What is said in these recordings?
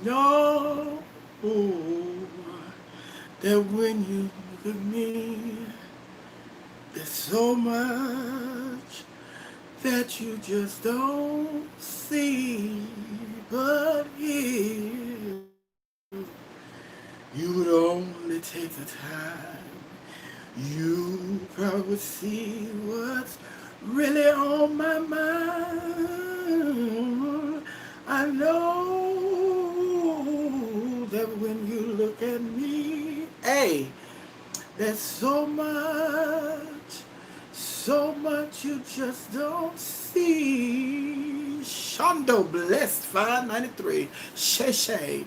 know that when you look at me, there's so much that you just don't see. But if you would only take the time, you probably would see what's really on my mind. I know that when you look at me, hey, there's so much you just don't see. Shondo Blessed 593. Shay Shay.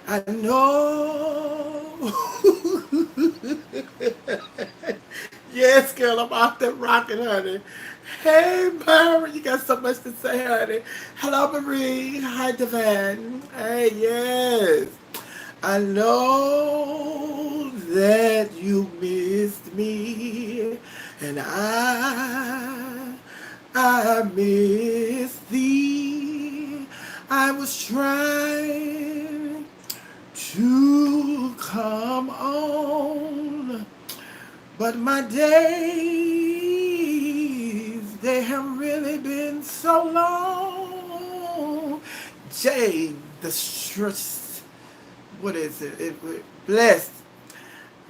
I know. Yes, girl, I'm out there rocking, honey. Hey, Myra, you got so much to say, honey. Hello, Marie. Hi, Devin. Hey, yes. I know that you missed me, and I miss thee. I was trying to come on, but my days, they have really been so long. Jay, the stress, what is it? Blessed.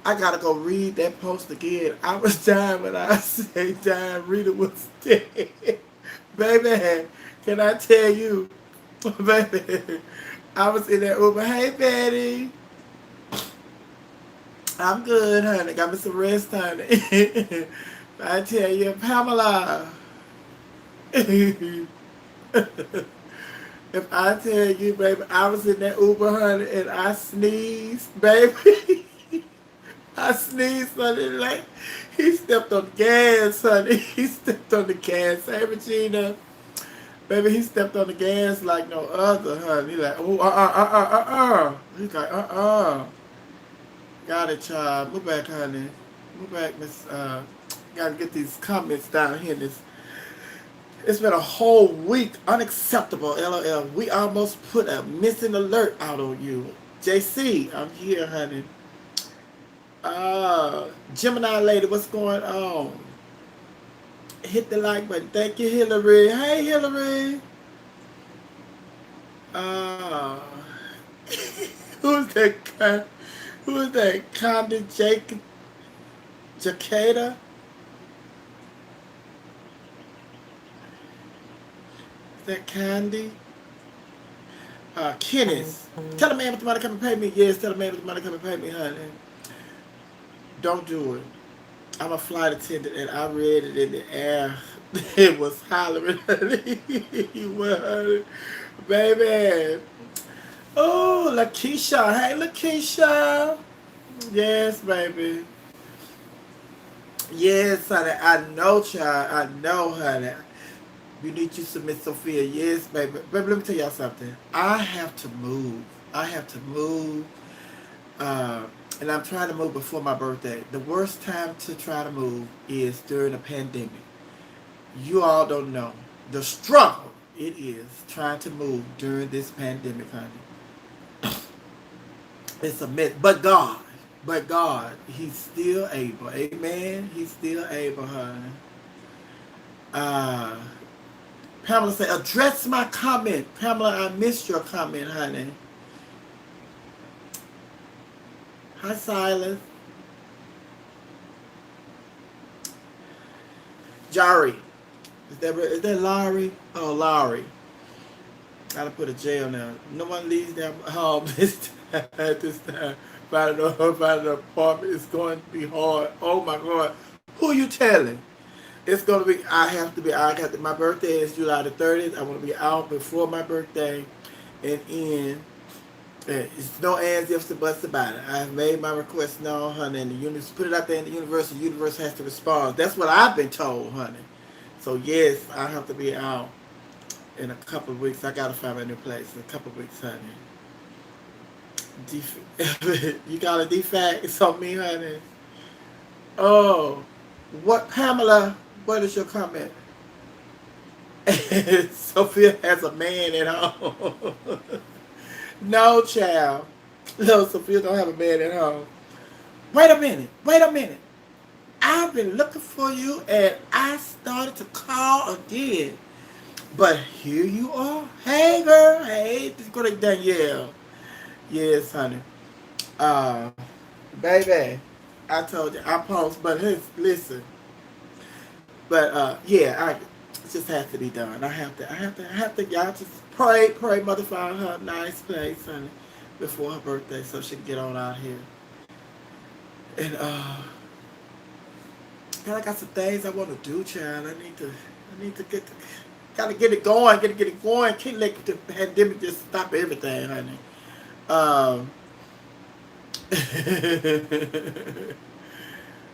I gotta go read that post again. I was dying when I say dying. Rita was dead. Baby, can I tell you? Baby, I was in that Uber. Hey, Betty. I'm good, honey. Got me some rest, honey. I tell you, Pamela. If I tell you, baby, I was in that Uber, honey, and I sneezed, baby. I sneezed, honey, like he stepped on the gas, honey. He stepped on the gas. Hey, Regina. Baby, he stepped on the gas like no other, honey. He like, oh, He's like, Got it, child. Move back, honey. Move back, Miss. Gotta get these comments down here. It's been a whole week. Unacceptable, LOL. We almost put a missing alert out on you. JC, I'm here, honey. Gemini lady, what's going on? Hit the like button. Thank you, Hillary. Hey, Hillary. Uh, who's that? Who's that? Condon Jake Jacada? Is that Candy? Kenneth. Tell a man with the money come and pay me. Yes, tell a man with the money come and pay me, honey. Don't do it. I'm a flight attendant and I read it in the air. It was hollering, honey. You were, honey. Baby. Oh, Lakeisha. Hey, Lakeisha. Yes, baby. Yes, honey. I know, child. I know, honey. You need to submit Sophia. Yes, baby. Baby, let me tell y'all something. I have to move. I have to move. Uh, and I'm trying to move before my birthday. The worst time to try to move is during a pandemic. You all don't know the struggle it is trying to move during this pandemic, honey. It's a mess. But God, He's still able. Amen. He's still able, honey. Uh, Pamela said, address my comment. Pamela, I missed your comment, honey. Hi, Silas. Jari. Is that Larry? Oh, Larry. Gotta put a J on there. No one leaves their home this time. This time. Finding an apartment is going to be hard. Oh my God. Who you telling? It's gonna be. My birthday is July the 30th. I want to be out before my birthday, and in. It's no ands, ifs, or buts about it. I've made my request known, honey, and the universe put it out there in the universe. The universe has to respond. That's what I've been told, honey. So yes, I have to be out in a couple of weeks. I gotta find a new place in a couple of weeks, honey. You got a defect? It's on me, honey. Oh, what, Pamela? What is your comment? Sophia has a man at home. No, child. No, Sophia don't have a man at home. Wait a minute. Wait a minute. I've been looking for you and I started to call again. But here you are. Hey, girl. Hey, this great Danielle. Yes, honey. Uh, baby, I told you I post, but listen. But yeah, it just has to be done. I have to. Y'all just pray, mother find her a nice place, honey, before her birthday, so she can get on out here. And I got some things I want to do, child. I need to gotta get it going, get it going. Can't let the pandemic just stop everything, honey. Um,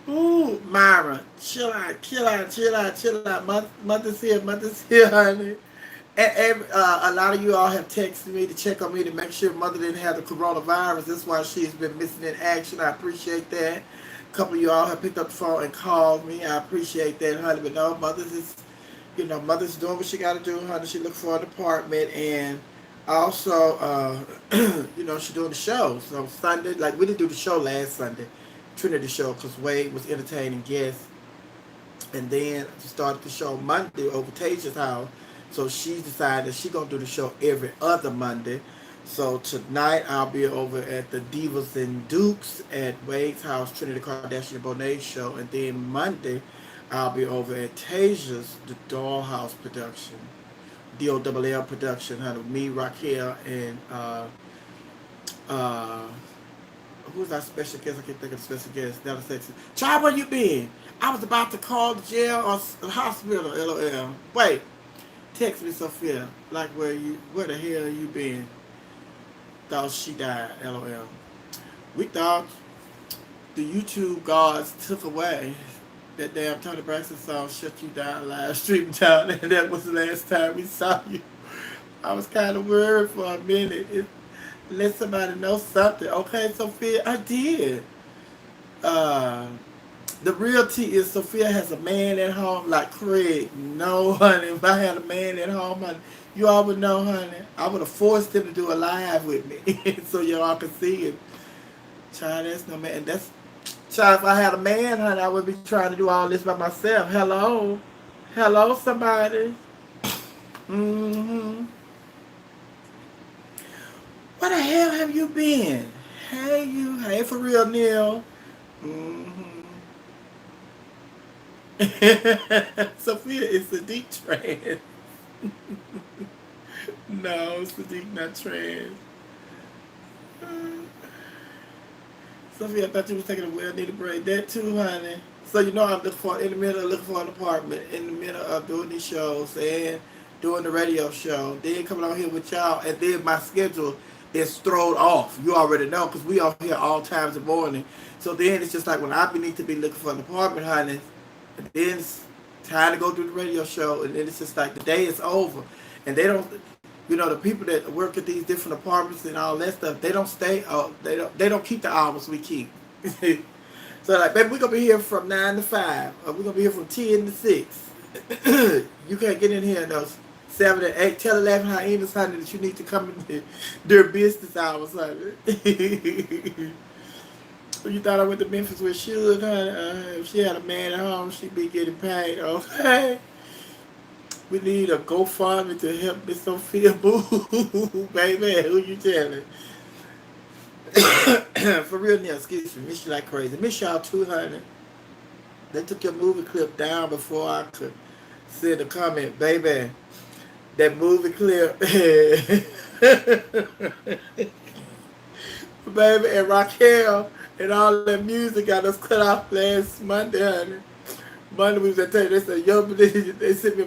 Ooh, Myra, chill out, chill out, chill out, chill out. Mother's here, honey. And a lot of you all have texted me to check on me to make sure mother didn't have the coronavirus. That's why she's been missing in action. I appreciate that. A couple of you all have picked up the phone and called me. I appreciate that, honey. But no, mother's is, mother's doing what she got to do, honey. She looking for an apartment, and also, she's doing the show. So Sunday, like we didn't do the show last Sunday, Trinity show, because Wade was entertaining guests, and then she started the show Monday over Tasia's house. So she decided she's going to do the show every other Monday. So tonight I'll be over at the Divas and Dukes at Wade's house, Trinity Kardashian Bonet show. And then Monday I'll be over at Tasia's, the Dollhouse production, DOLL production, honey, me, Raquel, and who's our special guest? I can't think of the special guest. That'll sexy. Child, where you been? I was about to call the jail or the hospital, LOL. Wait. Text me, Sophia, like where the hell you been? Thought she died, LOL. We thought the YouTube gods took away that damn Tony Braxton song, Shut You Down live stream down, and that was the last time we saw you. I was kind of worried for a minute. Let somebody know something. Okay, Sophia, I did. The real tea is Sophia has a man at home like Craig. No, honey. If I had a man at home, honey, you all would know, honey. I would have forced him to do a live with me so y'all could see it. Child, that's no man. And that's, child, if I had a man, honey, I would be trying to do all this by myself. Hello? Hello, somebody? Mm-hmm. Where the hell have you been? Hey, you. Hey, for real, Neil. Mm-hmm. Sophia is Sadiq trans. No, Sadiq not trans. Sophia, I thought you was taking a well-needed break. That too, honey. So I'm looking for in the middle of looking for an apartment, in the middle of doing these shows and doing the radio show, then coming out here with y'all, and then my schedule is thrown off. You already know, because we are here all times of the morning. So then it's just like when I need to be looking for an apartment, honey. And then it's time to go do the radio show, and then it's just like the day is over, and they don't, the people that work at these different apartments and all that stuff, they don't stay. They don't keep the hours we keep. So like, baby, we're gonna be here from 9 to 5, or we're gonna be here from 10 to 6. You can't get in here in those 7 to 8. Tell 11 hyenas, honey, that you need to come in during business hours, honey. You thought I went to Memphis with Suge, honey? If she had a man at home, she'd be getting paid, okay? We need a GoFundMe to help Miss Sophia Boo, baby. Who you telling? For real now, excuse me. Miss you like crazy. Miss y'all too, honey. They took your movie clip down before I could send a comment, baby. That movie clip. Baby, and Raquel and all that music got us cut off last Monday, honey. Monday we was at they said, yo, but they sent me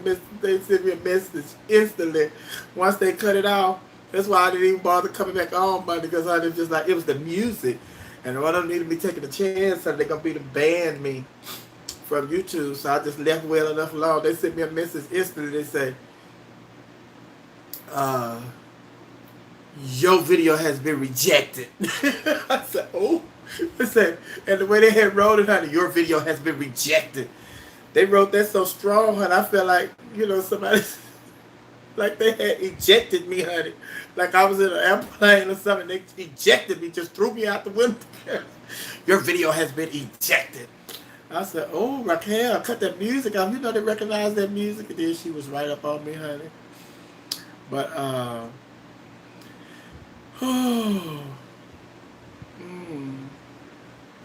a message instantly. Once they cut it off, that's why I didn't even bother coming back on Monday, because I was just like, it was the music. And I don't need to be taking a chance, so they're going to be to ban me from YouTube. So I just left well enough alone. They sent me a message instantly. They say, your video has been rejected. I said, oh. I said, and the way they had wrote it, honey, your video has been rejected. They wrote that so strong, honey. I felt like, somebody. Like they had ejected me, honey. Like I was in an airplane or something. They ejected me, just threw me out the window. Your video has been ejected. I said, oh, Raquel, cut that music off. You know they recognize that music. And then she was right up on me, honey. But, oh,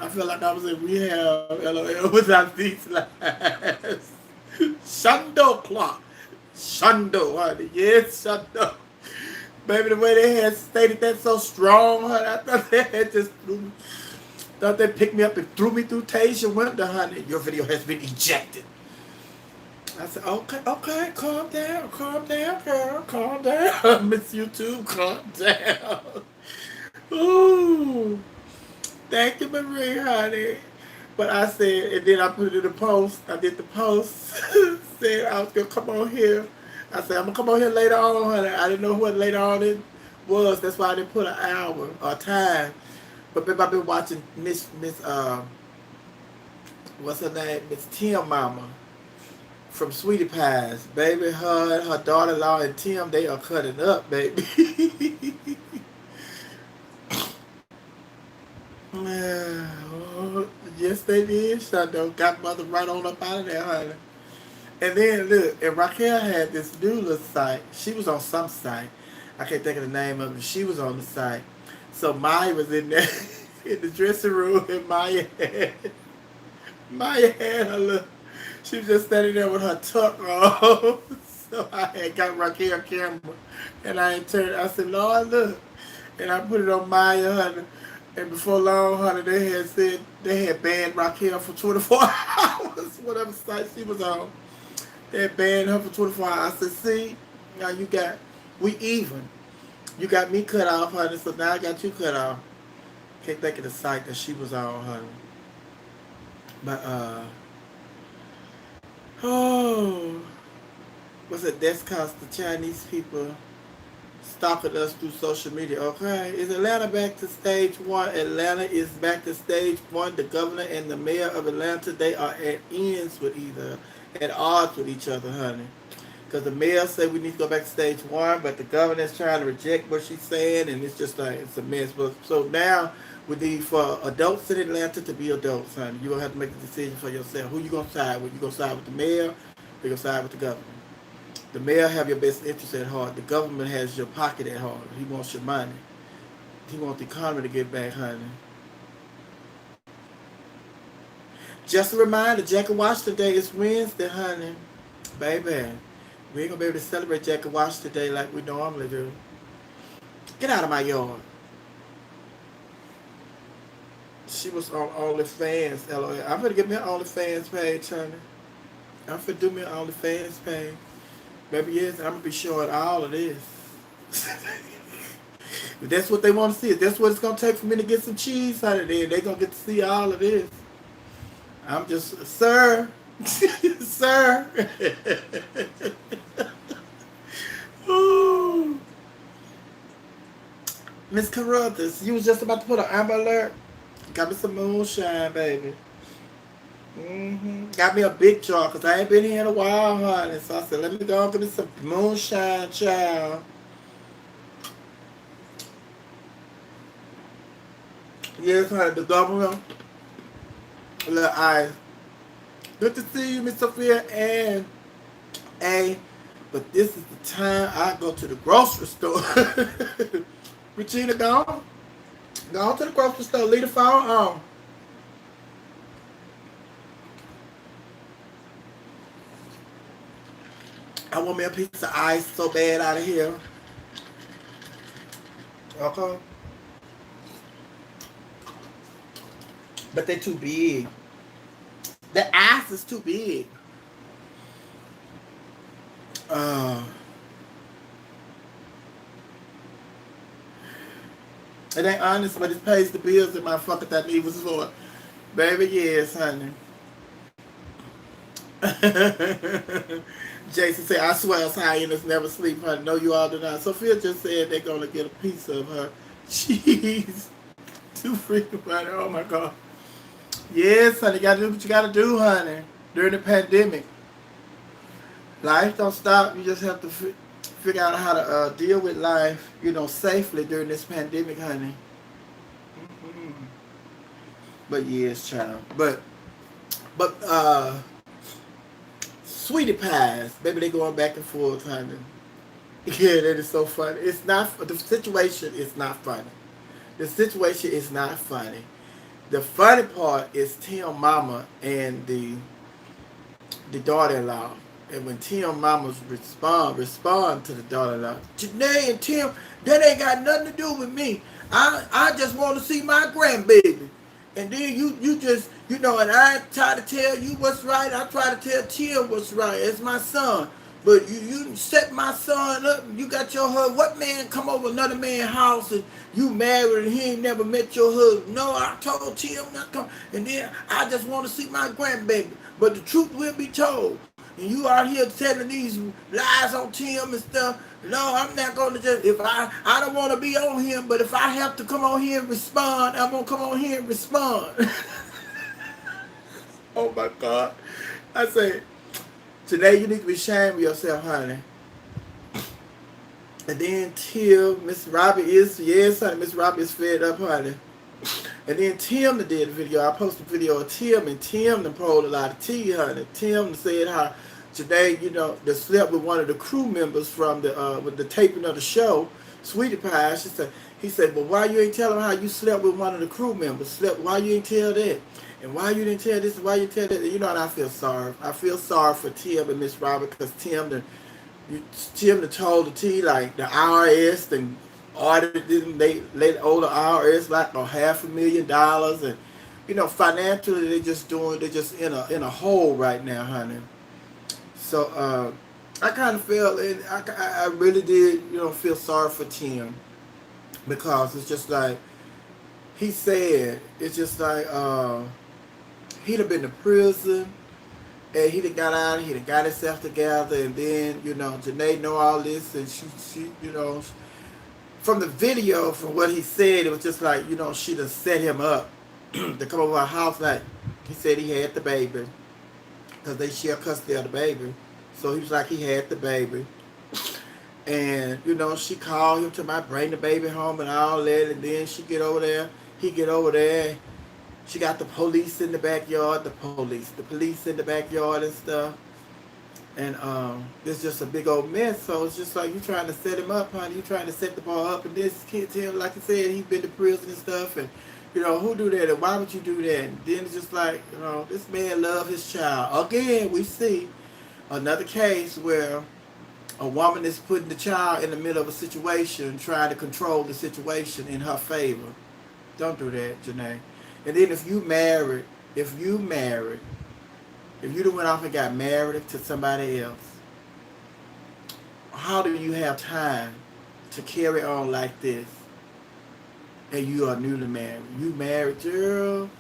I feel like I was in rehab, LOL, without these lines. Shundo clock. Shundo, honey. Yes, Shundo. Baby, the way they had stated that so strong, honey, I thought they had just threw me. Thought they picked me up and threw me through Tasia window, honey. Your video has been ejected. I said, okay, calm down, girl, calm down. Miss YouTube, calm down. Ooh, thank you, Marie, honey. But I said, and then I put it in the post. I did the post. Said I was gonna come on here. I said I'm gonna come on here later on, honey. I didn't know what later on it was. That's why I didn't put an hour or time. But babe, I've been watching Miss what's her name? Miss Tim Mama from Sweetie Pies. Baby, her and her daughter-in-law and Tim, they are cutting up, baby. Yes, they did. Shundo got mother right on up out of there, honey. And then look, and Raquel had this new little site. She was on some site. I can't think of the name of it. She was on the site. So Maya was in there in the dressing room, and Maya had her little. She was just standing there with her tuck on. So I had got Raquel camera, and I ain't turned. I said, Lord, look, and I put it on Maya, honey. And before long, honey, they had said they had banned Raquel for 24 hours, whatever site she was on. They had banned her for 24 hours. I said, see, now we even. You got me cut off, honey, so now I got you cut off. Can't think of the site that she was on, honey. But, what's it? That's because the Chinese people stalking us through social media. Okay, is Atlanta back to stage one? Atlanta is back to stage one. The governor and the mayor of Atlanta, they are at odds with each other, honey. Because the mayor said we need to go back to stage one, but the governor is trying to reject what she's saying, and it's just like, it's a mess. But so now we need for adults in Atlanta to be adults, honey. You're going to have to make a decision for yourself. Who you going to side with? You going to side with the mayor, or you going to side with the governor? The mayor have your best interest at heart. The government has your pocket at heart. He wants your money. He wants the economy to get back, honey. Just a reminder, Jack and Washington Day is Wednesday, honey. Baby, we ain't going to be able to celebrate Jack and Washington Day like we normally do. Get out of my yard. She was on OnlyFans, LOL. I'm going to get me an OnlyFans page, honey. I'm going to do me an OnlyFans page. Baby, yes, I'm going to be showing all of this. If that's what they want to see, if that's what it's going to take for me to get some cheese out of there, they're going to get to see all of this. I'm just, sir, sir. Ooh. Miss Carruthers, you was just about to put an Amber Alert. Got me some moonshine, baby. Got me a big jar because I ain't been here in a while, honey. So I said, let me go and get me some moonshine, child. Yes, honey, the governor. Little eyes. Good to see you, Miss Sophia and A. But this is the time I go to the grocery store. Regina, go on. Go on to the grocery store. Leave the phone on. I want me a piece of ice so bad out of here. Okay. But they're too big. The ice is too big. It ain't honest, but it pays the bills that my fucker that me was for. Baby, yes, honey. Jason said, I swear us hyenas never sleep, honey. No, you all do not. Sophia just said they're going to get a piece of her cheese. Too freaking funny. Oh, my God. Yes, honey. You got to do what you got to do, honey. During the pandemic. Life don't stop. You just have to figure out how to deal with life, you know, safely during this pandemic, honey. Mm-hmm. But yes, child. But sweetie pies, baby, they going back and forth, honey. Yeah, that is so funny. It's not, the situation is not funny. The situation is not funny. The funny part is Tim Mama and the daughter-in-law. And when Tim Mamas respond to the daughter-in-law, Janae and Tim, that ain't got nothing to do with me. I just want to see my grandbaby. And then you just, you know, and I try to tell you what's right. I try to tell Tim what's right. It's my son. But you set my son up. You got your husband. What man come over another man's house and you married and he ain't never met your husband? No, I told Tim not come. And then I just want to see my grandbaby. But the truth will be told. And you out here telling these lies on Tim and stuff. No, I'm not going to just, if I don't want to be on him, but if I have to come on here and respond, I'm going to come on here and respond. Oh my God. I say, today you need to be ashamed of yourself, honey. And then Tim, Miss Robbie is, yes, honey, Miss Robbie is fed up, honey. And then Tim did a video. I posted a video of Tim, and Tim pulled a lot of tea, honey. Tim said how today, you know, they slept with one of the crew members from the with the taping of the show, Sweetie Pie. He said, but why you ain't tell him how you slept with one of the crew members? Why you ain't tell that? And why you didn't tell this? And why you tell that? And you know what? I feel sorry. I feel sorry for Tim and Miss Robert, because Tim told the T, like the IRS and audited them. They owe the IRS like $500,000, and you know, financially they're just in a hole right now, honey. So I kind of feel, I really did, you know, feel sorry for Tim, because it's just like he said, it's just like he'd have been to prison. And he done got out, he done got himself together, and then, you know, Janae know all this, and she you know, from the video, from what he said, it was just like, you know, she done set him up to come over her house. Like, he said he had the baby, because they share custody of the baby. So he was like, he had the baby. And, you know, she called him to bring the baby home and all that, and then she get over there, he get over there. She got the police in the backyard, the police in the backyard and stuff. And it's just a big old mess. So it's just like, you trying to set him up, honey. You trying to set the ball up. And this kid, Tim, like I said, he's been to prison and stuff. And, you know, who do that? And why would you do that? And then it's just like, you know, this man loved his child. Again, we see another case where a woman is putting the child in the middle of a situation, trying to control the situation in her favor. Don't do that, Janae. And then if you done went off and got married to somebody else, how do you have time to carry on like this? And you are newly married. You married, girl.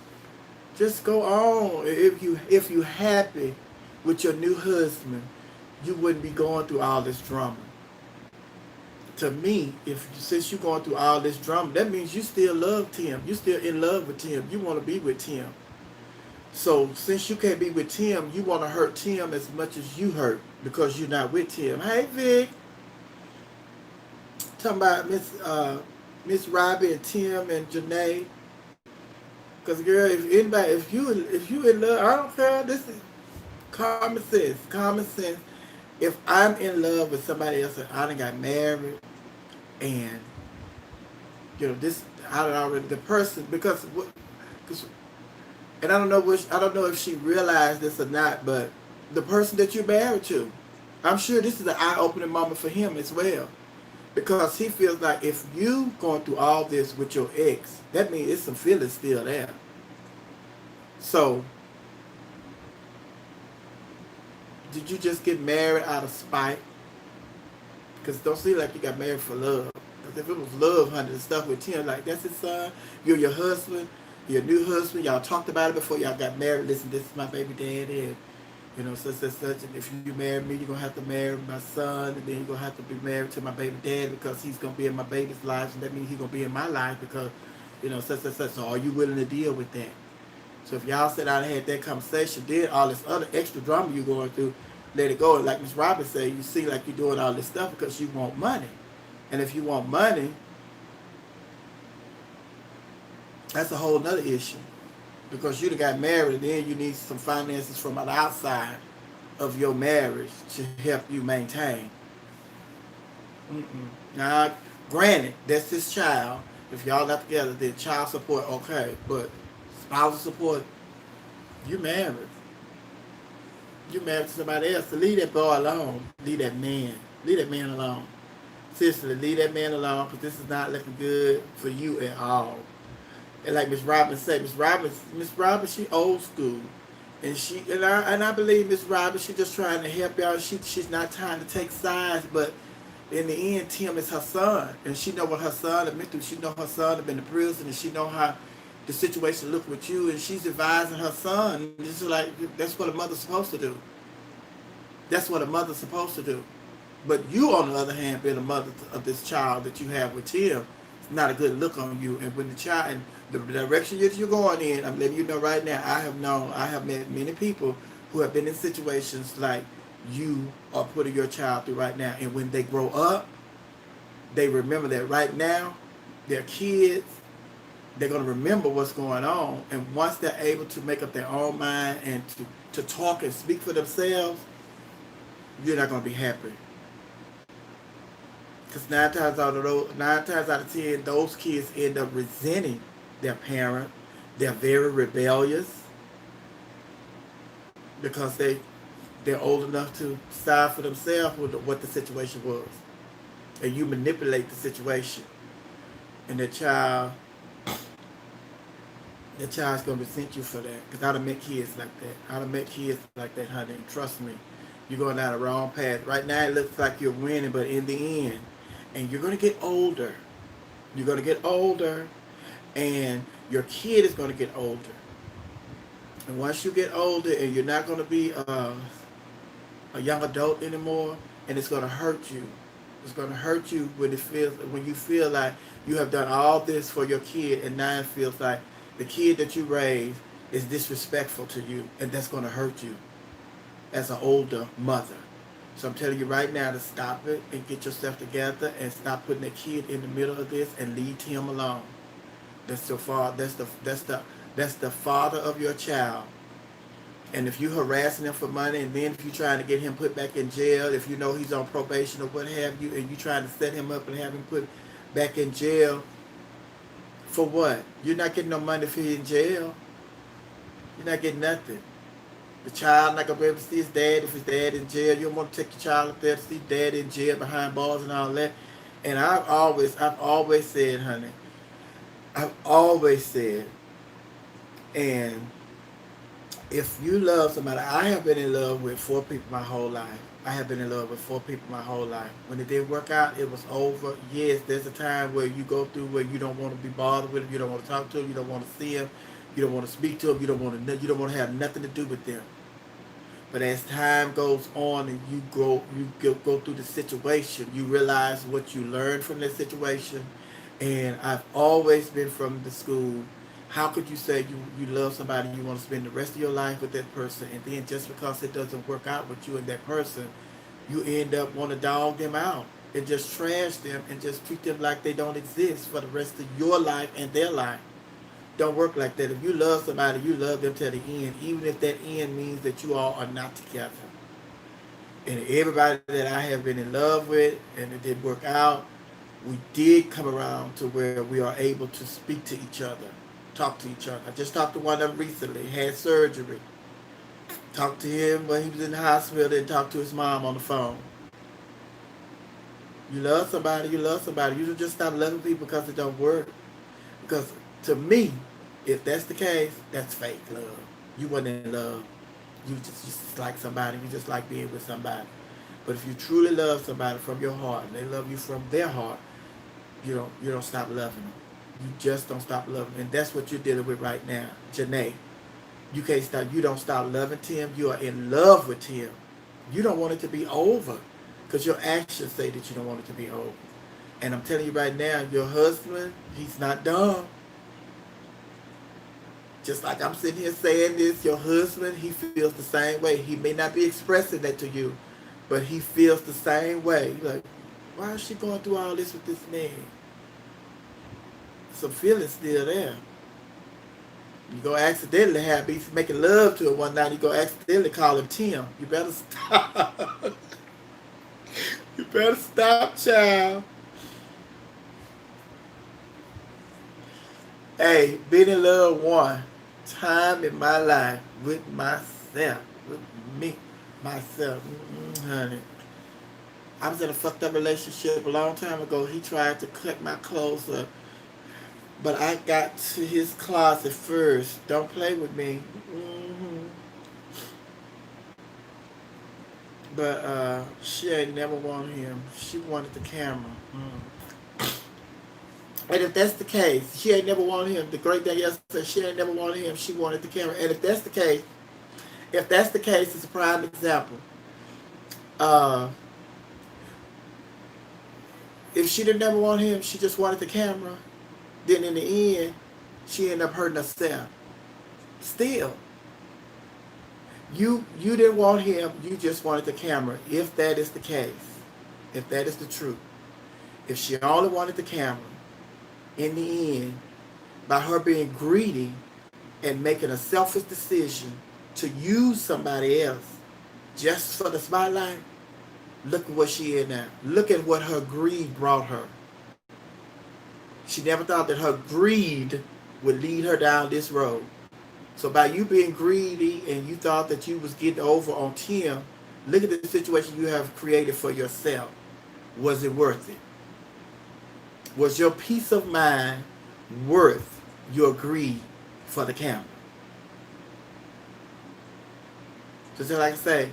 Just go on. If you happy with your new husband, you wouldn't be going through all this drama. To me, since you're going through all this drama, that means you still love Tim. You still in love with Tim. You want to be with Tim. So since you can't be with Tim, you want to hurt Tim as much as you hurt, because you're not with Tim. Hey, Vic. Talking about Miss Robbie and Tim and Janae. Because girl, if you in love, I don't care. This is common sense. Common sense. If I'm in love with somebody else and I done got married, and you know this, I don't already the person, because and I don't know if she realized this or not, but the person that you're married to, I'm sure this is an eye-opening moment for him as well, because he feels like if you going through all this with your ex, that means it's some feelings still there. So did you just get married out of spite? Because it don't seem like you got married for love. Because if it was love, honey, the stuff with Tim, like, that's his son, you're your husband, your new husband, y'all talked about it before y'all got married. Listen, this is my baby daddy, and, you know, such and such, and if you marry me, you're going to have to marry my son, and then you're going to have to be married to my baby daddy, because he's going to be in my baby's life, and that means he's going to be in my life, because, you know, such and such. So are you willing to deal with that? So if y'all said I had that conversation, then all this other extra drama you're going through, let it go. Like Miss Robin said, you see like you're doing all this stuff because you want money. And if you want money, that's a whole nother issue. Because you done got married and then you need some finances from the outside of your marriage to help you maintain. Now, granted, that's his child. If y'all not together, then child support, okay. But spousal support, you married. You married to somebody else. So leave that boy alone. Leave that man. Leave that man alone. Seriously, leave that man alone because this is not looking good for you at all. And like Miss Robin said, Miss Robin, she old school. And I believe Miss Robin, she just trying to help y'all. She's not trying to take sides, but in the end, Tim is her son, and she know what her son has been through. She know her son has been in prison, and she know how the situation look with you, and she's advising her son. This is like that's what a mother's supposed to do. That's what a mother's supposed to do. But you, on the other hand, being a mother of this child that you have with Tim, it's not a good look on you. And when the child and the direction that you're going in, I'm letting you know right now. I have met many people who have been in situations like you are putting your child through right now. And when they grow up, they remember that right now, their kids, they're going to remember what's going on. And once they're able to make up their own mind and to talk and speak for themselves, you're not going to be happy. Because 9 times out of 10, those kids end up resenting their parent. They're very rebellious because they're old enough to decide for themselves what the situation was. And you manipulate the situation. And the child's going to resent you for that. Because I done met kids like that. Honey. And trust me, you're going down the wrong path. Right now it looks like you're winning, but in the end, and you're going to get older. You're going to get older, and your kid is going to get older. And once you get older, and you're not going to be a young adult anymore, and it's going to hurt you. It's going to hurt you when you feel like you have done all this for your kid, and now it feels like the kid that you raised is disrespectful to you, and that's going to hurt you as an older mother. So I'm telling you right now to stop it and get yourself together and stop putting that kid in the middle of this and leave him alone. That's the father of your child. And if you're harassing him for money, and then if you're trying to get him put back in jail, if you know he's on probation or what have you, and you're trying to set him up and have him put back in jail, for what? You're not getting no money if he's in jail. You're not getting nothing. The child not going to be able to see his dad if his dad in jail. You don't want to take your child up there to see dad in jail behind bars and all that. And I've always said, honey, and if you love somebody, I have been in love with 4 people my whole life. When it didn't work out, it was over. Yes, there's a time where you go through where you don't want to be bothered with them, you don't want to talk to them, you don't want to see them, you don't want to speak to them, you don't want to have nothing to do with them. But as time goes on and you go through the situation, you realize what you learned from that situation. And I've always been from the school, how could you say you love somebody and you want to spend the rest of your life with that person, and then just because it doesn't work out with you and that person, you end up want to dog them out and just trash them and just treat them like they don't exist for the rest of your life and their life. Don't work like that. If you love somebody, you love them to the end, even if that end means that you all are not together. And everybody that I have been in love with and it didn't work out, we did come around to where we are able to speak to each other, talk to each other. I just talked to one of them recently, had surgery. Talked to him when he was in the hospital and talked to his mom on the phone. You love somebody, you don't just stop loving people because it don't work. Because to me, if that's the case, that's fake love. You wasn't in love. You just like somebody. You just like being with somebody. But if you truly love somebody from your heart, and they love you from their heart, you don't stop loving them. You just don't stop loving them. And that's what you're dealing with right now. Janae, you don't stop loving Tim. You are in love with Tim. You don't want it to be over because your actions say that you don't want it to be over. And I'm telling you right now, your husband, he's not dumb. Just like I'm sitting here saying this, your husband, he feels the same way. He may not be expressing that to you, but he feels the same way. Like, why is she going through all this with this man? Some feelings still there. You go accidentally have be making love to her one night. You go accidentally call him Tim. You better stop. You better stop, child. Hey, being in love one time in my life with myself, with me, myself, honey. I was in a fucked up relationship a long time ago. He tried to cut my clothes up, but I got to his closet first. Don't play with me. But she ain't never wanted him. She wanted the camera. And if that's the case, she ain't never wanted him. The great thing yesterday, she ain't never wanted him. She wanted the camera. And if that's the case, it's a prime example. If she didn't never want him, she just wanted the camera. Then in the end, she ended up hurting herself. Still, you didn't want him. You just wanted the camera. If that is the case, if that is the truth, if she only wanted the camera, in the end, by her being greedy and making a selfish decision to use somebody else just for the spotlight, look at what she is now. Look at what her greed brought her. She never thought that her greed would lead her down this road. So by you being greedy and you thought that you was getting over on Tim, look at the situation you have created for yourself. Was it worth it? Was your peace of mind worth your greed for the camera? Just like I say,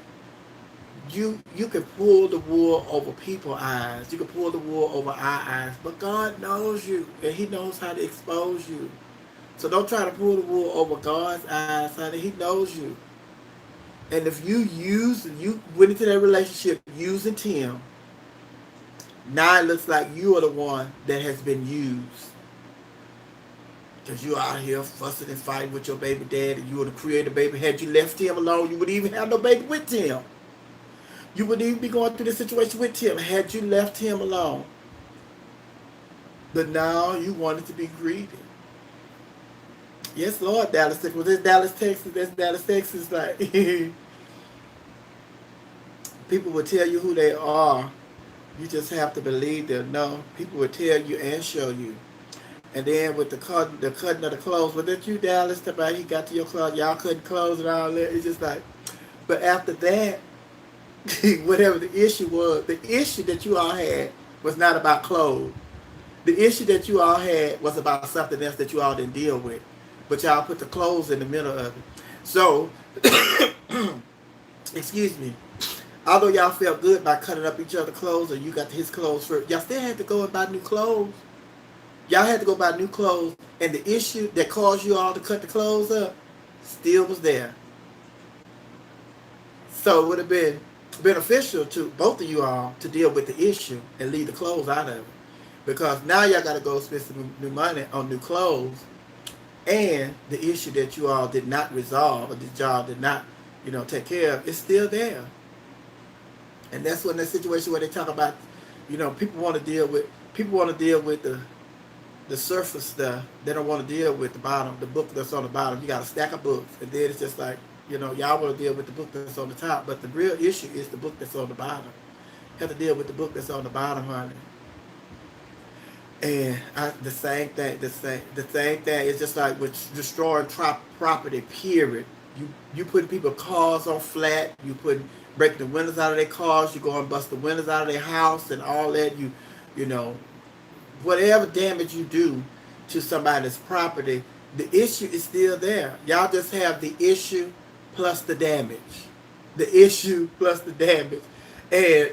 you can pull the wool over people's eyes. You can pull the wool over our eyes. But God knows you, and He knows how to expose you. So don't try to pull the wool over God's eyes, honey. He knows you. And if you went into that relationship using Tim, now it looks like you are the one that has been used. Because you out here fussing and fighting with your baby dad, and you would have created a baby. Had you left him alone, you wouldn't even have no baby with Tim. You wouldn't even be going through this situation with Tim had you left him alone. But now you wanted to be greedy. Yes, Lord, Dallas, Texas. Well, this Dallas, Texas, that's Dallas, Texas. Like, people will tell you who they are. You just have to believe them. No, people will tell you and show you. And then with the cutting of the clothes, was that you, Dallas? About he got to your clothes, y'all couldn't clothes and all that. It's just like, but after that, whatever the issue was, the issue that you all had was not about clothes. The issue that you all had was about something else that you all didn't deal with. But y'all put the clothes in the middle of it. So, excuse me. Although y'all felt good by cutting up each other's clothes, or you got his clothes first, y'all still had to go and buy new clothes. Y'all had to go buy new clothes, and the issue that caused you all to cut the clothes up still was there. So it would have been beneficial to both of you all to deal with the issue and leave the clothes out of it. Because now y'all got to go spend some new money on new clothes, and the issue that you all did not resolve, or the job did not, take care of, is still there. And that's when that situation where they talk about, people want to deal with the surface stuff. They don't want to deal with the bottom, the book that's on the bottom. You got a stack of books, and then it's just like, y'all want to deal with the book that's on the top, but the real issue is the book that's on the bottom. You have to deal with the book that's on the bottom, honey. And the same thing. It's just like with destroying property. Period. You put people's cars on flat. You break the windows out of their cars. You go and bust the windows out of their house and all that. Whatever damage you do to somebody's property, the issue is still there. Y'all just have the issue plus the damage. The issue plus the damage, and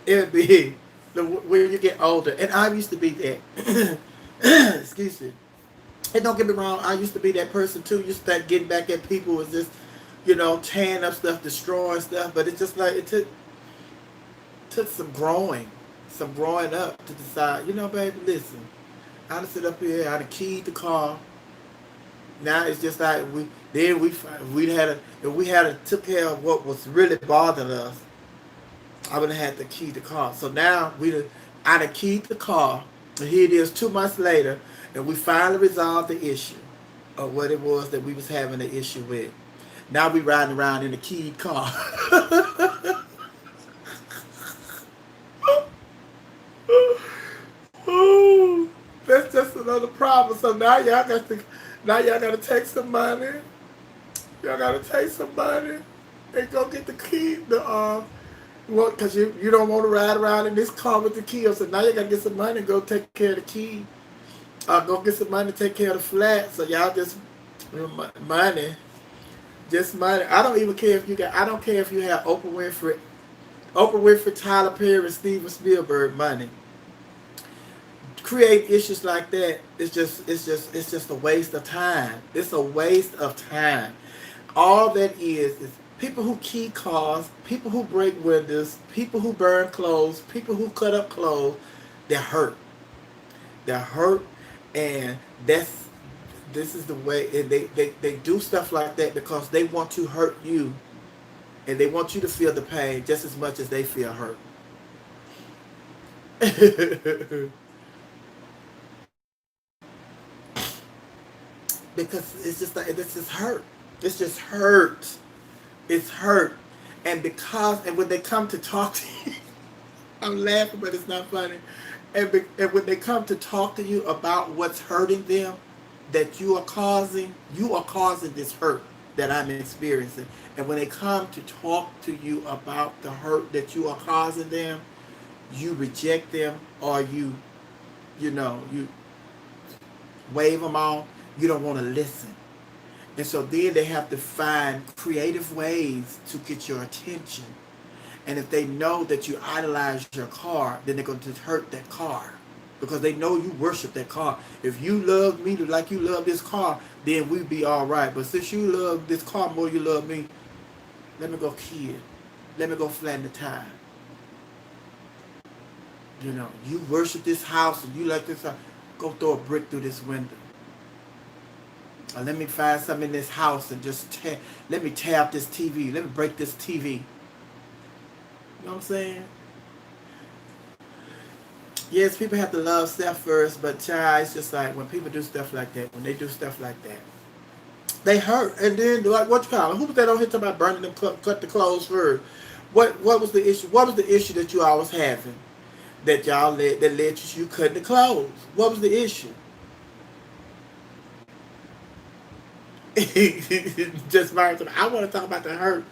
it'll be. When you get older, and I used to be that. Excuse me. And don't get me wrong, I used to be that person too. You start getting back at people with just, tearing up stuff, destroying stuff. But it's just like it took some growing up to decide. Baby, listen. I done sit up here. I done keyed the car. Now it's just like we had to took care of what was really bothering us. I would have had to key the car. So now I done keyed the car, and here it is 2 months later, and we finally resolved the issue of what it was that we was having an issue with. Now we riding around in a keyed car. Ooh, that's just another problem. So now y'all gotta take some money. Y'all gotta take some money and go get the key. Because you don't want to ride around in this car with the key. So now you gotta get some money and go take care of the key. Go get some money to take care of the flat. So y'all just money, just money. I don't even care if you got. I don't care if you have Oprah Winfrey, Tyler Perry, and Steven Spielberg money. Create issues like that. It's just a waste of time. It's a waste of time. All that is people who key cars, people who break windows, people who burn clothes, people who cut up clothes. They're hurt. They're hurt, and this is the way. And they do stuff like that because they want to hurt you, and they want you to feel the pain just as much as they feel hurt. Because it's just like this is hurt. It's just hurt. It's hurt. And when they come to talk to you, I'm laughing, but it's not funny. And when they come to talk to you about what's hurting them, that you are causing this hurt that I'm experiencing. And when they come to talk to you about the hurt that you are causing them, you reject them, or you wave them off. You don't want to listen. And so then they have to find creative ways to get your attention. And if they know that you idolize your car, then they're going to hurt that car. Because they know you worship that car. If you love me like you love this car, then we'd be all right. But since you love this car more than you love me, let me go key it. Let me go flatten the tire. You worship this house and you like this house. Go throw a brick through this window. Or let me find something in this house and just let me tear up this TV. Let me break this TV. You know what I'm saying? Yes, people have to love self first, but child, it's just like when people do stuff like that, they hurt. And then, like, what you call it? Who was that on here talking about burning them, cut the clothes first? What was the issue? What was the issue that you always having that led to you cutting the clothes? What was the issue? Just Martin, I want to talk about the hurt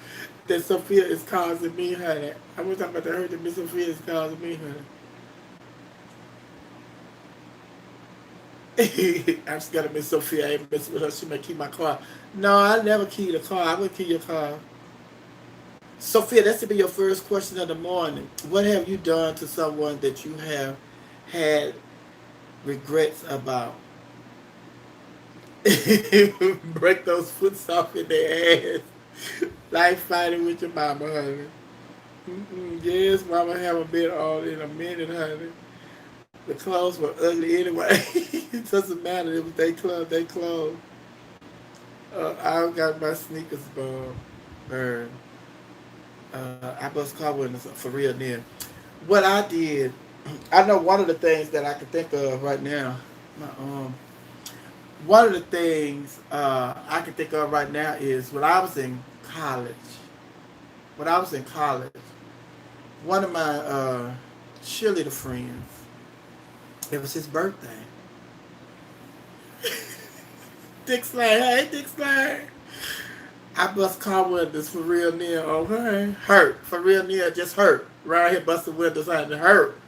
that Sophia is causing me, honey. I want to talk about the hurt that Miss Sophia is causing me, honey. I'm scared of Miss Sophia. I ain't messing with her. She may keep my car. No, I never key the car. I wouldn't key your car. Sophia, that's to be your first question of the morning. What have you done to someone that you have had regrets about? Break those foots off in their ass. Like fighting with your mama, honey. Yes, mama haven't been on in a minute, honey. The clothes were ugly anyway. It doesn't matter. It was they clothes. I got my sneakers burned. I bust car windows for real then. What I did, I know one of the things that I can think of right now, one of the things I can think of right now is when I was in college. When I was in college, one of my cheerleader friends, it was his birthday. Dick Slang, hey Dick Slang. I bust car windows for real near, okay? Hurt. For real near, just hurt. Right here busting windows out and hurt.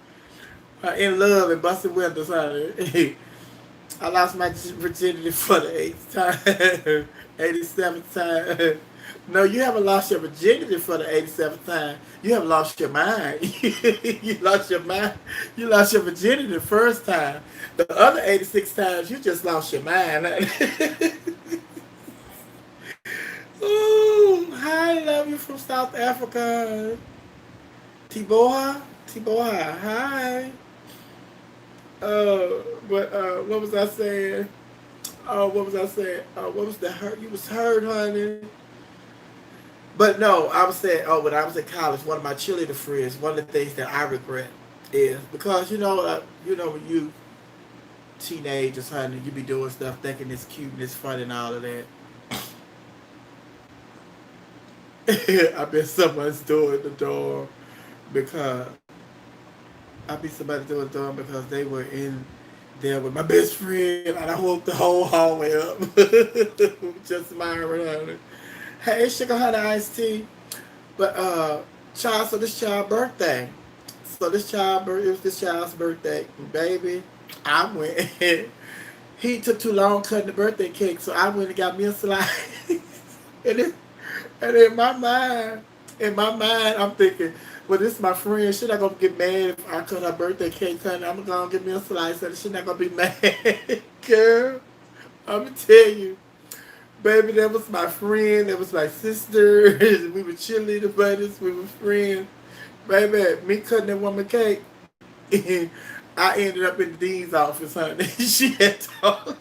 In love and busting windows out. I lost my virginity for the 8th time. 87th time. No, you haven't lost your virginity for the 87th time. You have lost your mind. You lost your mind. You lost your virginity the first time. The other 86 times, you just lost your mind. Ooh, hi, love you from South Africa. Tiboha, hi. But what was I saying? What was I saying? What was the hurt? You was hurt, honey. But no, I was saying, when I was in college, one of my cheerleader friends, one of the things that I regret is because when you teenagers, honey, you be doing stuff thinking it's cute and it's fun and all of that. I bet someone's doing the door because I be somebody doing the door because they were in there with my best friend and I woke the whole hallway up. Just admiring honey. Hey, sugar honey iced tea. But child, so this child birthday. So it was this child's birthday. Baby, I went he took too long cutting the birthday cake, so I went and got me a slice. and it, and in my mind, I'm thinking, well, this is my friend. She not gonna get mad if I cut her birthday cake, honey. I'm gonna get me a slice, and she not gonna be mad, girl. I'm gonna tell you, baby, that was my friend. That was my sister. We were cheerleader buddies. We were friends. Baby, me cutting that woman cake, I ended up in the dean's office, honey. She had told,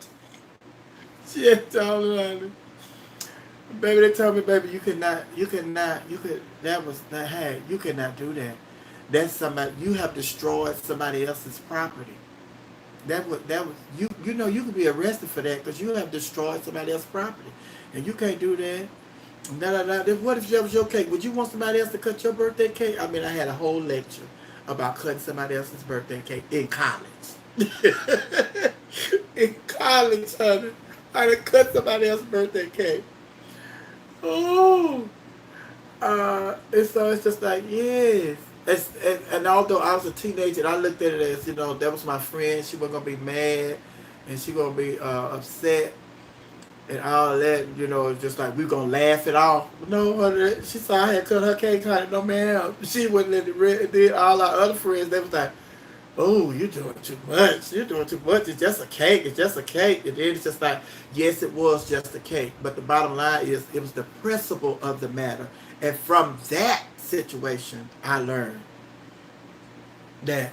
honey. Baby, they told me, baby, that was not, hey, you cannot do that. That's somebody, you have destroyed somebody else's property. That was, you could be arrested for that because you have destroyed somebody else's property. And you can't do that. What if that was your cake? Would you want somebody else to cut your birthday cake? I mean, I had a whole lecture about cutting somebody else's birthday cake in college. In college, honey. I done cut somebody else's birthday cake. Oh, and so it's just like, yes. And although I was a teenager, I looked at it as, that was my friend. She wasn't going to be mad and she going to be upset and all that, just like we going to laugh it off. No, honey, she saw I had cut her cake, honey. No, ma'am. She wouldn't let it read. Then all our other friends, they was like, oh, you're doing too much. You're doing too much. It's just a cake. It's just a cake. And then it's just like, yes, it was just a cake. But the bottom line is it was the principle of the matter. And from that situation, I learned that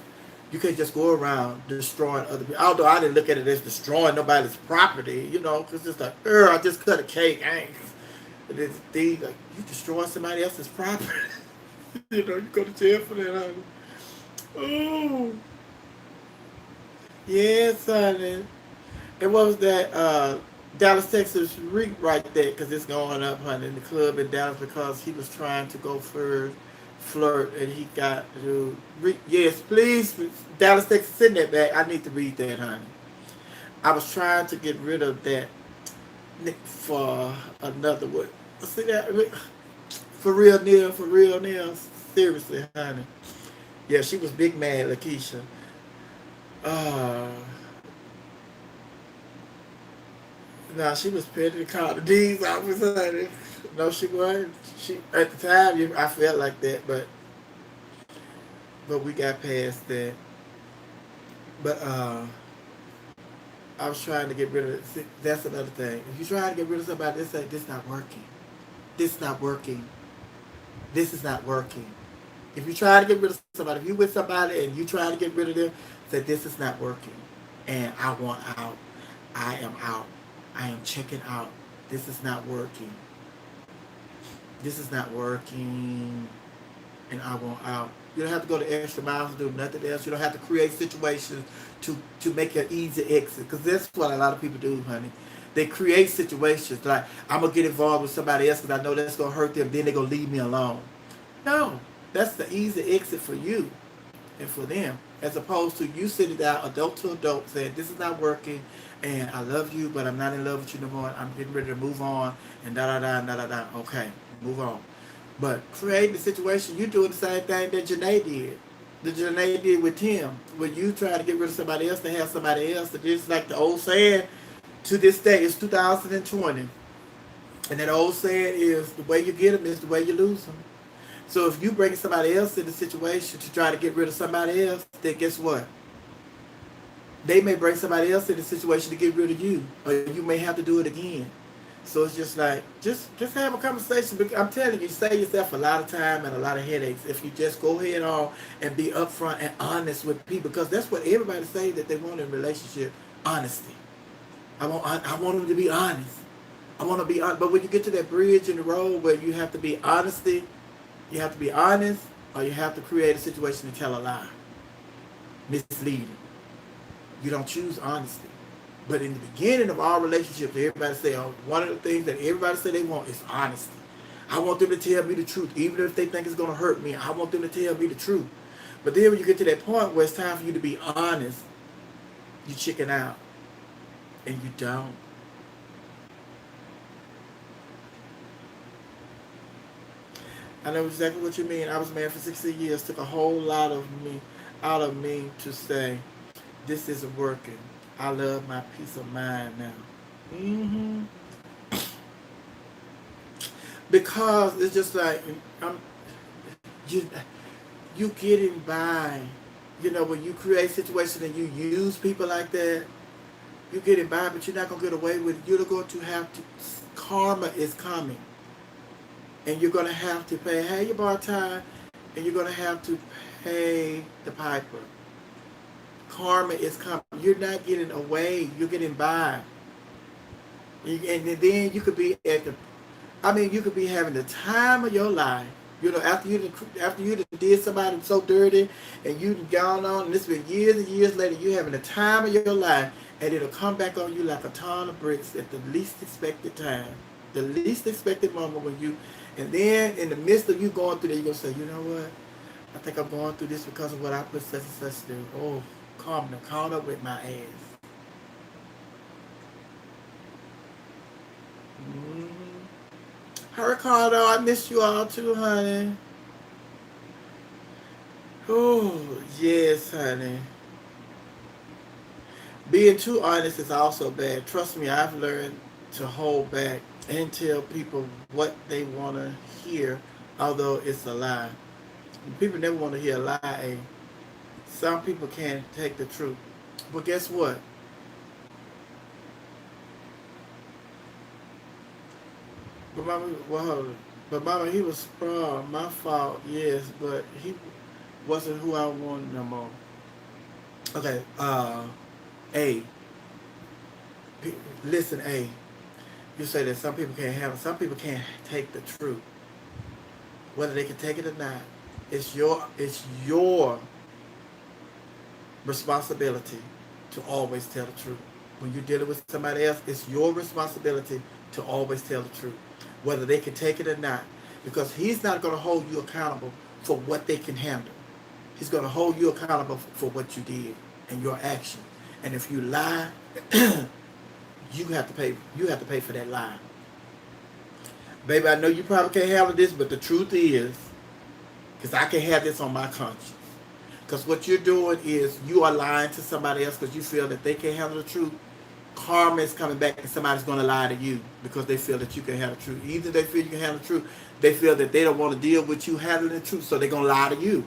you can't just go around destroying other people. Although I didn't look at it as destroying nobody's property, because it's like, I just cut a cake. I ain't. And it's thing like, you destroy somebody else's property. You go to jail for that, honey. Oh. Yes, honey. And what was that? Dallas, Texas right there, because it's going up, honey, in the club in Dallas because he was trying to go first, flirt, and he got to. Yes, please, Dallas, Texas, send that back. I need to read that, honey. I was trying to get rid of that for another one. See that? For real, Neil. Seriously, honey. Yeah, she was big mad, Lakeisha. Uh, nah, she was petty to call the D's office, honey. No, she wasn't. She at the time, I felt like that, but we got past that. But I was trying to get rid of it. See, that's another thing. If you're trying to get rid of somebody, they say this not working. This not working. This is not working. If you try to get rid of somebody, if you with somebody and you try to get rid of them, say this is not working. And I want out. I am out. I am checking out. This is not working. This is not working. And I want out. You don't have to go the extra miles to do nothing else. You don't have to create situations to make an easy exit. Because that's what a lot of people do, honey. They create situations like, I'm going to get involved with somebody else because I know that's going to hurt them. Then they're going to leave me alone. No. That's the easy exit for you and for them. As opposed to you sitting down, adult to adult, saying, this is not working, and I love you, but I'm not in love with you no more. I'm getting ready to move on, and da-da-da. Okay, move on. But creating the situation, you're doing the same thing that Janae did. That Janae did with Tim. When you try to get rid of somebody else to have somebody else. And it's like the old saying, to this day, it's 2020. And that old saying is, the way you get them is the way you lose them. So if you bring somebody else in the situation to try to get rid of somebody else, then guess what? They may bring somebody else in the situation to get rid of you. Or you may have to do it again. So it's just like, just have a conversation. I'm telling you, save yourself a lot of time and a lot of headaches if you just go ahead on and be upfront and honest with people. Because that's what everybody says that they want in a relationship. Honesty. I want them to be honest. I want to be honest. But when you get to that bridge in the road where you have to be honesty, you have to be honest, or you have to create a situation to tell a lie, misleading. You don't choose honesty. But in the beginning of our relationships, everybody say, oh, one of the things that everybody say they want is honesty. I want them to tell me the truth, even if they think it's going to hurt me. I want them to tell me the truth. But then when you get to that point where it's time for you to be honest, you chicken out, and you don't. I know exactly what you mean. I was married for 16 years. Took a whole lot of me out of me to say, this isn't working. I love my peace of mind now. Mm-hmm. Because it's just like you you getting by. You know, when you create situations and you use people like that, you getting by, but you're not gonna get away with it. You're going to have to. Karma is coming, and you're gonna have to pay. Hey, your bar time, and you're gonna have to pay the piper. Karma is coming. You're not getting away. You're getting by. And then you could be at the, I mean, you could be having the time of your life. You know, after you did somebody so dirty, and you gone on, and it's been years and years later, you having the time of your life, and it'll come back on you like a ton of bricks at the least expected time, the least expected moment when you, and then in the midst of you going through that, you're gonna say, you know what? I think I'm going through this because of what I put such and such through. Oh, caught up with my ass. Hi, Ricardo. I missed you all too, honey. Oh, yes, honey. Being too honest is also bad. Trust me, I've learned to hold back and tell people what they want to hear, although it's a lie. People never want to hear a lie. Some people can't take the truth. But guess what? But mama, well, but mama, he was sprung. My fault, yes, but he wasn't who I wanted no more. Okay, A. Listen, A. You say that some people can't handle. Some people can't take the truth. Whether they can take it or not, it's your responsibility to always tell the truth. When you're dealing with somebody else, it's your responsibility to always tell the truth, whether they can take it or not, because he's not going to hold you accountable for what they can handle. He's going to hold you accountable for what you did and your action. And if you lie, you have to pay. You have to pay for that lie. Baby, I know you probably can't handle this, but the truth is, because I can have this on my conscience. Because what you're doing is you are lying to somebody else because you feel that they can't handle the truth. Karma is coming back and somebody's going to lie to you because they feel that you can handle the truth. Either they feel you can handle the truth, they feel that they don't want to deal with you handling the truth, so they're going to lie to you.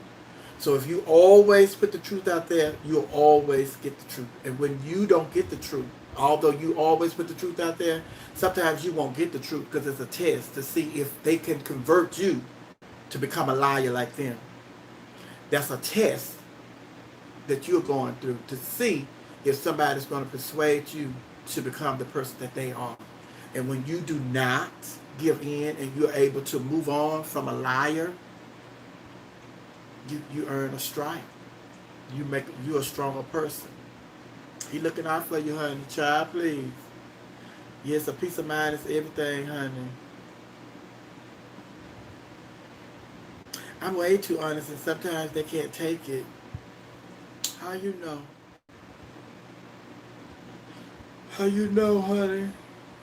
So if you always put the truth out there, you'll always get the truth. And when you don't get the truth, although you always put the truth out there, sometimes you won't get the truth because it's a test to see if they can convert you to become a liar like them. That's a test that you're going through to see if somebody's going to persuade you to become the person that they are. And when you do not give in and you're able to move on from a liar, you earn a stripe. You're a stronger person. He looking out for you, honey. Child, please. Yes, a peace of mind is everything, honey. I'm way too honest, and sometimes they can't take it. How you know? How you know, honey?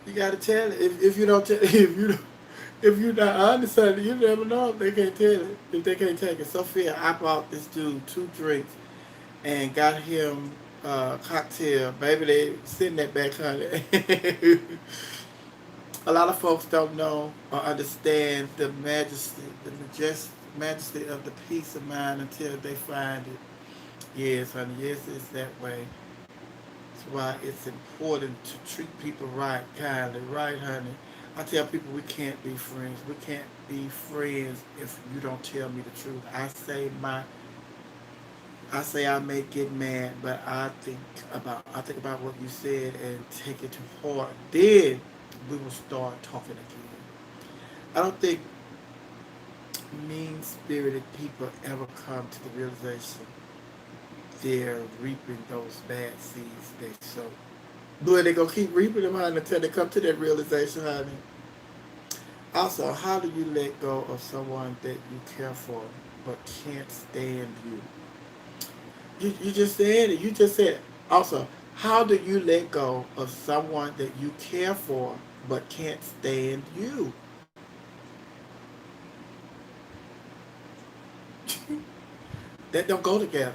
You gotta tell it. If you don't tell, if you're not honest, honey, you never know if they can't tell it. If they can't take it. Sophia, I bought this dude 2 drinks and got him cocktail. Baby, they sitting that back, honey. A lot of folks don't know or understand the majesty, majesty of the peace of mind until they find it. Yes, honey. Yes, it's that way. That's why it's important to treat people right, kindly. Right, honey? I tell people we can't be friends. We can't be friends if you don't tell me the truth. I say I may get mad, but I think about what you said and take it to heart. Then we will start talking again. I don't think mean spirited people ever come to the realization they're reaping those bad seeds they sow. Boy, they gonna keep reaping them, honey, until they come to that realization, honey. Also, how do you let go of someone that you care for but can't stand you? You just said it. You just said it. Also, how do you let go of someone that you care for but can't stand you? That don't go together.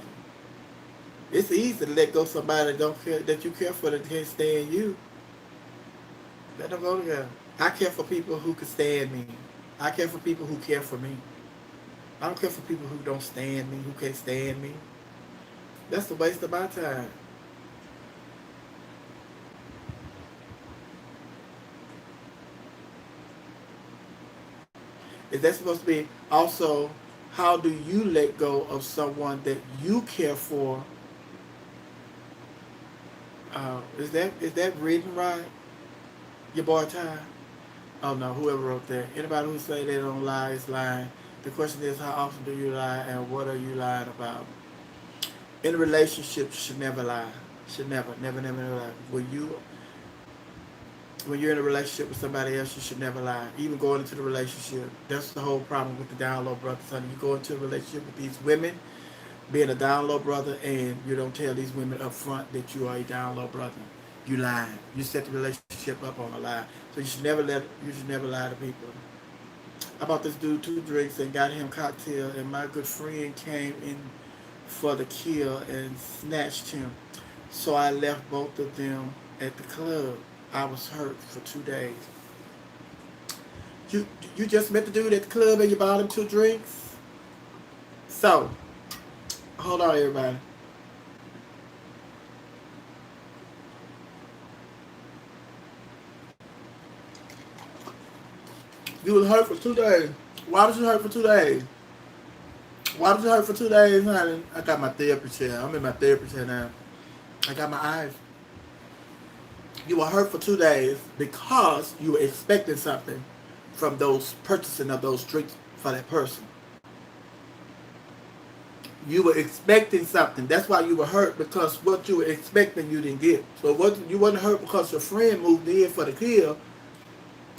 It's easy to let go of somebody that don't care that you care for that can't stand you. That don't go together. I care for people who can stand me. I care for people who care for me. I don't care for people who don't stand me, who can't stand me. That's a waste of my time. Is that supposed to be also how do you let go of someone that you care for? Is that written right? Your boy Ty? Oh no, whoever wrote that. Anybody who say they don't lie is lying. The question is how often do you lie and what are you lying about? In a relationship, you should never lie. Should never lie. When you're in a relationship with somebody else, you should never lie. Even going into the relationship, that's the whole problem with the down low brothers. Honey, you go into a relationship with these women, being a down low brother, and you don't tell these women up front that you are a down low brother. You lie. You set the relationship up on a lie. So you should never lie to people. I bought this dude 2 drinks and got him cocktail, and my good friend came in for the kill and snatched him. So I left both of them at the club. I was hurt for 2 days. You you just met the dude at the club and you bought him 2 drinks? So, hold on everybody. You was hurt for 2 days. Why was you hurt for 2 days? Why was you hurt for 2 days, honey? I got my therapy chair. I'm in my therapy chair now. I got my eyes. You were hurt for 2 days because you were expecting something from those purchasing of those drinks for that person. You were expecting something. That's why you were hurt, because what you were expecting you didn't get. So you wasn't hurt because your friend moved in for the kill.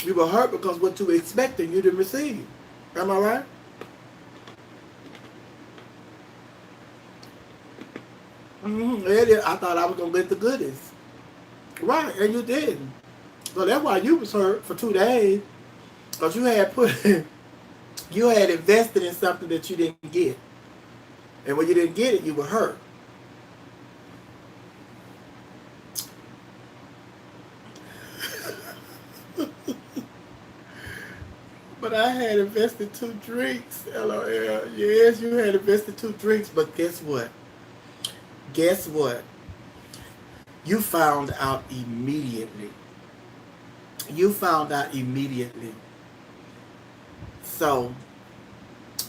You were hurt because what you were expecting you didn't receive. Am I right? I thought I was gonna get the goodies. Right, and you didn't. So that's why you was hurt for 2 days. Because you had put you had invested in something that you didn't get. And when you didn't get it, you were hurt. But I had invested 2 drinks. LOL. Yes, you had invested 2 drinks, but guess what? Guess what? You found out immediately. You found out immediately. So,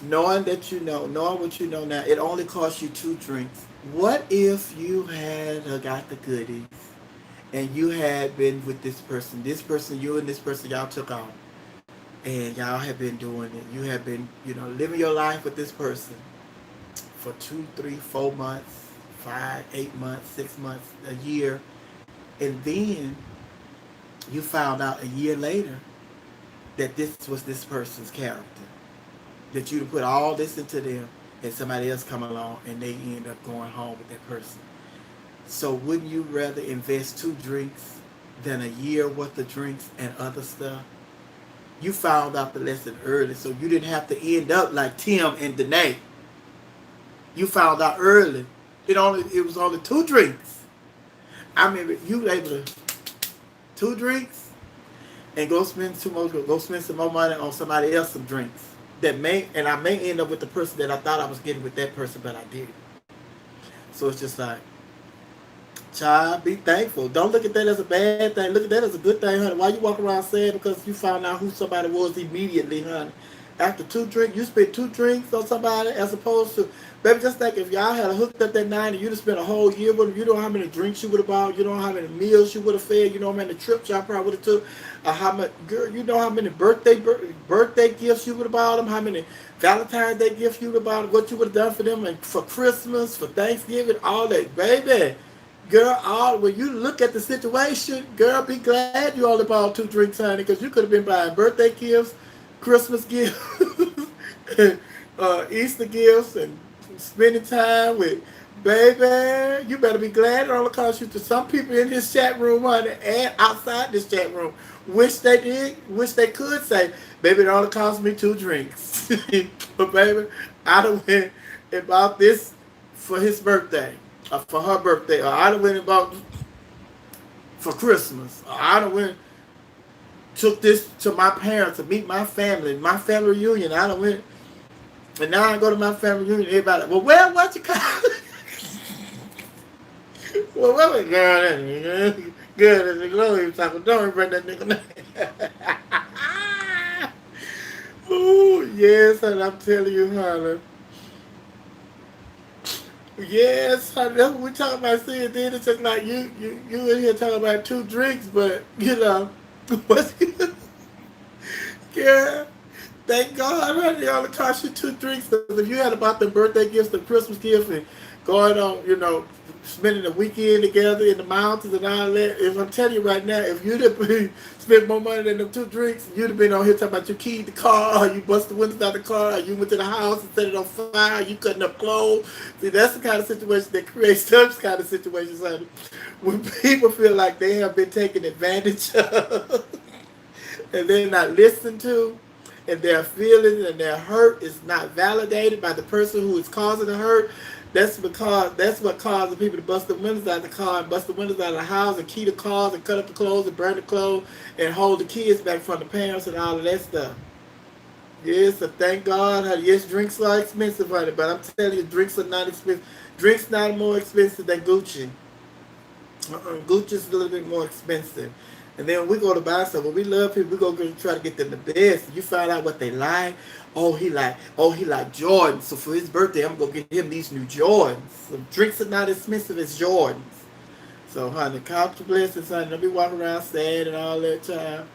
knowing what you know now, it only cost you 2 drinks. What if you had got the goodies and you had been with this person, you and this person, y'all took off, and y'all have been doing it. You have been, living your life with this person for 2, 3, 4 months, 5, 8 months, 6 months, a year, and then you found out a year later that this was this person's character. That you put all this into them, and somebody else come along and they end up going home with that person. So wouldn't you rather invest 2 drinks than a year worth of drinks and other stuff? You found out the lesson early, so you didn't have to end up like Tim and Danae. You found out early. It was only 2 drinks. I mean, you were able to 2 drinks and go spend some more money on somebody else some drinks. I may end up with the person that I thought I was getting with that person, but I didn't. So it's just like, child, be thankful. Don't look at that as a bad thing. Look at that as a good thing, honey. Why you walk around sad because you found out who somebody was immediately, honey? After 2 drinks, you spent 2 drinks on somebody as opposed to, baby, just think if y'all had hooked up that night and you'd have spent a whole year with them, you know how many drinks you would have bought, you know how many meals you would have fed, you know how many trips y'all probably would have took, how much, girl, you know how many birthday gifts you would have bought them, how many Valentine's Day gifts you would have bought them, what you would have done for them, and for Christmas, for Thanksgiving, all that, baby. Girl, when you look at the situation, girl, be glad you only bought 2 drinks, honey, because you could have been buying birthday gifts, Christmas gifts, Easter gifts, and spending time with, baby. You better be glad it only cost you to some people in this chat room, honey, and outside this chat room. Wish they could say, baby, it only cost me 2 drinks. But baby, I done went and bought this for his birthday, or for her birthday, or I done went and bought for Christmas, or I done went took this to my parents to meet my family reunion. I done went, and now I go to my family reunion. Everybody, well, what you call it? Well, what was girl? Good as the glory talking. Don't even bring that nigga name. Oh yes, and I'm telling you, honey. Yes, honey, that's what we talking about. Seeing then it's just like you in here talking about 2 drinks, but you know what's good? Yeah. Thank God, honey, it only cost you 2 drinks. If you had about the birthday gifts, the Christmas gifts, and going on, spending the weekend together in the mountains and all that. If I'm telling you right now, if you'd have spent more money than them 2 drinks, you'd have been on here talking about you keyed the car, or you bust the windows out the car, or you went to the house and set it on fire, you cutting up clothes. See, that's the kind of situation that creates those kind of situations, honey. When people feel like they have been taken advantage of and they're not listened to, and their feelings and their hurt is not validated by the person who is causing the hurt. That's what caused the people to bust the windows out of the car and bust the windows out of the house and key the cars and cut up the clothes and burn the clothes and hold the kids back from the parents and all of that stuff. Yes, so thank God. Yes, drinks are expensive, honey, but I'm telling you, drinks are not expensive. Drinks not more expensive than Gucci. Gucci's a little bit more expensive. And then we go to buy stuff. When we love people, we go try to get them the best. You find out what they like. Oh, he like Jordans. So for his birthday, I'm gonna get him these new Jordans. So drinks are not as expensive as Jordans. So honey, count your blessings, honey. Don't be walking around sad and all that time.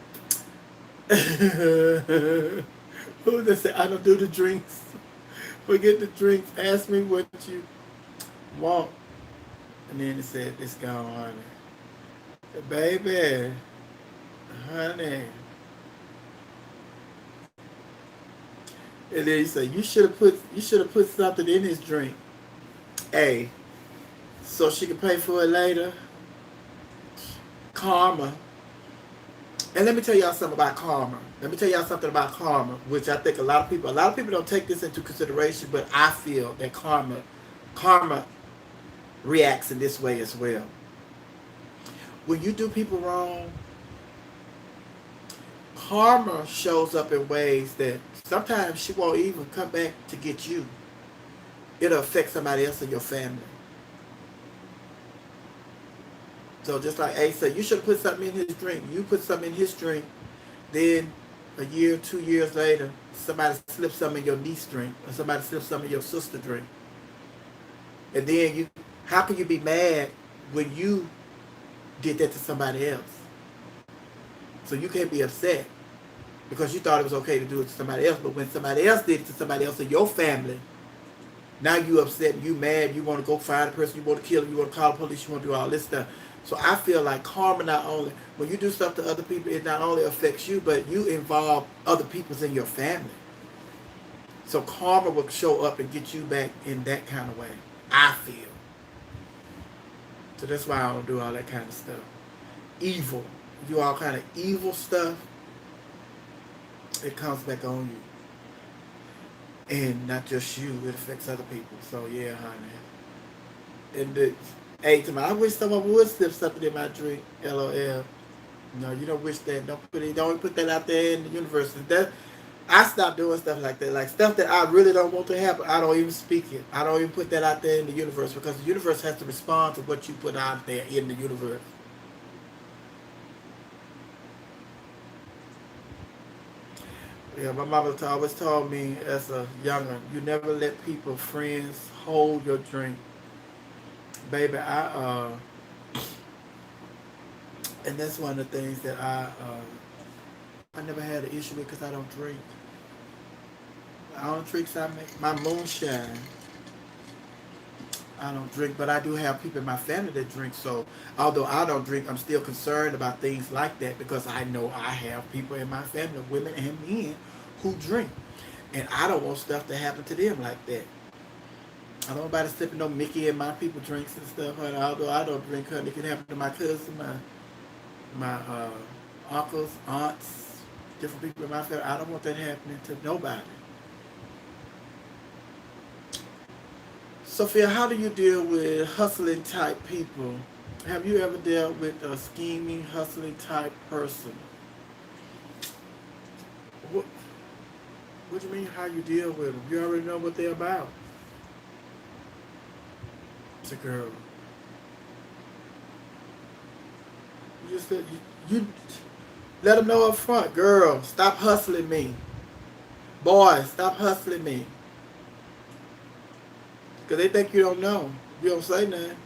Who they say I don't do the drinks? Forget the drinks. Ask me what you want. And then it said, "It's gone, honey." Baby, honey. And then you say you should have put something in his drink. Hey, so she can pay for it later. Karma. And let me tell y'all something about karma. Which I think a lot of people don't take this into consideration, but I feel that karma reacts in this way as well. When you do people wrong, karma shows up in ways that sometimes she won't even come back to get you. It'll affect somebody else in your family. So just like A said, you should put something in his drink. You put something in his drink. Then a year, 2 years later, somebody slips something in your niece drink, or somebody slips something in your sister drink. And then how can you be mad when you did that to somebody else? So you can't be upset because you thought it was okay to do it to somebody else. But when somebody else did it to somebody else in your family, now you upset, you mad, you want to go find the person, you want to kill them, you want to call the police, you want to do all this stuff. So I feel like karma not only, when you do stuff to other people, it not only affects you, but you involve other people in your family. So karma will show up and get you back in that kind of way, I feel. So that's why I don't do all that kind of stuff. Evil. You do all kind of evil stuff, it comes back on you. And not just you, it affects other people. So yeah, honey. And hey, I wish someone would slip something in my drink. LOL. No, you don't wish that. Don't put that out there in the universe. I stopped doing stuff like that. Like stuff that I really don't want to happen, I don't even speak it. I don't even put that out there in the universe because the universe has to respond to what you put out there in the universe. Yeah, my mama always told me as a younger, you never let people, friends, hold your drink. Baby, and that's one of the things that I never had an issue with because I don't drink. I don't drink, so I make my moonshine. I don't drink, but I do have people in my family that drink. So although I don't drink, I'm still concerned about things like that because I know I have people in my family, women and men, who drink. And I don't want stuff to happen to them like that. I don't want nobody slipping no Mickey in my people drinks and stuff. Honey. Although I don't drink, honey, it can happen to my cousin, my uncles, aunts, different people in my family. I don't want that happening to nobody. Sophia, how do you deal with hustling type people? Have you ever dealt with a scheming, hustling type person? What, what do you mean how you deal with them? You already know what they're about. It's a girl. You just you let them know up front, girl, stop hustling me. Boy, stop hustling me. Because they think you don't know. You don't say nothing.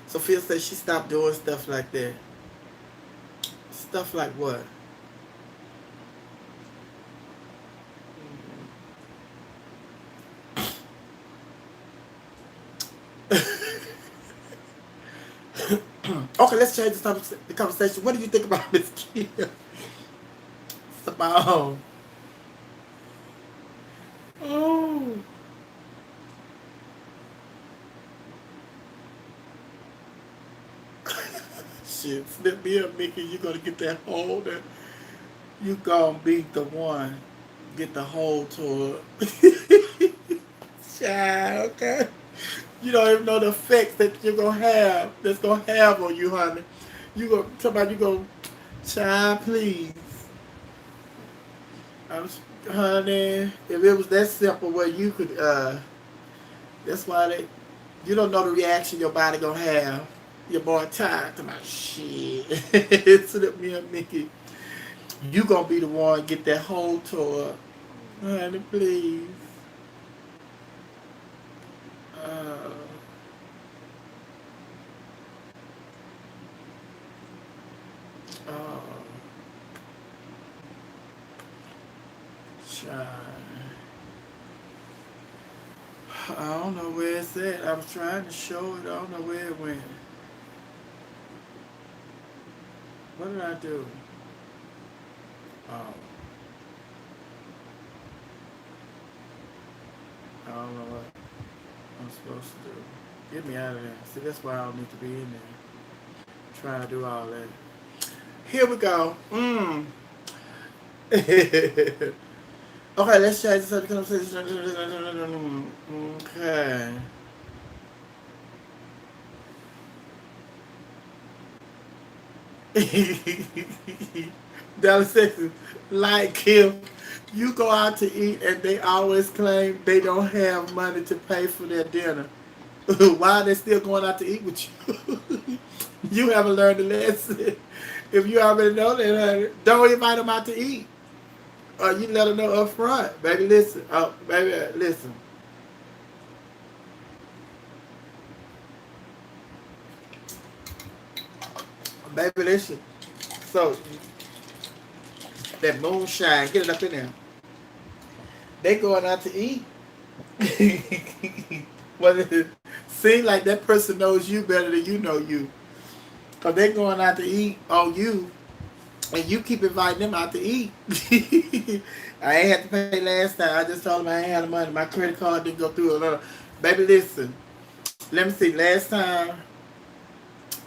Sophia said she stopped doing stuff like that. Stuff like what? Okay, let's change the conversation. What do you think about Miss Kia? It's about oh shit. Slip me up, Mickey. You gonna get that hold and you gonna be the one. Get the hold to it. Child, okay? You don't even know the effects that you're gonna have that's gonna have on you, honey. You gonna somebody you gonna child, please. I'm honey, if it was that simple where you could that's why you don't know the reaction your body gonna have. Your boy tired to my shit. Slip me up, Mickey. You gonna be the one get that whole tour. Honey, please. Uh, uh, child. I don't know where it's at. I was trying to show it. I don't know where it went. What did I do? Oh, I don't know what I'm supposed to do. Get me out of there. See, that's why I don't need to be in there. Trying to do all that. Here we go. Okay, let's change the subject conversation. Okay. Dallas, Texas, like if you go out to eat and they always claim they don't have money to pay for their dinner, why are they still going out to eat with you? You haven't learned the lesson. If you already know that, don't invite them out to eat. Or you let them know up front. Baby, listen. Oh, baby, listen. Baby, listen. So, that moonshine, get it up in there. They going out to eat. Well, it seems like that person knows you better than you know you. Because they going out to eat on you. And you keep inviting them out to eat. I ain't had to pay last time. I just told them I ain't had the money. My credit card didn't go through. Baby, listen. Let me see.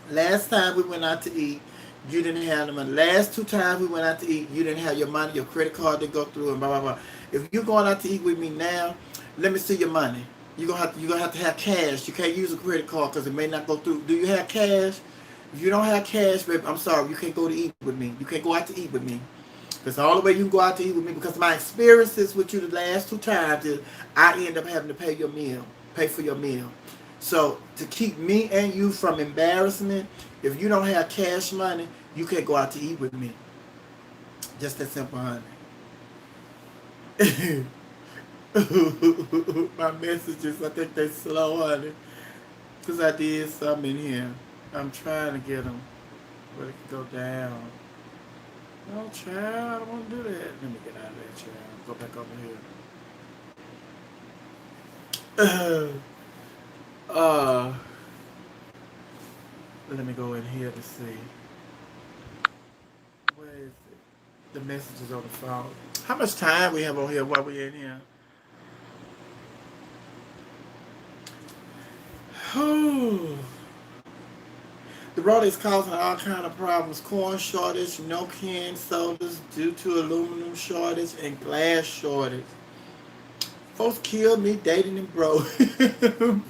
Last time we went out to eat, you didn't have the money. Last two times we went out to eat, you didn't have your money. Your credit card didn't go through, and blah blah blah. If you're going out to eat with me now, let me see your money. You're gonna have to have cash. You can't use a credit card because it may not go through. Do you have cash? If you don't have cash, baby, I'm sorry. You can't go to eat with me. You can't go out to eat with me. That's the only way you can go out to eat with me because my experiences with you the last two times is I end up having to pay your meal, pay for your meal. So to keep me and you from embarrassment, if you don't have cash money, you can't go out to eat with me. Just that simple, honey. My messages, I think they slow, honey. Because I did something in here. I'm trying to get them where it can go down. No, child, I don't want to do that. Let me get out of there, child. Go back over here. uh, let me go in here to see. Where is it? The messages on the phone. How much time we have on here while we're in here? The road is causing all kind of problems. Corn shortage, no canned sodas due to aluminum shortage and glass shortage. Folks killed me dating and broke.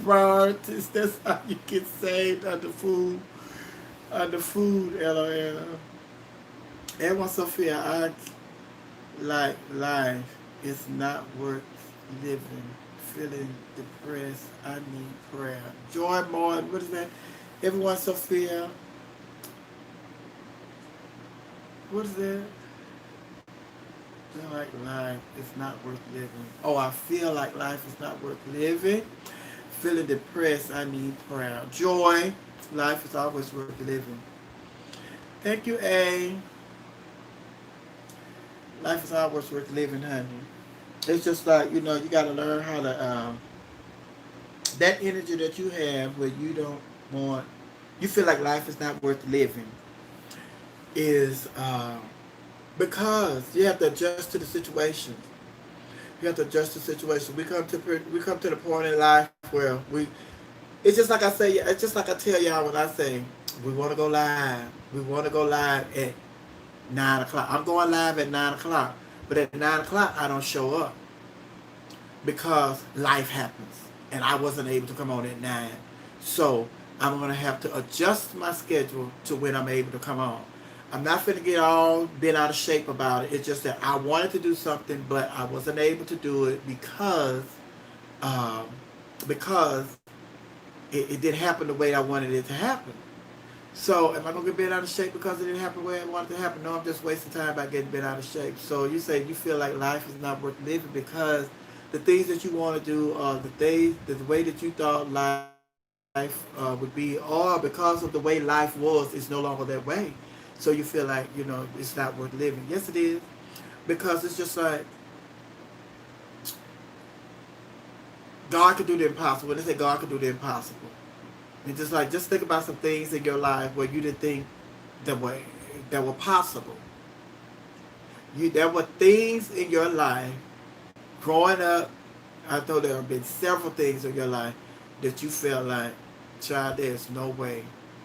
Priorities. That's how you get saved under food. Under food, LOL. Everyone, Sophia, I like life is not worth living. Feeling depressed. I need prayer. Joy Martin, what is that? Everyone, Sophia. What is that? Feel like life is not worth living. Oh, I feel like life is not worth living. Feeling depressed. I need prayer. Joy. Life is always worth living. Thank you, A. Life is always worth living, honey. It's just like, you got to learn how to, that energy that you have where you don't want, you feel like life is not worth living is because you have to adjust to the situation. You have to adjust to the situation. We come to the point in life where it's just like I say, it's just like I tell y'all when I say, we want to go live. We want to go live at 9 o'clock. I'm going live at 9 o'clock. But at 9 o'clock, I don't show up because life happens. And I wasn't able to come on at 9. So I'm going to have to adjust my schedule to when I'm able to come on. I'm not going to get all bent out of shape about it. It's just that I wanted to do something, but I wasn't able to do it because it didn't happen the way I wanted it to happen. So am I going to get bent out of shape because it didn't happen the way I wanted it to happen? No, I'm just wasting time by getting bent out of shape. So you say you feel like life is not worth living because the things that you want to do, the way that you thought life would be, or because of the way life was, it's no longer that way. So you feel like, it's not worth living. Yes, it is. Because it's just like, God could do the impossible. When they say God could do the impossible. And just think about some things in your life where you didn't think that were possible. There were things in your life, growing up, I know there have been several things in your life that you felt like, child, there's no way.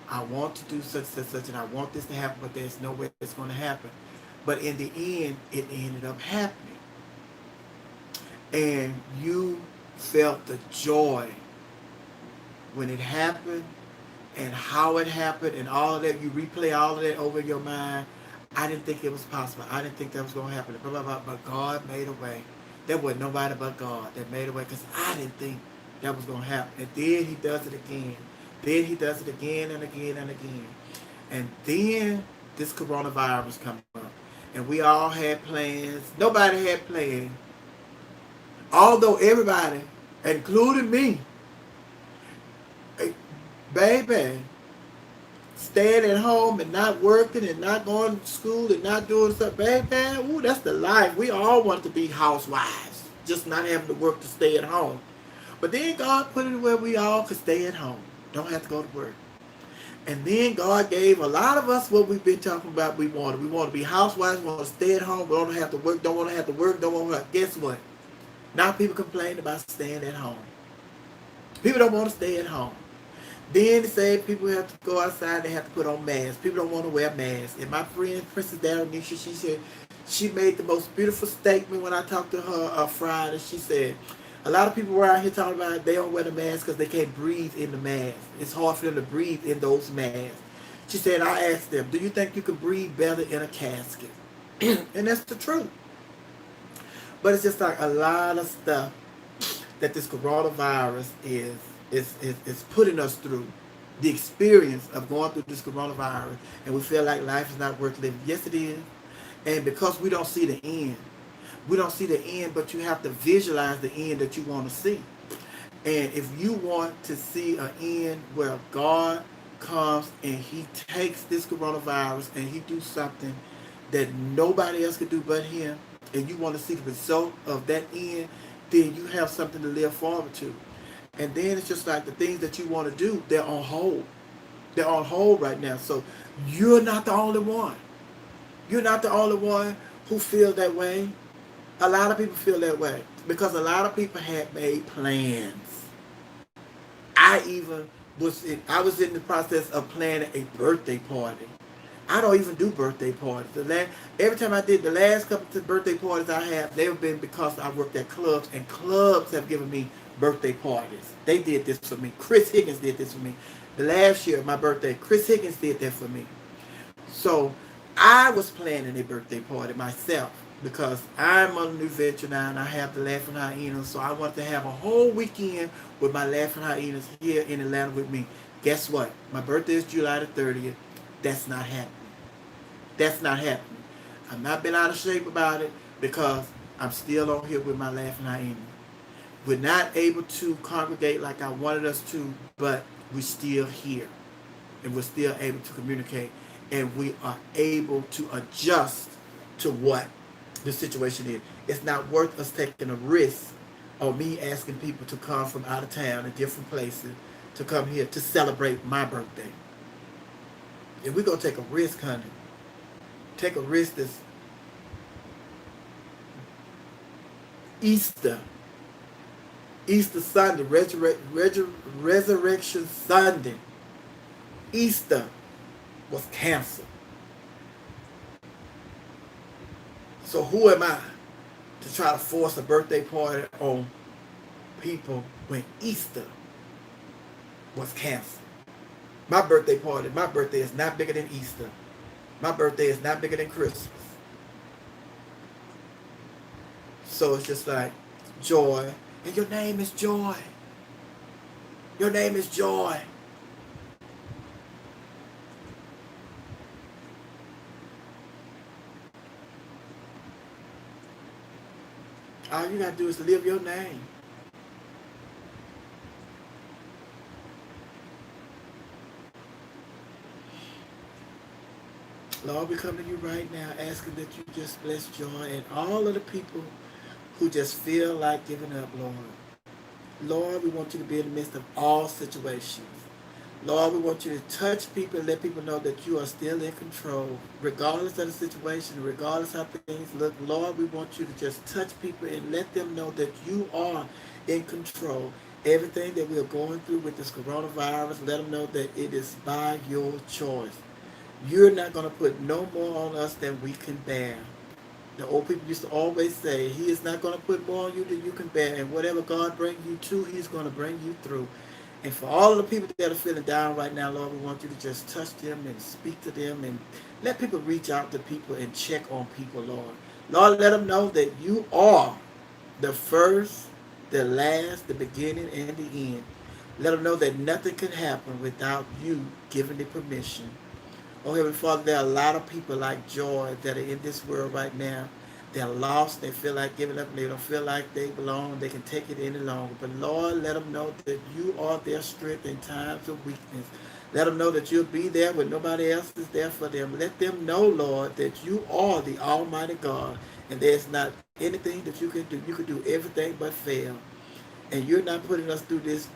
I want to do such and such, and I want this to happen, but there's no way it's going to happen. But in the end, it ended up happening. And you felt the joy when it happened and how it happened and all of that. You replay all of that over in your mind. I didn't think it was possible. I didn't think that was going to happen. Blah, blah, blah. But God made a way. There wasn't nobody but God that made a way because I didn't think that was going to happen. And then he does it again. Then he does it again and again and again. And then this coronavirus comes up. And we all had plans. Nobody had plans. Although everybody, including me, baby, staying at home and not working and not going to school and not doing stuff, baby, ooh, that's the life. We all want to be housewives, just not having to work to stay at home. But then God put it where we all could stay at home. Don't have to go to work. And then God gave a lot of us what we've been talking about we wanted. We want to be housewives, we want to stay at home, we don't have to work, don't want to have to work, don't want to, guess what? Now people complain about staying at home. People don't want to stay at home. Then they say people have to go outside, they have to put on masks. People don't want to wear masks. And my friend, Princess Daronisha, she said, she made the most beautiful statement when I talked to her Friday. She said, a lot of people were out here talking about they don't wear the mask because they can't breathe in the mask. It's hard for them to breathe in those masks. She said, I asked them, do you think you can breathe better in a casket? And that's the truth. But it's just like a lot of stuff that this coronavirus is It's putting us through the experience of going through this coronavirus, and we feel like life is not worth living. Yes, it is. And because we don't see the end, we don't see the end, but you have to visualize the end that you want to see. And if you want to see an end where God comes and he takes this coronavirus and he do something that nobody else could do but him, and you want to see the result of that end, then you have something to live forward to. And then it's just like the things that you want to do, they're on hold. They're on hold right now. So you're not the only one. You're not the only one who feels that way. A lot of people feel that way because a lot of people had made plans. I was in the process of planning a birthday party. I don't even do birthday parties. Every time I did the last couple of birthday parties I have, they've been because I worked at clubs, and clubs have given me birthday parties. They did this for me. Chris Higgins did this for me. The last year, my birthday, Chris Higgins did that for me. So I was planning a birthday party myself because I'm on a new venture now and I have the Laughing Hyenas. So I wanted to have a whole weekend with my Laughing Hyenas here in Atlanta with me. Guess what? My birthday is July the 30th. That's not happening. That's not happening. I've not been out of shape about it because I'm still on here with my Laughing Hyenas. We're not able to congregate like I wanted us to, but we're still here. And we're still able to communicate. And we are able to adjust to what the situation is. It's not worth us taking a risk or me asking people to come from out of town and different places to come here to celebrate my birthday. If we're going to take a risk, honey, take a risk that's Easter Sunday, Resurrection Sunday. Easter was canceled. So who am I to try to force a birthday party on people when Easter was canceled? My birthday is not bigger than Easter. My birthday is not bigger than Christmas. So it's just like joy. And your name is Joy. Your name is Joy. All you got to do is live your name. Lord, we come to you right now asking that you just bless Joy and all of the people who just feel like giving up, Lord. Lord, we want you to be in the midst of all situations. Lord, we want you to touch people and let people know that you are still in control. Regardless of the situation, regardless how things look, Lord, we want you to just touch people and let them know that you are in control. Everything that we are going through with this coronavirus, let them know that it is by your choice. You're not going to put no more on us than we can bear. The old people used to always say, he is not going to put more on you than you can bear. And whatever God brings you to, he's going to bring you through. And for all of the people that are feeling down right now, Lord, we want you to just touch them and speak to them and let people reach out to people and check on people, Lord. Lord, let them know that you are the first, the last, the beginning, and the end. Let them know that nothing can happen without you giving the permission. Oh, Heavenly Father, there are a lot of people like Joy that are in this world right now. They're lost. They feel like giving up. They don't feel like they belong. They can take it any longer. But Lord, let them know that you are their strength in times of weakness. Let them know that you'll be there when nobody else is there for them. Let them know, Lord, that you are the Almighty God. And there's not anything that you can do. You can do everything but fail. And you're not putting us through this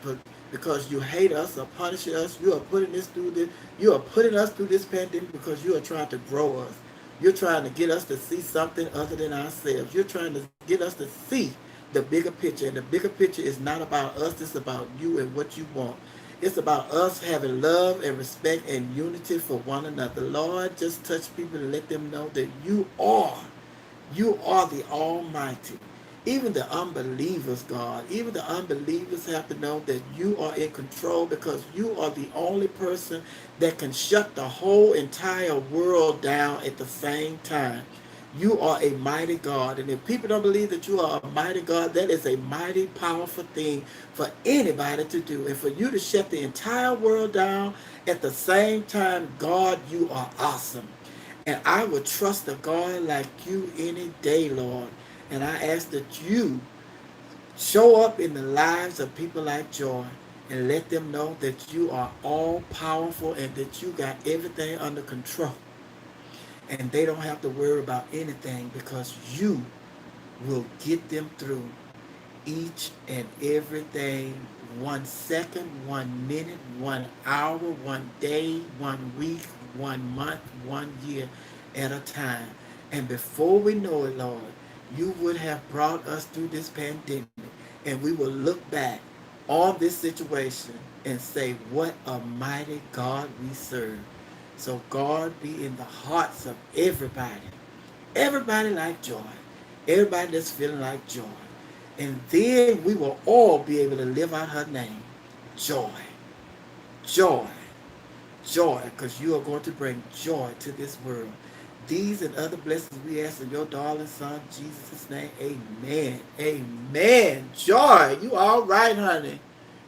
because you hate us or punish us. You are putting us through this. You are putting us through this pandemic because you are trying to grow us. You're trying to get us to see something other than ourselves. You're trying to get us to see the bigger picture. And the bigger picture is not about us. It's about you and what you want. It's about us having love and respect and unity for one another. Lord, just touch people and let them know that you are the Almighty. Even the unbelievers, God, even the unbelievers have to know that you are in control because you are the only person that can shut the whole entire world down at the same time. You are a mighty God. And if people don't believe that you are a mighty God, that is a mighty, powerful thing for anybody to do. And for you to shut the entire world down at the same time, God, you are awesome. And I would trust a God like you any day, Lord. And I ask that you show up in the lives of people like Joy and let them know that you are all powerful and that you got everything under control. And they don't have to worry about anything because you will get them through each and everything, 1 second, 1 minute, 1 hour, 1 day, 1 week, 1 month, 1 year at a time. And before we know it, Lord, you would have brought us through this pandemic, and we will look back on this situation and say, what a mighty God we serve. So God, be in the hearts of everybody. Everybody like Joy. Everybody that's feeling like Joy. And then we will all be able to live out her name. Joy. Joy. Joy. Because you are going to bring joy to this world. These and other blessings we ask in your darling son, Jesus' name. Amen. Amen. Joy. You all right, honey.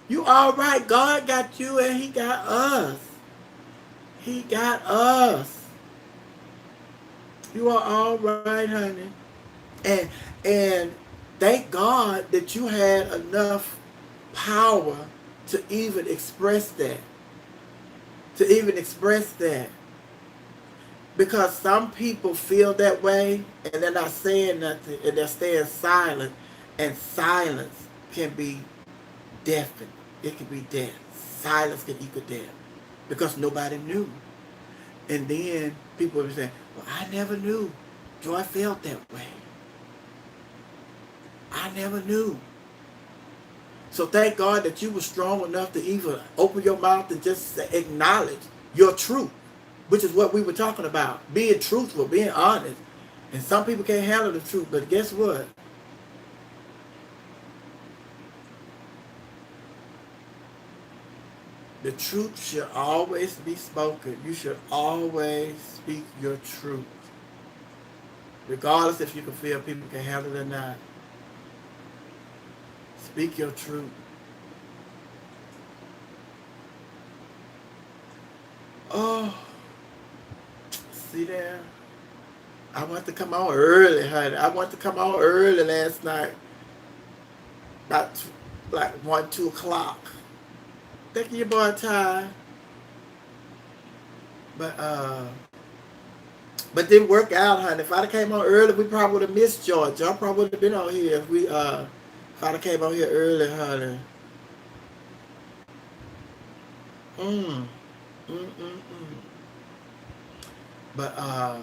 You all right. God got you and he got us. He got us. You are all right, honey. And and thank God that you had enough power to even express that. To even express that. Because some people feel that way and they're not saying nothing and they're staying silent. And silence can be deafening. It can be death. Silence can equal death. Because nobody knew. And then people will be saying, well, I never knew. Joy felt that way. I never knew. So thank God that you were strong enough to even open your mouth and just acknowledge your truth, which is what we were talking about. Being truthful, being honest. And some people can't handle the truth, but guess what? The truth should always be spoken. You should always speak your truth. Regardless if you can feel people can handle it or not. Speak your truth. Oh, see there? I want to come on early, honey. I want to come on early last night. About like 1, 2 o'clock. Thinking your boy time. But didn't work out, honey. If I'd have came on early, we probably would have missed George. Y'all probably would have been on here if we if I'd have came on here early, honey. Mm. But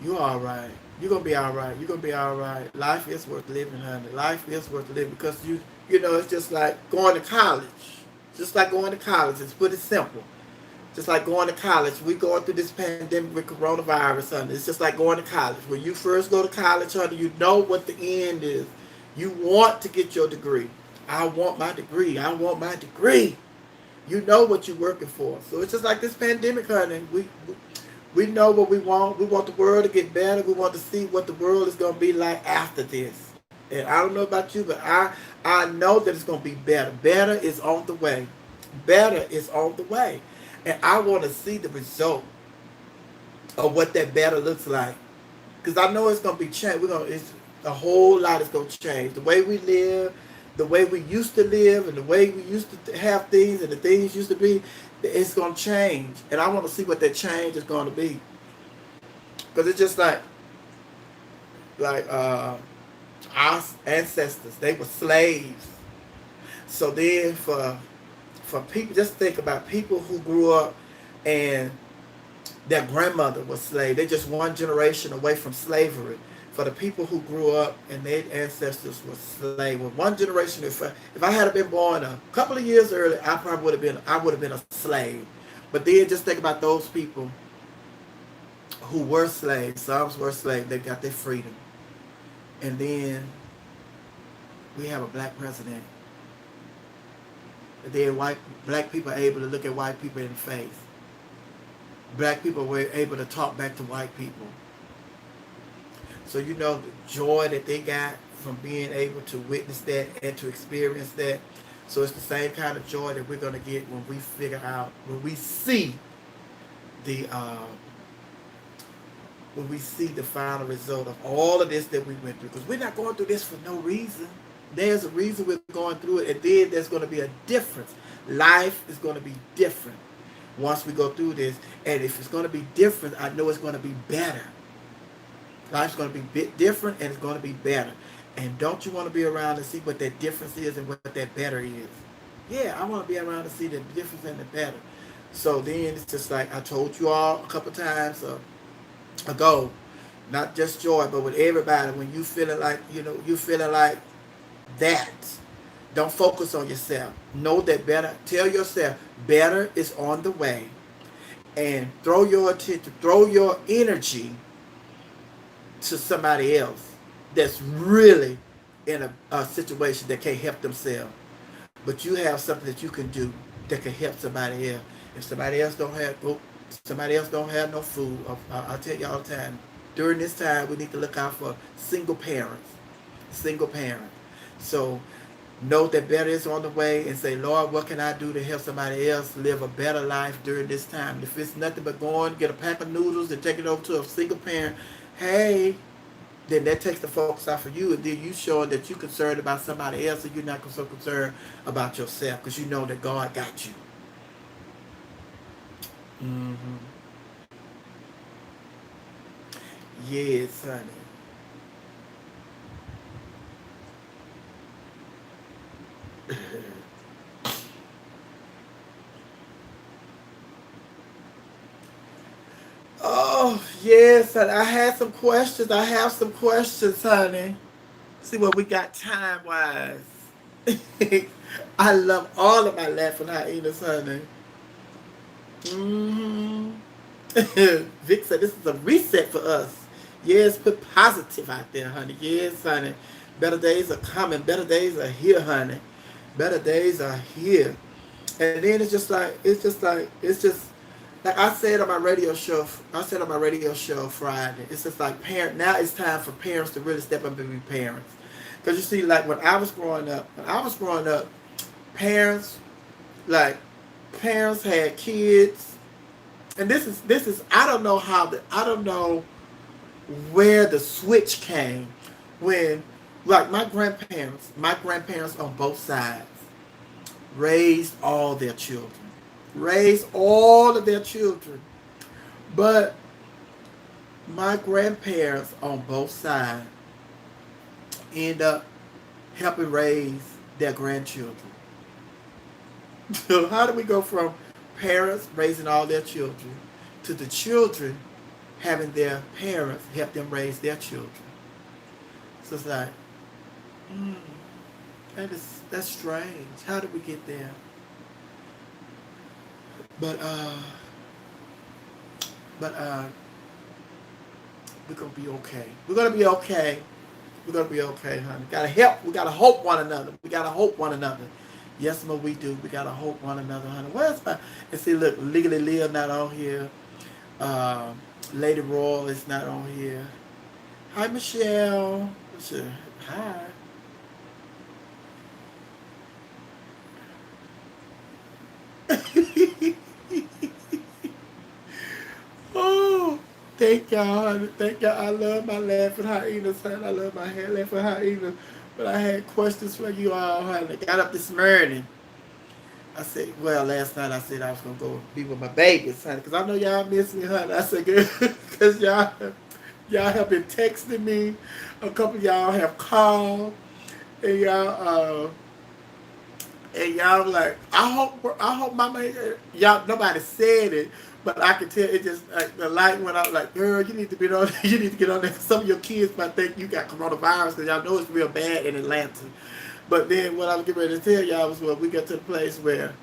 you all right. You're gonna be all right. You're gonna be all right. Life is worth living, honey. Life is worth living because you know it's just like going to college. Just like going to college. It's pretty simple. Just like going to college. We going through this pandemic with coronavirus, honey. It's just like going to college. When you first go to college, honey, you know what the end is. You want to get your degree. I want my degree. I want my degree. You know what you're working for. So it's just like this pandemic, honey. We know what we want. We want the world to get better. We want to see what the world is going to be like after this. And I don't know about you, but I know that it's going to be better. Better is on the way. Better is on the way. And I want to see the result of what that better looks like. Because I know it's going to be changed. It's a whole lot is going to change. The way we live, the way we used to live, and the way we used to have things, and the things used to be, it's going to change. And I want to see what that change is going to be. Because it's just like our ancestors, they were slaves. So then for people, just think about people who grew up and their grandmother was slave. They're just one generation away from slavery. For the people who grew up and their ancestors were slaves, well, one generation. If I had been born a couple of years earlier, I probably would have been a slave. But then just think about those people who were slaves. Some were slaves. They got their freedom, and then we have a black president. And then black people are able to look at white people in the face. Black people were able to talk back to white people. So you know the joy that they got from being able to witness that and to experience that. So it's the same kind of joy that we're going to get when we figure out, the uh, when we see the final result of all of this that we went through. Because we're not going through this for no reason. There's a reason we're going through it, and then there's going to be a difference. Life is going to be different once we go through this, and if it's going to be different, I know it's going to be better. Life's going to be a bit different, and it's going to be better. And don't you want to be around to see what that difference is and what that better is? Yeah, I want to be around to see the difference and the better. So then it's just like I told you all a couple times ago, not just joy, but with everybody, when you feeling like, you feeling like that, don't focus on yourself. Know that better. Tell yourself better is on the way, and throw your attention, throw your energy to somebody else that's really in a situation that can't help themselves. But you have something that you can do that can help somebody else. If somebody else don't have no food, I tell you all the time, during this time we need to look out for single parents. Single parents. So know that better is on the way, and say, Lord, what can I do to help somebody else live a better life during this time? If it's nothing but going, get a pack of noodles and take it over to a single parent, hey, then that takes the focus off of you, and then you showing that you're concerned about somebody else, and you're not so concerned about yourself, because you know that God got you. Mm-hmm. Yes, honey. Oh, yes, honey. I had some questions. I have some questions, honey. See what we got time-wise. I love all of my laughing hyenas, honey. Mm-hmm. Vic said this is a reset for us. Yes, put positive out there, honey. Yes, honey. Better days are coming. Better days are here, honey. Better days are here. And then it's just like I said on my radio show. I said on my radio show Friday. It's just like now it's time for parents to really step up and be parents. Because you see, like when I was growing up, parents like parents had kids, and this is I don't know where the switch came when, like, my grandparents on both sides raised all their children, raised all of their children, but my grandparents on both sides end up helping raise their grandchildren. So how do we go from parents raising all their children to the children having their parents help them raise their children? So it's like, mm, that's strange. How did we get there? But but we're gonna be okay. We're gonna be okay. We're gonna be okay, honey. Gotta help. We gotta hope one another. We gotta hope one another. Yes, ma, we do. We gotta hope one another, honey. Where's my? And see, look, Legally Live not on here. Lady Royal is not on here. Hi, Michelle. Michelle. Hi. Oh, thank y'all, honey. Thank y'all. I love my laughing hyenas, honey. I love my hair laughing hyenas. But I had questions for you all, honey. Got up this morning. I said, well, last night I said I was going to go be with my babies, honey, because I know y'all miss me, honey. I said, good, because y'all have been texting me. A couple of y'all have called, and y'all like, I hope mama, y'all, nobody said it, but I can tell it just, like, the light went out, like, girl, you need to be on, you need to get on there. Some of your kids might think you got coronavirus, because y'all know it's real bad in Atlanta. But then what I was getting ready to tell y'all was, well, we got to the place where,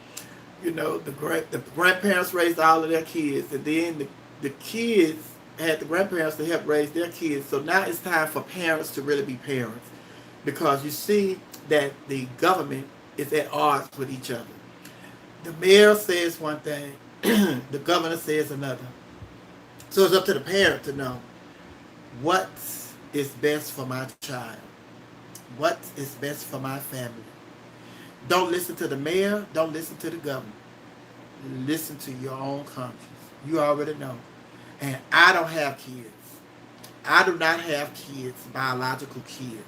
the grandparents raised all of their kids, and then the kids had the grandparents to help raise their kids. So now it's time for parents to really be parents, because you see that the government is at odds with each other. The mayor says one thing, the governor says another. So it's up to the parent to know what is best for my child? What is best for my family? Don't listen to the mayor. Don't listen to the governor. Listen to your own conscience. You already know. And I don't have kids. I do not have kids, biological kids.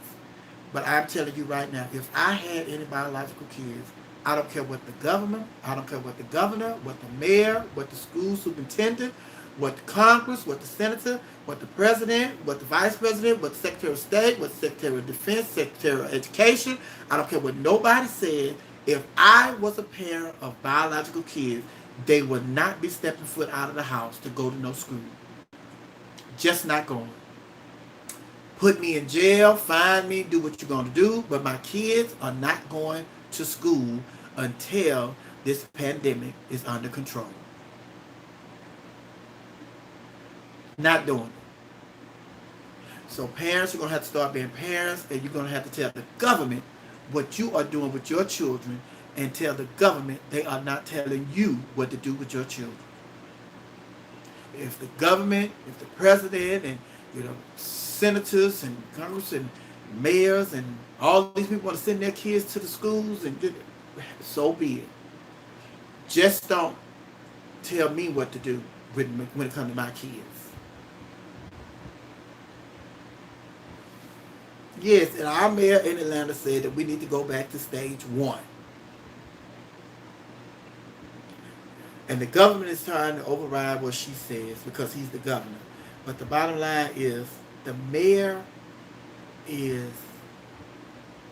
But I'm telling you right now, if I had any biological kids, I don't care what the government, I don't care what the governor, what the mayor, what the school superintendent, what the Congress, what the senator, what the president, what the vice president, what the secretary of state, what the secretary of defense, secretary of education. I don't care what nobody said. If I was a parent of biological kids, they would not be stepping foot out of the house to go to no school. Just not going. Put me in jail, fine me, do what you're going to do, but my kids are not going to school until this pandemic is under control. Not doing it. So parents are going to have to start being parents, and you're going to have to tell the government what you are doing with your children, and tell the government they are not telling you what to do with your children. If the government, if the president, and senators and Congress and mayors and all these people want to send their kids to the schools, and so be it. Just don't tell me what to do when it comes to my kids. Yes, and our mayor in Atlanta said that we need to go back to stage 1. And the government is trying to override what she says because he's the governor. But the bottom line is the mayor is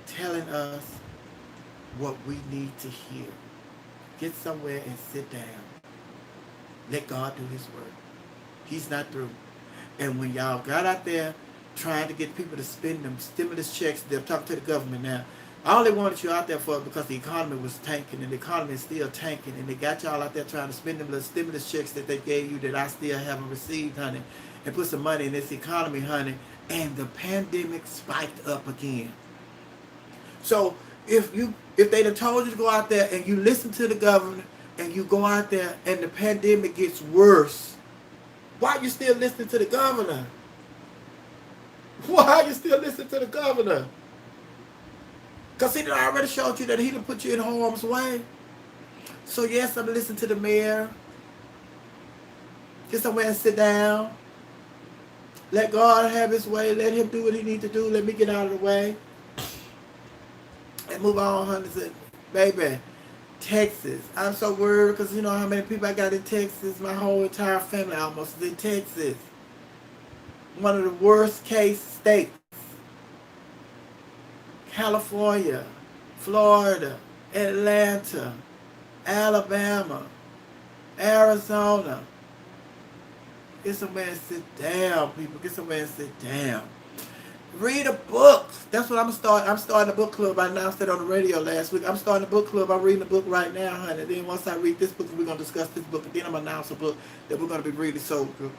telling us what we need to hear. Get somewhere and sit down. Let God do his work. He's not through. And when y'all got out there trying to get people to spend them stimulus checks, they're talking to the government now. All they wanted you out there for because the economy was tanking, and the economy is still tanking, and they got y'all out there trying to spend them little stimulus checks that they gave you that I still haven't received, honey, and put some money in this economy, honey, and the pandemic spiked up again. So if they'd have told you to go out there and you listen to the government and you go out there and the pandemic gets worse, why are you still listening to the governor? Why are you still listening to the governor? Because he already showed you that he done put you in harm's way. So yes, I'm listening to the mayor. Get somewhere and sit down. Let God have his way. Let him do what he needs to do. Let me get out of the way. And move on, honey. Baby, Texas. I'm so worried because you know how many people I got in Texas. My whole entire family almost is in Texas. One of the worst case states. California, Florida, Atlanta, Alabama, Arizona. Get somewhere and sit down, people. Get somewhere and sit down. Read a book. That's what I'm starting. I'm starting a book club. I announced it on the radio last week. I'm starting a book club. I'm reading a book right now, honey. Then once I read this book, we're going to discuss this book. And then I'm going to announce a book that we're going to be reading. So the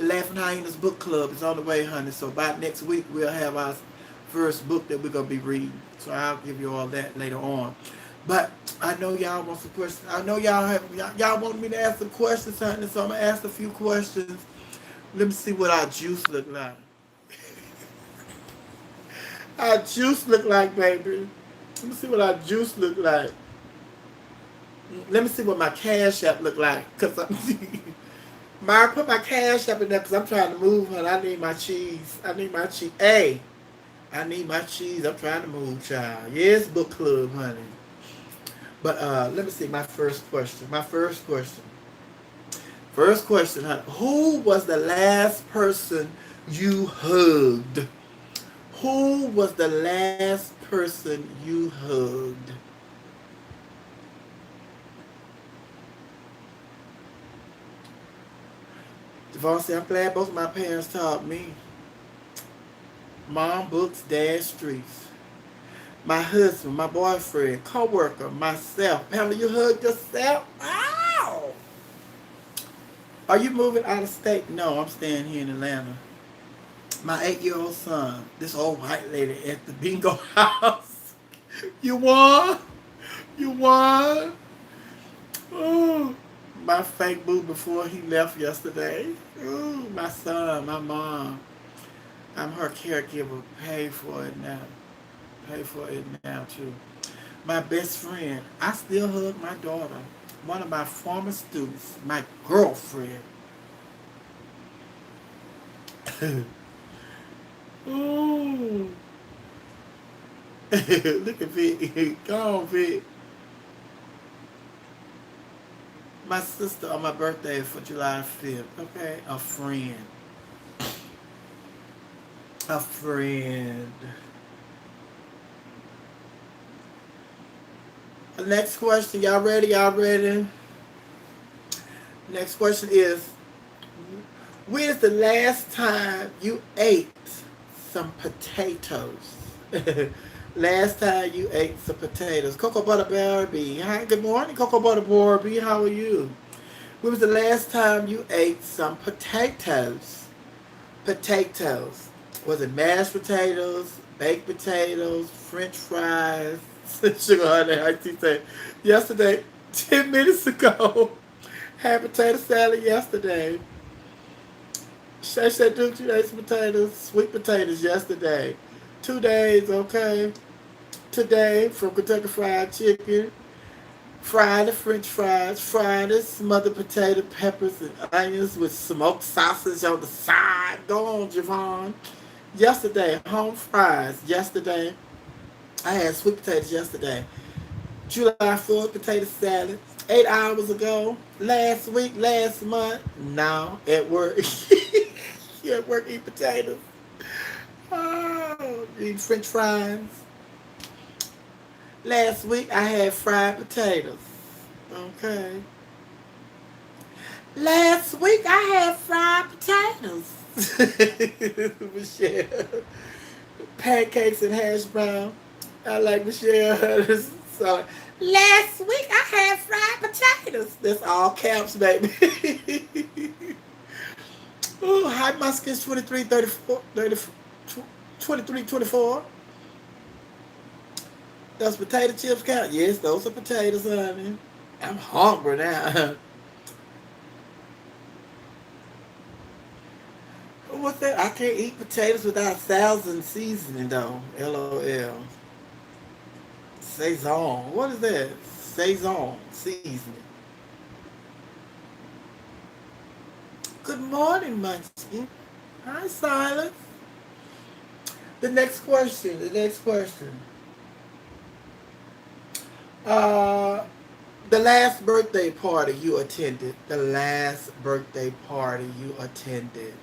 Laughing Hyenas book club is on the way, honey. So by next week, we'll have our first book that we're going to be reading. So I'll give you all that later on. But I know y'all want some questions. I know y'all want me to ask some questions, honey. So I'm going to ask a few questions. Let me see what our juice look like. Our juice look like, baby. Let me see what our juice look like. Let me see what my Cash App look like. Cause Mark, put my Cash App in there because I'm trying to move, honey. I need my cheese. I need my cheese. Hey, I need my cheese. I'm trying to move, child. Yes, book club, honey. But let me see my first question. First question, honey. Who was the last person you hugged? Who was the last person you hugged? Devon said, I'm glad both of my parents taught me. Mom, books, dad, streets. My husband, my boyfriend, co-worker, myself. Pamela, you hugged yourself? Wow! Are you moving out of state? No, I'm staying here in Atlanta. My 8-year-old son, this old white lady at the bingo house. You won? You won? Oh, my fake boo before he left yesterday. Ooh, my son, my mom. I'm her caregiver. Pay for it now. Pay for it now too. My best friend. I still hug my daughter. One of my former students. My girlfriend. Ooh. Look at Vic. Go on, Vic. My sister on my birthday for July 5th. Okay, a friend. A friend. Next question. Y'all ready? Y'all ready? Next question is, when is the last time you ate some potatoes? Last time you ate some potatoes. Cocoa Butter Barbie. Hi, good morning, Cocoa Butter Barbie. How are you? When was the last time you ate some potatoes? Potatoes. Was it mashed potatoes, baked potatoes, French fries? Sugar honey, I see that. Yesterday, 10 minutes ago, had potato salad yesterday. Shay Shay Duke, you ate some potatoes, sweet potatoes yesterday. 2 days, okay? Today, from Kentucky Fried Chicken, fried the French fries, fried the smothered potato peppers and onions with smoked sausage on the side. Go on, Javon. Yesterday, home fries. Yesterday, I had sweet potatoes yesterday. July 4th, potato salad. 8 hours ago, last week, last month, now at work. You at work eat potatoes. Oh, eat French fries. Last week I had fried potatoes. Okay. Last week I had fried potatoes. Michelle. Pancakes and hash brown. I like Michelle. So, last week I had fried potatoes. That's all caps, baby. Ooh, high muskets 23, 34, 23, 24. Those potato chips count? Yes, those are potatoes, honey. I'm hungry now. What's that? I can't eat potatoes without salsa and seasoning, though. LOL. Saison. What is that? Saison. Seasoning. Good morning, Munchkin. Hi, Silas. The next question. The next question. Uh, the last birthday party you attended. The last birthday party you attended.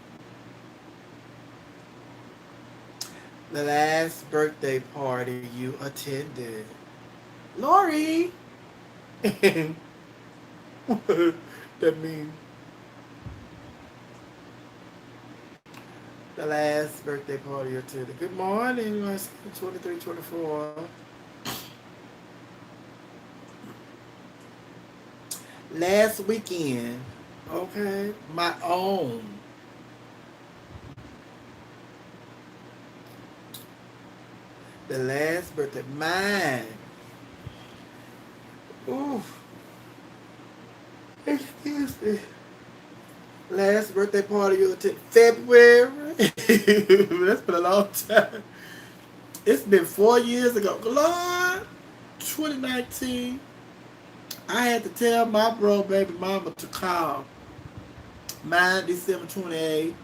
The last birthday party you attended. Lori! That means the last birthday party you attended. Good morning, 23, 24. Last weekend, okay, my own. The last birthday, mine. Ooh, excuse me. Last birthday party you attended, February. That's been a long time. It's been 4 years ago. Lord, 2019. I had to tell my bro baby mama to call. Mine December 28th.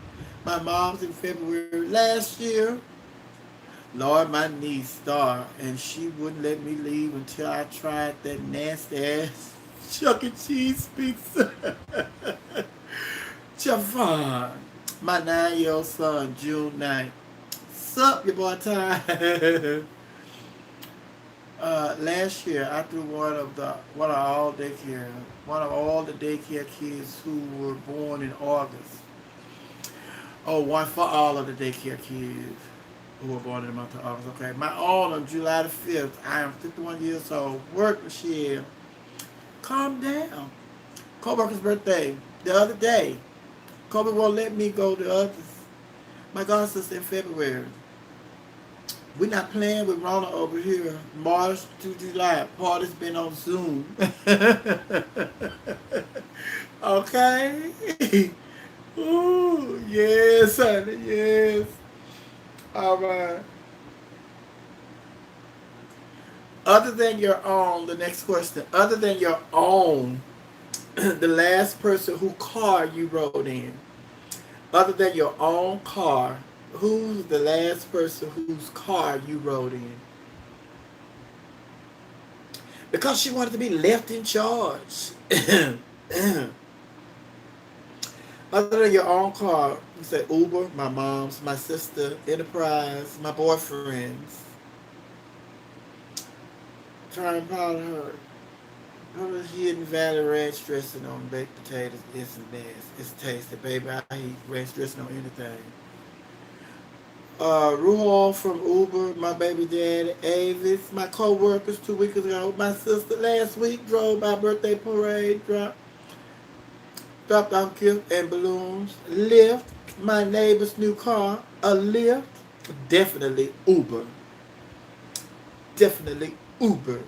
My mom's in February last year. Lord, my niece starved, and she wouldn't let me leave until I tried that nasty ass Chuck E. Cheese pizza. Javon, my 9-year-old son, June 9th. Sup, your boy Ty? Last year, I threw one of all the daycare kids who were born in August. Oh, one for all of the daycare kids who were born in the month of August. Okay, my own on July the 5th. I am 51 years old. Work, Michelle. Calm down. Co-worker's birthday the other day. Kobe won't let me go to others. My god sister in February. We're not playing with Rona over here. March to July. Party's been on Zoom. Okay? Ooh, yes, honey, yes. All right. Other than your own, the next question. Other than your own, the last person whose car you rode in. Other than your own car, who's the last person whose car you rode in? Because she wanted to be left in charge. Other than your own car, you say Uber, my mom's, my sister, Enterprise, my boyfriend's. Trying to call her. Her hidden valley ranch dressing on baked potatoes isn't nasty. It's tasty, baby. I eat ranch dressing on anything. Ruhal from Uber, my baby daddy, Avis, my co-workers 2 weeks ago, my sister last week drove my birthday parade, dropped off gifts and balloons, Lyft, my neighbor's new car, a Lyft, definitely Uber, definitely Uber.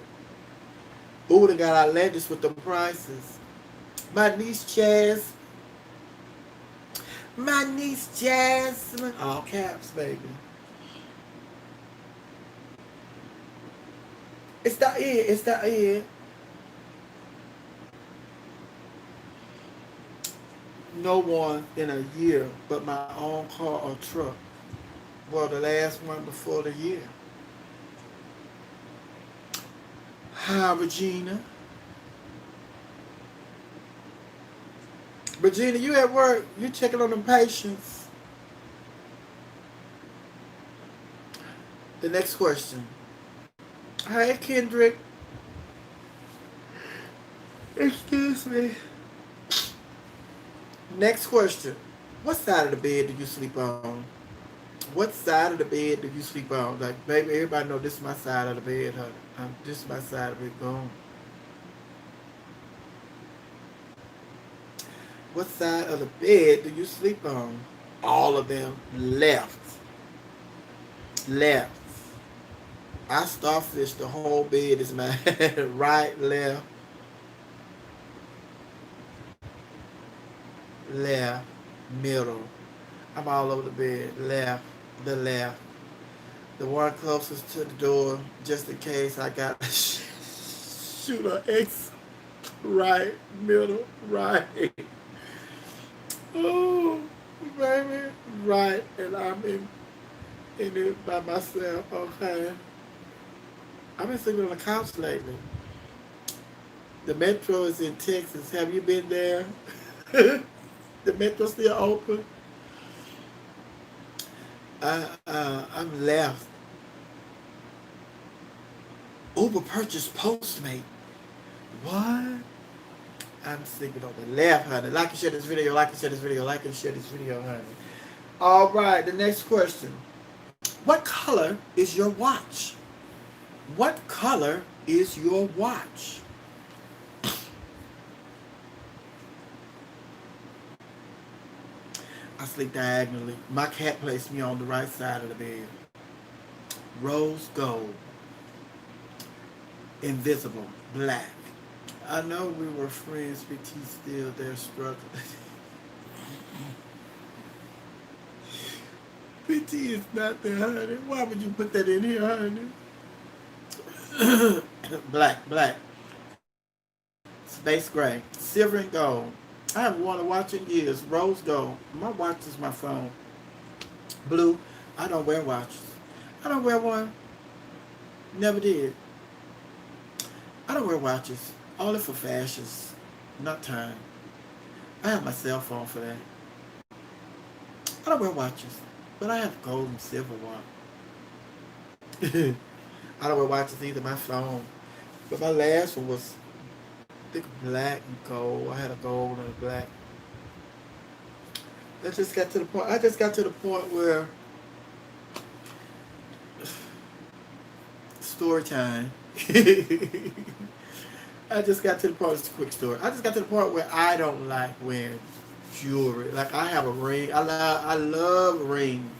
Uber got outlandish with the prices. My niece Jasmine, all caps, baby. It's that it. No one in a year but my own car or truck. Well, the last one before the year. Hi, Regina. Regina, you at work. You checking on them patients. The next question. Hi, Kendrick. Excuse me. Next question. What side of the bed do you sleep on? What side of the bed do you sleep on? Like, baby, everybody know this is my side of the bed, honey. This is my side of it gone. What side of the bed do you sleep on? All of them left. Left. I starfish the whole bed is mine. Right, left, left, middle. I'm all over the bed. Left, the left. The one closest to the door, just in case I got shoot an X. Right, middle, right. Oh, baby, right. And I'm in it by myself. Okay. I've been sleeping on the couch lately. The metro is in Texas. Have you been there? The metro still open. I'm left. Uber purchased Postmate. What? I'm sleeping on the left, honey. Like and share this video. Like and share this video. Like and share this video, honey. All right. The next question. What color is your watch? What color is your watch? I sleep diagonally. My cat placed me on the right side of the bed. Rose gold. Invisible. Black. I know we were friends, but he's still there struggling. PT is not there, honey. Why would you put that in here, honey? Black. Space gray. Silver and gold. I haven't worn a watch in years. Rose gold. My watch is my phone. Blue. I don't wear watches. I don't wear one. Never did. I don't wear watches. Only for fashions. Not time. I have my cell phone for that. I don't wear watches. But I have gold and silver watch. I don't wear watches either. My phone. But my last one was, I think, black and gold. I had a gold and a black. I just got to the point where story time. I just got to the point. It's a quick story. I just got to the point where I don't like wearing jewelry. Like, I have a ring. I love ring.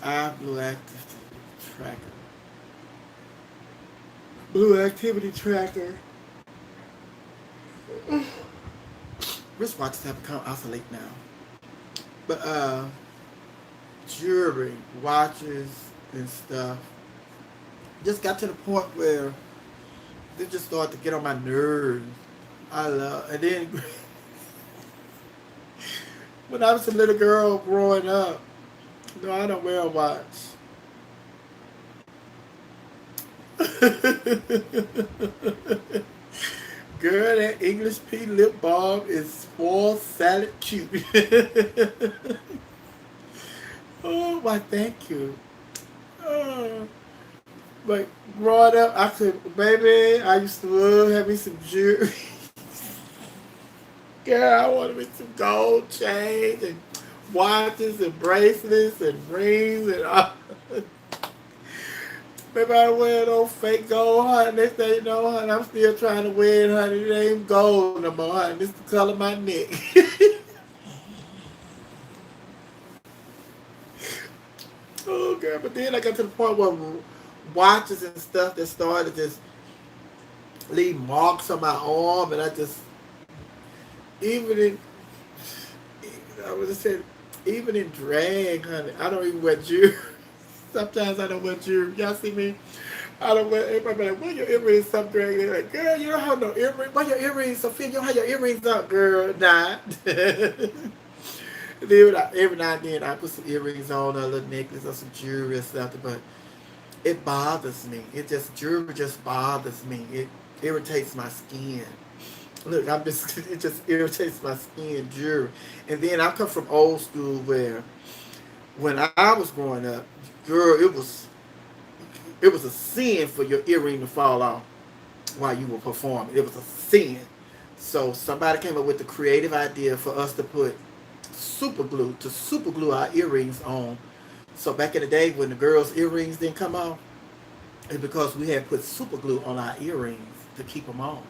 I have Blue Active Tracker. Blue Activity Tracker. Wristwatches have become obsolete now. But jewelry, watches, and stuff. Just got to the point where they just started to get on my nerves. And then when I was a little girl growing up, no, I don't wear a watch. Girl, that English P lip balm is spoiled salad cute. Oh, why, thank you. Oh, but growing up, I could, baby, I used to love having some jewelry. Girl, I wanted me some gold chains and watches and bracelets and rings and all. Maybe I wear those fake gold, honey. Next thing you know, honey, I'm still trying to wear it, honey. It ain't gold no more, honey. This is the color of my neck. Oh, girl. But then I got to the point where watches and stuff that started to just leave marks on my arm, and I just, even in, I would have said, even in drag, honey, I don't even wear jewelry. Sometimes I don't wear jewelry. Y'all see me? I don't wear. Everybody be like, "Where your earrings?" Some drag. They're like, "Girl, you don't have no earrings. Where your earrings, Sophie? You don't have your earrings up, girl." Nah. Then every now and then I put some earrings on, a little necklace or some jewelry or something, but it bothers me. It just jewelry just bothers me. It irritates my skin. Look, I'm just it just irritates my skin, jewelry. And then I come from old school where when I was growing up, girl, it was a sin for your earring to fall off while you were performing. It was a sin. So somebody came up with the creative idea for us to put super glue our earrings on. So back in the day when the girls' earrings didn't come off, it's because we had put super glue on our earrings to keep them on.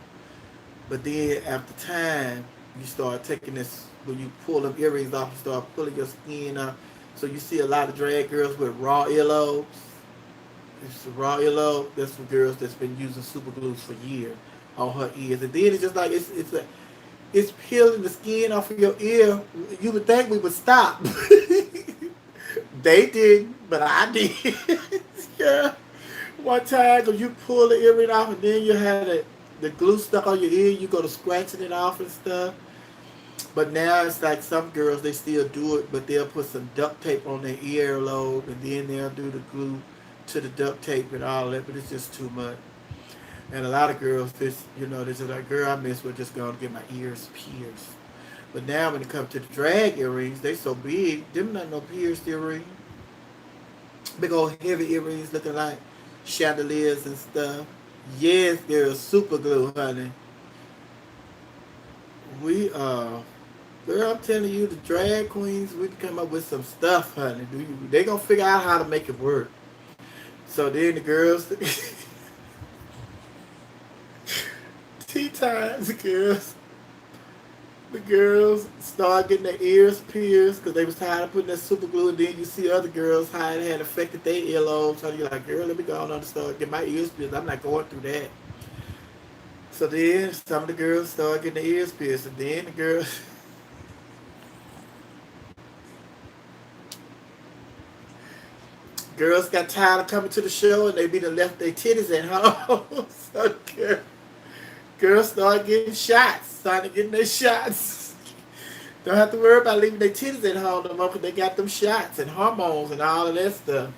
But then after time, you start taking this, when you pull them earrings off, you start pulling your skin up. So you see a lot of drag girls with raw earlobes. It's a raw earlobe. That's for girls that's been using super glues for years on her ears. And then it's just like, it's peeling the skin off of your ear. You would think we would stop. They didn't, but I did. Yeah. One time, because you pull the earring off and then you had the glue stuck on your ear, you go to scratching it off and stuff. But now it's like some girls, they still do it, but they'll put some duct tape on their earlobe and then they'll do the glue to the duct tape and all that, but it's just too much. And a lot of girls, they're just like, girl, I miss with just going to get my ears pierced. But now when it comes to the drag earrings, they so big, them not no pierced earrings. Big old heavy earrings looking like chandeliers and stuff. Yes, girl, super glue, honey. We girl, I'm telling you, the drag queens, we can come up with some stuff, honey. They gonna figure out how to make it work. So then the girls, tea times, the girls start getting their ears pierced because they was tired of putting that super glue, and then you see other girls how it had affected their earlobes. So you're like, girl, let me go on and start get my ears pierced. I'm not going through that. So then some of the girls start getting their ears pierced, and then the girls got tired of coming to the show, and they be done left their titties at home. So girls start getting shots, started getting their shots. Don't have to worry about leaving their titties at home no more because they got them shots and hormones and all of that stuff.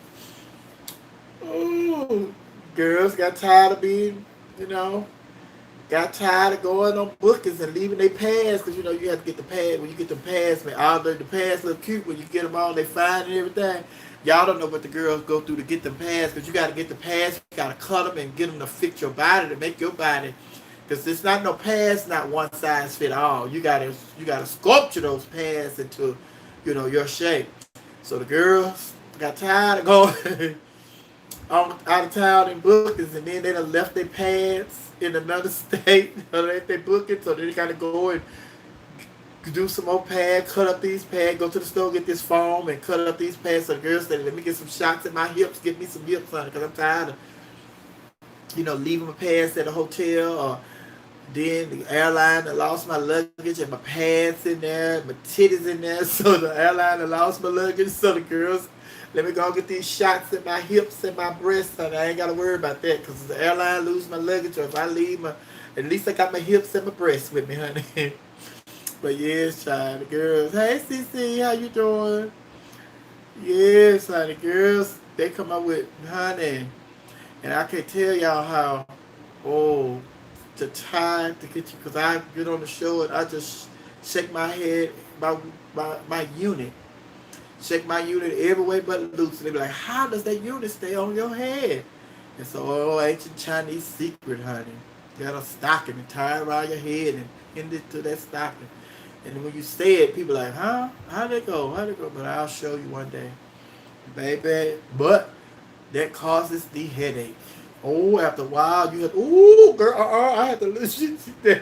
Ooh, girls got tired of being, got tired of going on bookings and leaving their pads because, you have to get the pad. When you get the pads, man, all the pads look cute when you get them on, they fine and everything. Y'all don't know what the girls go through to get the pads because you got to get the pads, you got to cut them and get them to fit your body, to make your body. Because it's not no pads, not one size fit all. You gotta sculpture those pads into, your shape. So the girls got tired of going out of town in bookings, and then they done left their pads in another state. They book it, so they gotta go and do some more pads, cut up these pads, go to the store, get this foam, and cut up these pads. So the girls say, let me get some shots in my hips, get me some hips on it, because I'm tired of, leaving my pads at a hotel or Then the airline, I lost my luggage and my pants in there, my titties in there. So the airline, I lost my luggage. So the girls, let me go get these shots in my hips and my breasts. And I ain't got to worry about that because the airline lose my luggage or if I leave my, at least I got my hips and my breasts with me, honey. But yes, child, the girls, hey CC, how you doing? Yes, honey, girls, they come up with, honey, and I can tell y'all how, oh, the time to get you, because I get on the show and I just shake my head, my unit, shake my unit every way but loose. And they be like, how does that unit stay on your head? And so, oh, ancient Chinese secret, honey. You got a stocking and tie around your head and end it to that stocking. And when you say it, people are like, huh? How'd it go? How'd it go? But I'll show you one day. Baby. But that causes the headache. Oh, after a while, you have, ooh, girl, I had to listen to that.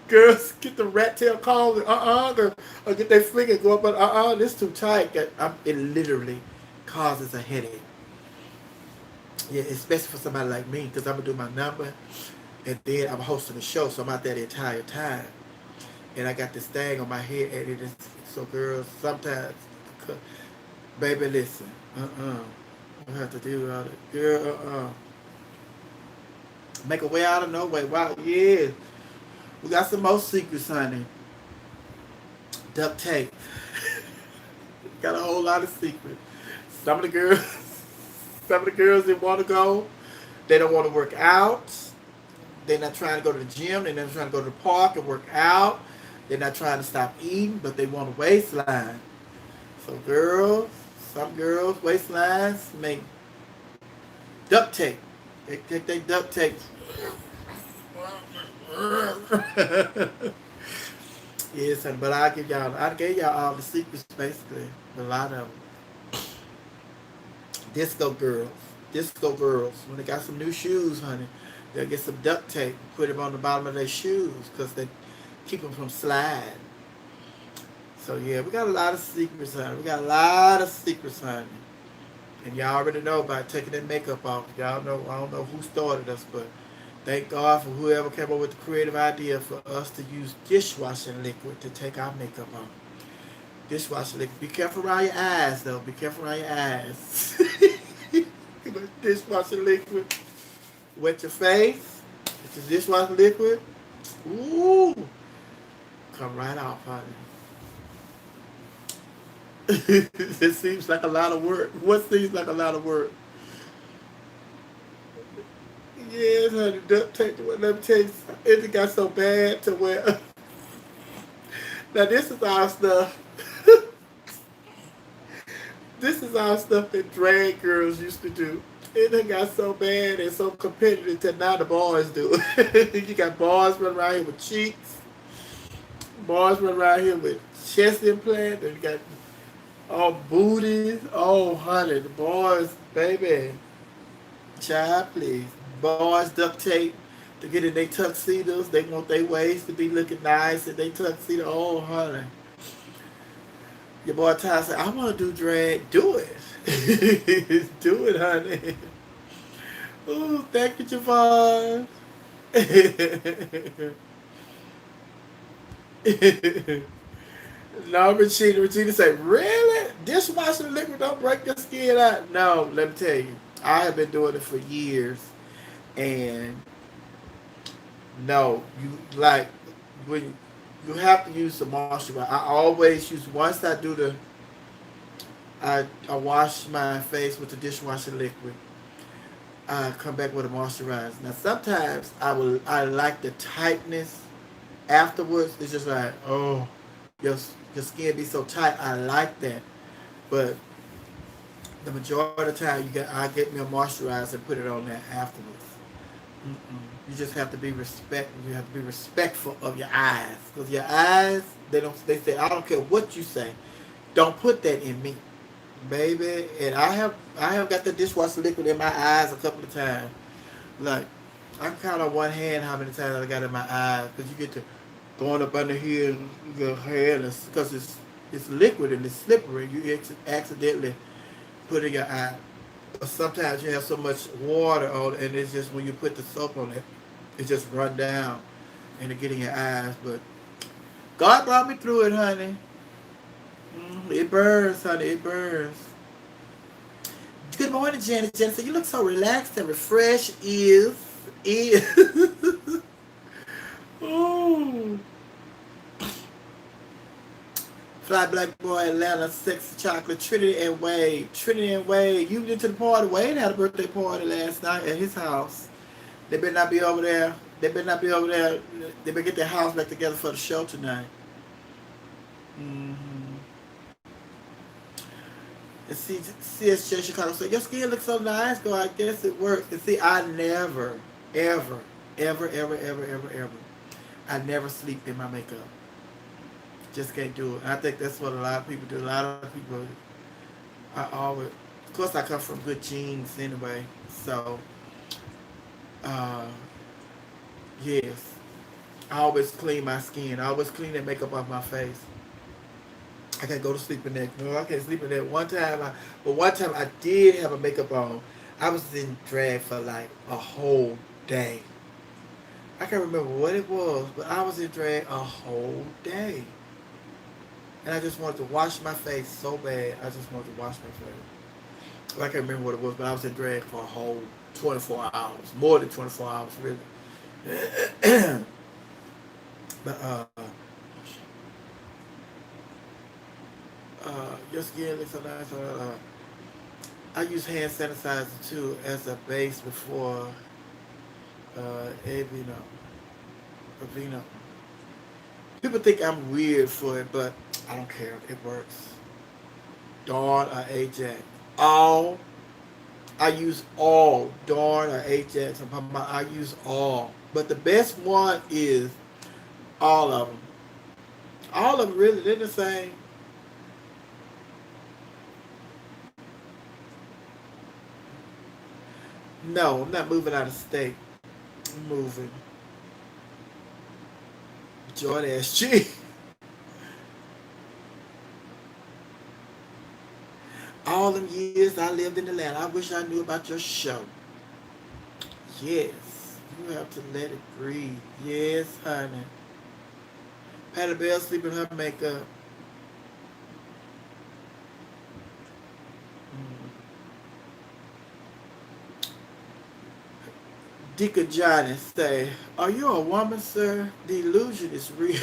Girls get the rat tail calls, girl, or get their finger go up, but this too tight. It literally causes a headache. Yeah, especially for somebody like me, because I'm going to do my number, and then I'm hosting the show, so I'm out there the entire time. And I got this thing on my head, and it is, so girls, sometimes, baby, listen, I have to do all that. Girl, make a way out of no way. Wow, yeah. We got some more secrets, honey. Duct tape. Got a whole lot of secrets. Some of the girls that want to go, they don't want to work out. They're not trying to go to the gym. They're not trying to go to the park and work out. They're not trying to stop eating, but they want a waistline. So girls, some girls, waistlines make duct tape. They take their duct tape. Yes, honey, but I gave y'all all the secrets basically. A lot of them. Disco girls, when they got some new shoes, honey, they'll get some duct tape and put it on the bottom of their shoes because they keep them from sliding. So yeah, we got a lot of secrets, honey. We got a lot of secrets, honey. And y'all already know about taking that makeup off. Y'all know, I don't know who started us, but thank God for whoever came up with the creative idea for us to use dishwashing liquid to take our makeup off. Dishwashing liquid. Be careful around your eyes, though. Be careful around your eyes. Dishwashing liquid. Wet your face. With your dishwashing liquid. Ooh. Come right off, honey. It seems like a lot of work. What seems like a lot of work? Yes, honey, duct tape. Let me tell you, it got so bad to where. Now this is our stuff. This is our stuff that drag girls used to do. It done got so bad and so competitive that now the boys do. You got boys running around here with cheeks. Boys running around here with chest implant. And you got all booties. Oh, honey, the boys, baby. Child, please. Boys duct tape to get in their tuxedos. They want their waist to be looking nice in their tuxedo. Oh, honey. Your boy Ty said, I want to do drag. Do it. Do it, honey. Ooh, thank you, Javon. No, Regina said, really? Dishwashing liquid don't break your skin out? No, let me tell you. I have been doing it for years. And no, you like when you have to use the moisturizer. I always use once I do I wash my face with the dishwashing liquid. I come back with a moisturizer. Now sometimes I like the tightness afterwards. It's just like, oh, your skin be so tight. I like that. But the majority of the time I get me a moisturizer and put it on there afterwards. You just have to be You have to be respectful of your eyes, because your eyes, They say, I don't care what you say, don't put that in me, baby. And I have got the dishwasher liquid in my eyes a couple of times. Like I count on one hand how many times I got in my eyes, because you get to going up under here and your hair, because it's liquid and it's slippery. You accidentally put it in your eye. Sometimes you have so much water on it, and it's just when you put the soap on it, it just run down. and to get in your eyes. But God brought me through it, honey. It burns, honey. It burns. Good morning, Janet. Janet said, you look so relaxed and refreshed. Is. Ooh. Fly Black Boy, Atlanta, Sexy Chocolate, Trinity and Wade. Trinity and Wade, you went to the party. Wade had a birthday party last night at his house. They better not be over there. They better not be over there. They better get their house back together for the show tonight. And see, CSJ Chicago said, your skin looks so nice, girl. I guess it works. And see, I never, ever, ever, ever, ever, ever, ever, I never sleep in my makeup. Just can't do it. And I think that's what a lot of people do. A lot of people, I always, of course I come from good genes anyway. So, yes. I always clean my skin. I always clean that makeup off my face. I can't go to sleep in that. No, I can't sleep in that. One time I did have a makeup on. I was in drag for like a whole day. I can't remember what it was, but I was in drag a whole day. And I just wanted to wash my face so bad. I just wanted to wash my face. I can't remember what it was, but I was in drag for a whole 24 hours. More than 24 hours, really. But, your skin looks so nice. I use hand sanitizer too as a base before Avino. People think I'm weird for it, but I don't care. It works. Dawn or Ajax. All. I use all. Dawn or Ajax. I use all. But the best one is all of them. All of them really, they're the same. No, I'm not moving out of state. I'm moving. Jordan SG. All them years I lived in Atlanta, I wish I knew about your show. Yes, you have to let it breathe. Yes, honey. Patty Bell sleeping in her makeup. Deacon Johnny say, are you a woman, sir? The illusion is real.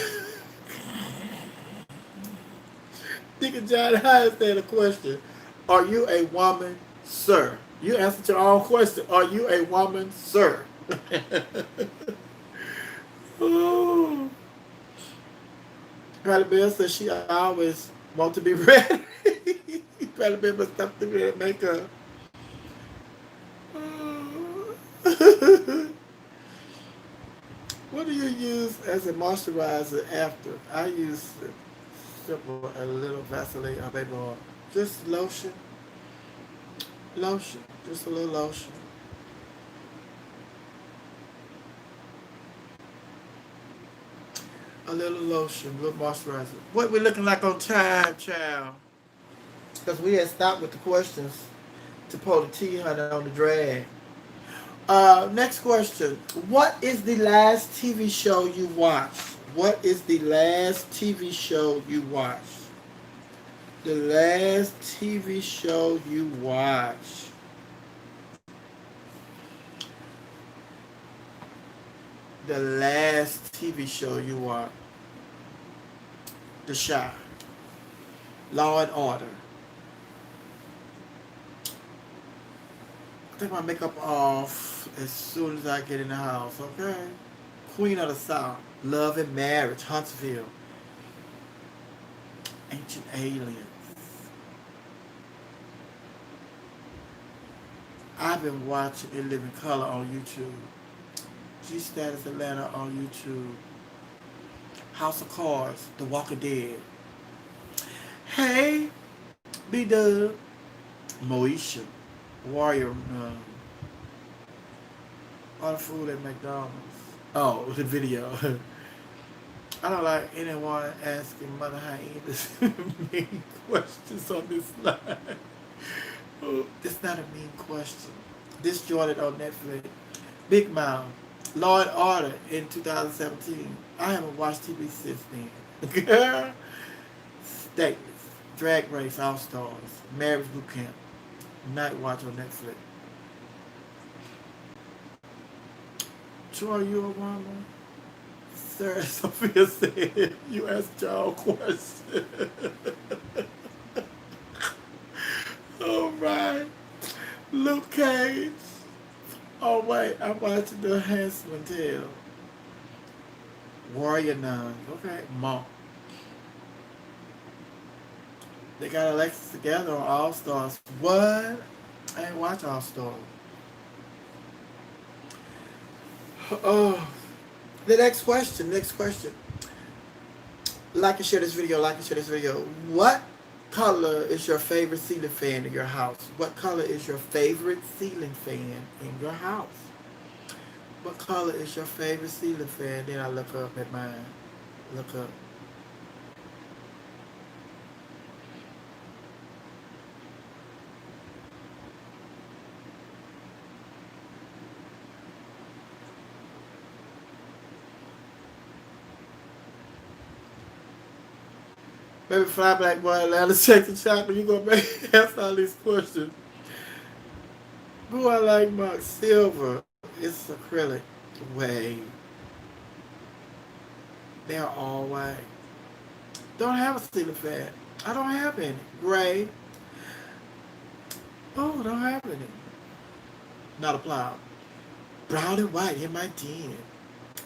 Deacon Johnny, how is that a question? Are you a woman, sir? You answered your own question. Are you a woman, sir? Oh. Patty Bell says she always want to be ready. Patty Bell must have to be makeup. What do you use as a moisturizer after? I use a little Vaseline or baby oil. Just lotion. Lotion. Just a little lotion. A little lotion, a little moisturizer. What we looking like on time, child? Because we had stopped with the questions to pull the tea, honey, on the drag. Next question. What is the last TV show you watched? What is the last TV show you watched? The last TV show you watched. The last TV show you watched. The Shy. Law and Order. I take my makeup off as soon as I get in the house, okay? Queen of the South. Love and Marriage. Huntsville. Ancient Aliens. I've been watching In Living Color on YouTube. G-Status Atlanta on YouTube. House of Cards. The Walking Dead. Hey, B-Dub. Moesha. Warrior. All the food at McDonald's. Oh, the video. I don't like anyone asking Mother Hyena's mean questions on this line. It's not a mean question. Disjointed on Netflix. Big Mouth. Law and Order in 2017. I haven't watched TV since then. Girl, Stateless, Drag Race All Stars, Marriage Boot Camp, Night Watch on Netflix. Troy, you a woman? Sir, Sophia said, you asked y'all a question. All right. Luke Cage. Oh, wait. I'm watching The Handsome Tale. Warrior Nun. Okay. Monk. They got Alexis together on All Stars. What? I ain't watch All Stars. Oh. The next question. Next question. Like and share this video. Like and share this video. What color is your favorite ceiling fan in your house? What color is your favorite ceiling fan in your house? What color is your favorite ceiling fan? Then I look up at mine. Look up. Baby fly black boy Atlanta, check the chopper. You gonna make answer all these questions. Who I like Mark Silver? It's acrylic. Way. They're all white. Don't have a ceiling fan. I don't have any. Gray. Oh, don't have any. Not a plow. Brown and white in my den.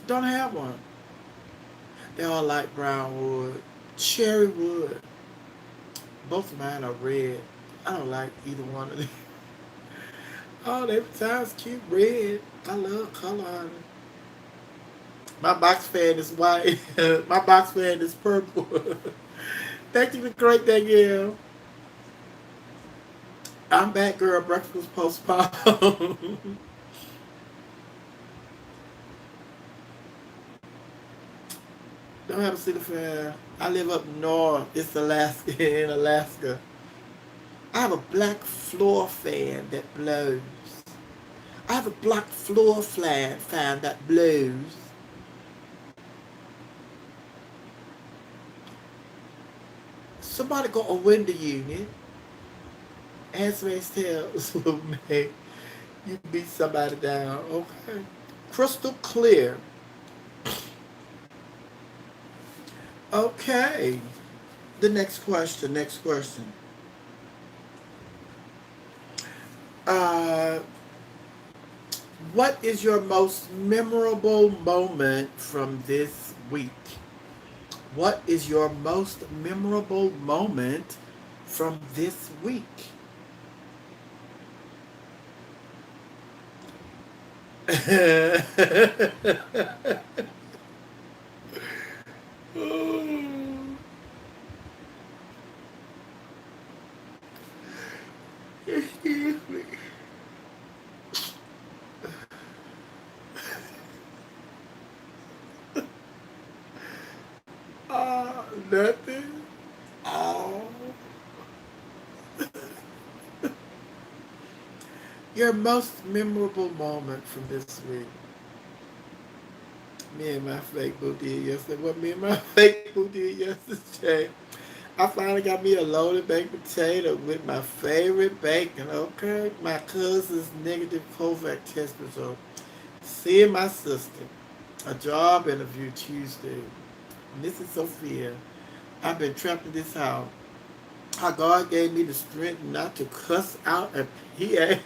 Don't have one. They all like brown wood. Cherry wood. Both of mine are red. I don't like either one of them. Oh, they sounds cute. Red. I love color on it. My box fan is white. My box fan is purple. Thank you for great Danielle. I'm back, girl. Breakfast was postponed. Don't have a ceiling fan. I live up north. It's Alaska, in Alaska. I have a black floor fan that blows. I have a black floor fan that blows. Somebody got a window unit. Handmaid's Tales will make you beat somebody down. Okay. Crystal clear. Okay. The next question. Next question. What is your most memorable moment from this week? What is your most memorable moment from this week? Excuse me. Nothing. Oh. Your most memorable moment from this week. Me and my fake boo did yesterday. What me and my fake boo did yesterday. I finally got me a loaded baked potato with my favorite bacon, okay? My cousin's negative COVID test result. Seeing my sister. A job interview Tuesday. And this is Sophia. I've been trapped in this house. How God gave me the strength not to cuss out a PA.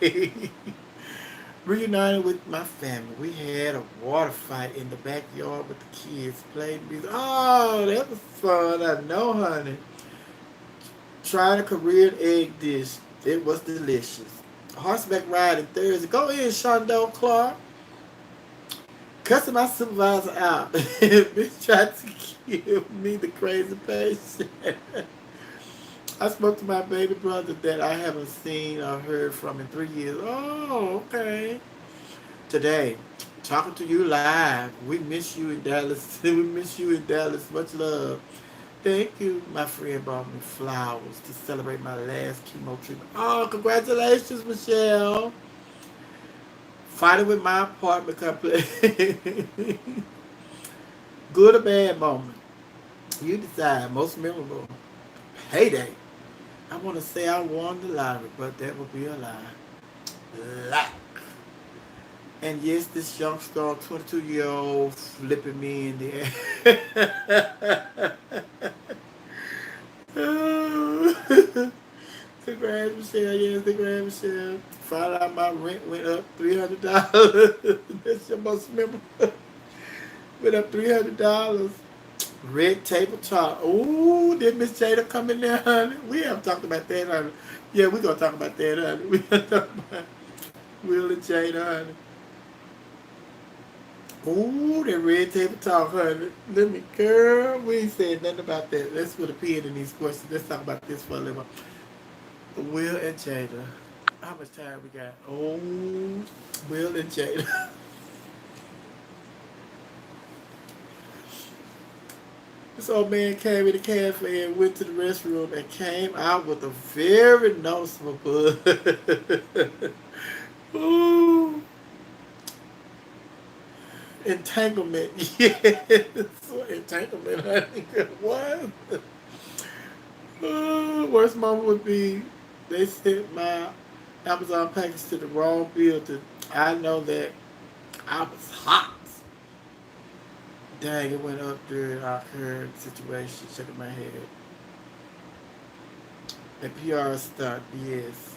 Reunited with my family. We had a water fight in the backyard with the kids. Played music. Oh, that was fun. I know, honey. Trying a Korean egg dish. It was delicious. Horseback riding Thursday. Go in, Shondell Clark. Cussing my supervisor out. Bitch tried to give me the crazy patient. I spoke to my baby brother that I haven't seen or heard from in 3 years. Oh, okay. Today, talking to you live. We miss you in Dallas. We miss you in Dallas. Much love. Thank you. My friend brought me flowers to celebrate my last chemo treatment. Oh, congratulations, Michelle. Fighting with my apartment completely. Good or bad moment. You decide. Most memorable. Payday. I want to say I won the lottery, but that would be a lie. Lie. And yes, this youngster, 22-year-old, flipping me in the air. Congrats, Michelle. Yes, congrats, Michelle. Found out my rent went up $300. That's your most memorable. Went up $300. Red table talk. Ooh, did Miss Jada come in there, honey? We haven't talked about that, honey. Yeah, we're going to talk about that, honey. We're going to talk about Will and Jada, honey. Ooh, that red table talk, honey. Let me, girl, we ain't said nothing about that. Let's put a pin in these questions. Let's talk about this for a little. Will and Jada. How much time we got? Oh, Will and Jada. This old man came in the cafe and went to the restroom and came out with a very noticeable buzz. Ooh. Entanglement. Yes. Entanglement, honey. What? Worst moment would be they sent my Amazon package to the wrong building. I know that I was hot. Dang, it went up during our current situation. Shaking my head. And PR stunt, yes.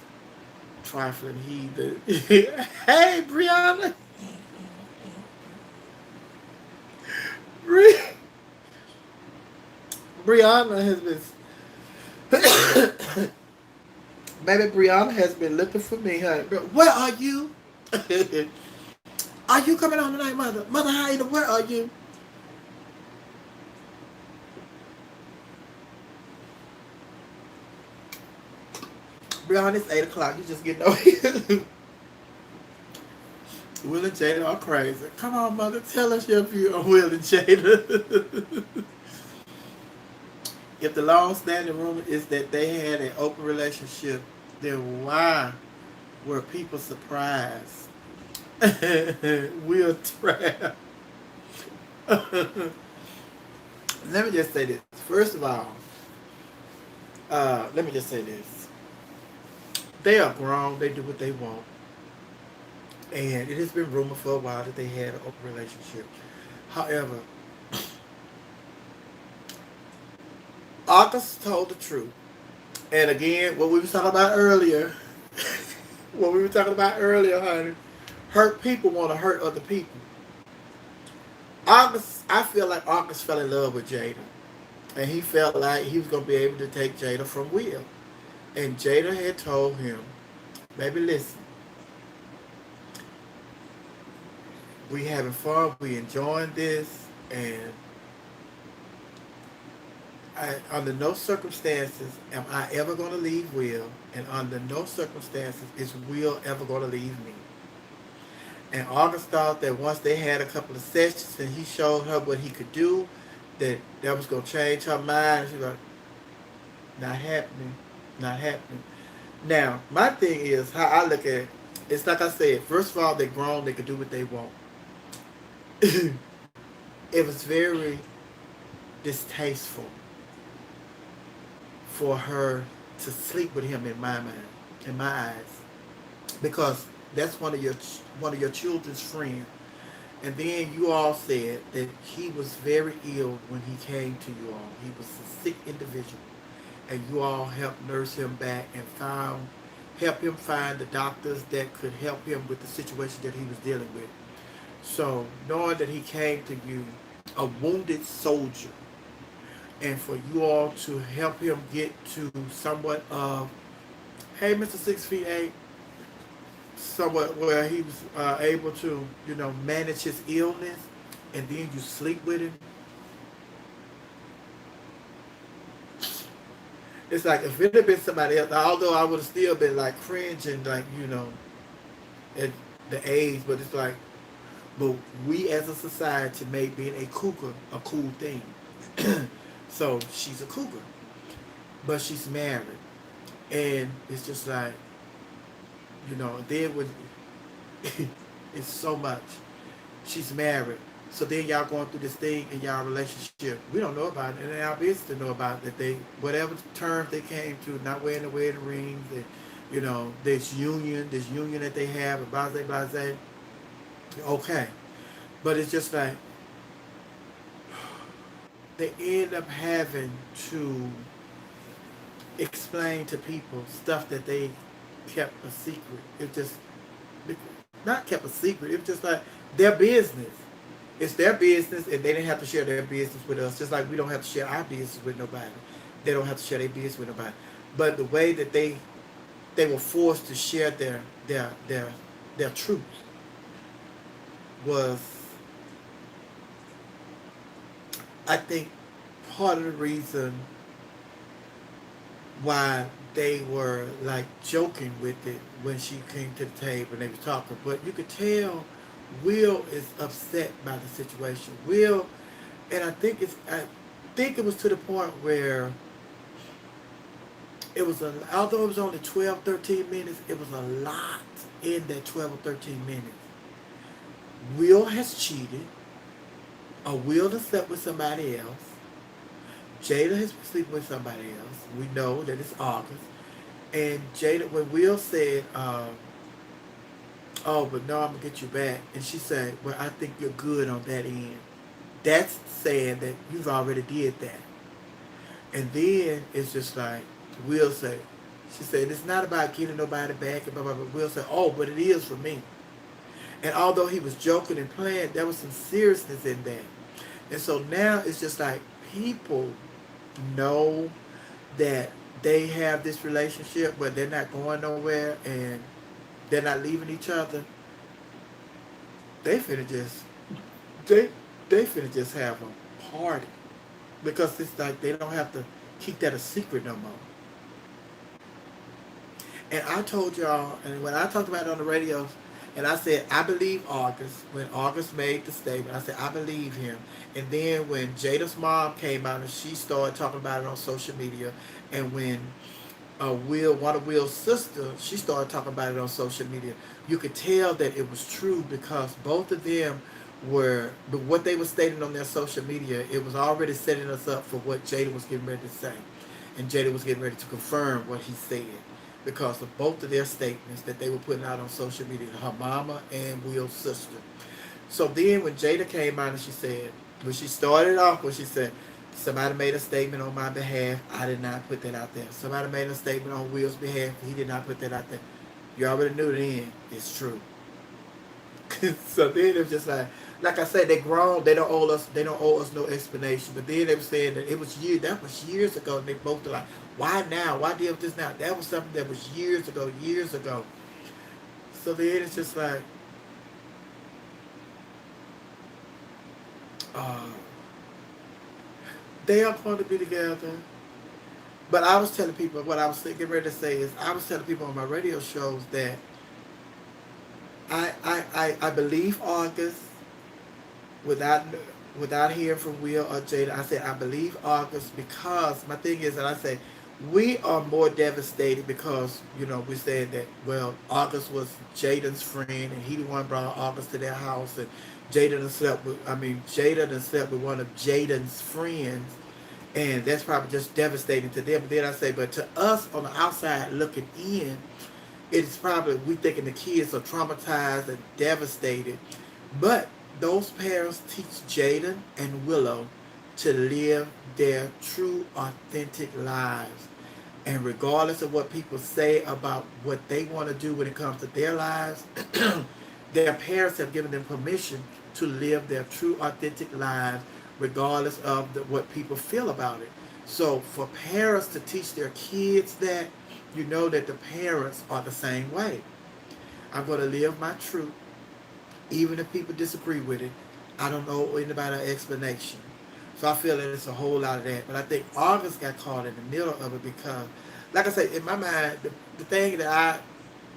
Trifling heathen. Hey, Brianna. Brianna has been. Baby Brianna has been looking for me, honey. Where are you? Are you coming on tonight, mother? Mother Hyena, where are you? Brianna, it's 8 o'clock. You just getting over here. Will and Jada are crazy. Come on, mother. Tell us your view on Will and Jada. If the long-standing rumor is that they had an open relationship, then why were people surprised? Will trap. Let me just say this. First of all, let me just say this. They are grown. They do what they want. And it has been rumored for a while that they had an open relationship. However, August told the truth. And again, what we were talking about earlier, honey, hurt people want to hurt other people. August, I feel like August fell in love with Jada. And he felt like he was going to be able to take Jada from Will. And Jada had told him, baby, listen, we having fun, we enjoying this, and under no circumstances am I ever going to leave Will, and under no circumstances is Will ever going to leave me. And August thought that once they had a couple of sessions and he showed her what he could do, that was going to change her mind. She's like, not happening, not happening. Now, my thing is, how I look at it, it's like I said, first of all, they're grown, they can do what they want. It was very distasteful for her to sleep with him in my mind, in my eyes, because that's one of your children's friends. And then you all said that he was very ill when he came to you all. He was a sick individual, and you all helped nurse him back and help him find the doctors that could help him with the situation that he was dealing with. So knowing that he came to you, a wounded soldier, and for you all to help him get to somewhat of, hey, Mr. 6'8", somewhat where he was able to, manage his illness, and then you sleep with him. It's like if it had been somebody else, although I would have still been like cringing, like, at the age, but it's like, but we as a society made being a cougar a cool thing. So she's a cougar, but she's married, and it's just like, then when It's so much. She's married. So then y'all going through this thing in y'all relationship. We don't know about it, and our business to know about that they whatever terms they came to, not wearing the wedding rings, and this union that they have, and blase blase. Okay, but it's just like they end up having to explain to people stuff that they kept a secret. It just not kept a secret. It was just like their business. It's their business, and they didn't have to share their business with us. Just like we don't have to share our business with nobody. They don't have to share their business with nobody. But the way that they were forced to share their truth was, I think, part of the reason why they were like joking with it when she came to the table and they were talking. But you could tell Will is upset by the situation. Will, and I think it was to the point where although it was only 12, 13 minutes, it was a lot in that 12 or 13 minutes. Will has cheated, or Will has slept with somebody else. Jada has been sleeping with somebody else. We know that it's August. And Jada, when Will said, oh, but no, I'm going to get you back. And she said, well, I think you're good on that end. That's saying that you've already did that. And then it's just like, Will said, she said, it's not about getting nobody back. And blah, blah, blah. Will said, oh, but it is for me. And although he was joking and playing, there was some seriousness in that. And so now it's just like people know that they have this relationship, but they're not going nowhere and they're not leaving each other. They finna just they finna just have a party because it's like they don't have to keep that a secret no more. And I told y'all, and when I talked about it on the radio, and I said, I believe August. When August made the statement, I said, I believe him. And then when Jada's mom came out and she started talking about it on social media, and when one of Will's sisters, she started talking about it on social media, you could tell that it was true because both of them what they were stating on their social media, it was already setting us up for what Jada was getting ready to say. And Jada was getting ready to confirm what he said because of both of their statements that they were putting out on social media, her mama and Will's sister. So then when Jada came out and she said, when she started off, when she said, somebody made a statement on my behalf, I did not put that out there. Somebody made a statement on Will's behalf, he did not put that out there. You already knew then, it's true. So then it was just like I said, they grown, they don't owe us no explanation. But then they were saying that that was years ago, and they both were like, why now? Why deal with this now? That was something that was years ago. So then it's just like, they are going to be together. But I was telling people, what I was getting ready to say is, I was telling people on my radio shows that I believe August without hearing from Will or Jada. I said I believe August because my thing is that I say we are more devastated because we said that August was Jaden's friend and he the one brought August to their house and Jada done slept with one of Jaden's friends, and that's probably just devastating to them. But then I say, but to us on the outside looking in, it's probably we thinking the kids are traumatized and devastated. But those parents teach Jaden and Willow to live their true, authentic lives. And regardless of what people say about what they want to do when it comes to their lives, their parents have given them permission to live their true, authentic lives, regardless of what people feel about it. So for parents to teach their kids that, you know that the parents are the same way. I'm going to live my truth, even if people disagree with it. I don't know anybody explanation. So I feel that it's a whole lot of that. But I think August got caught in the middle of it because, like I said, in my mind, the thing that I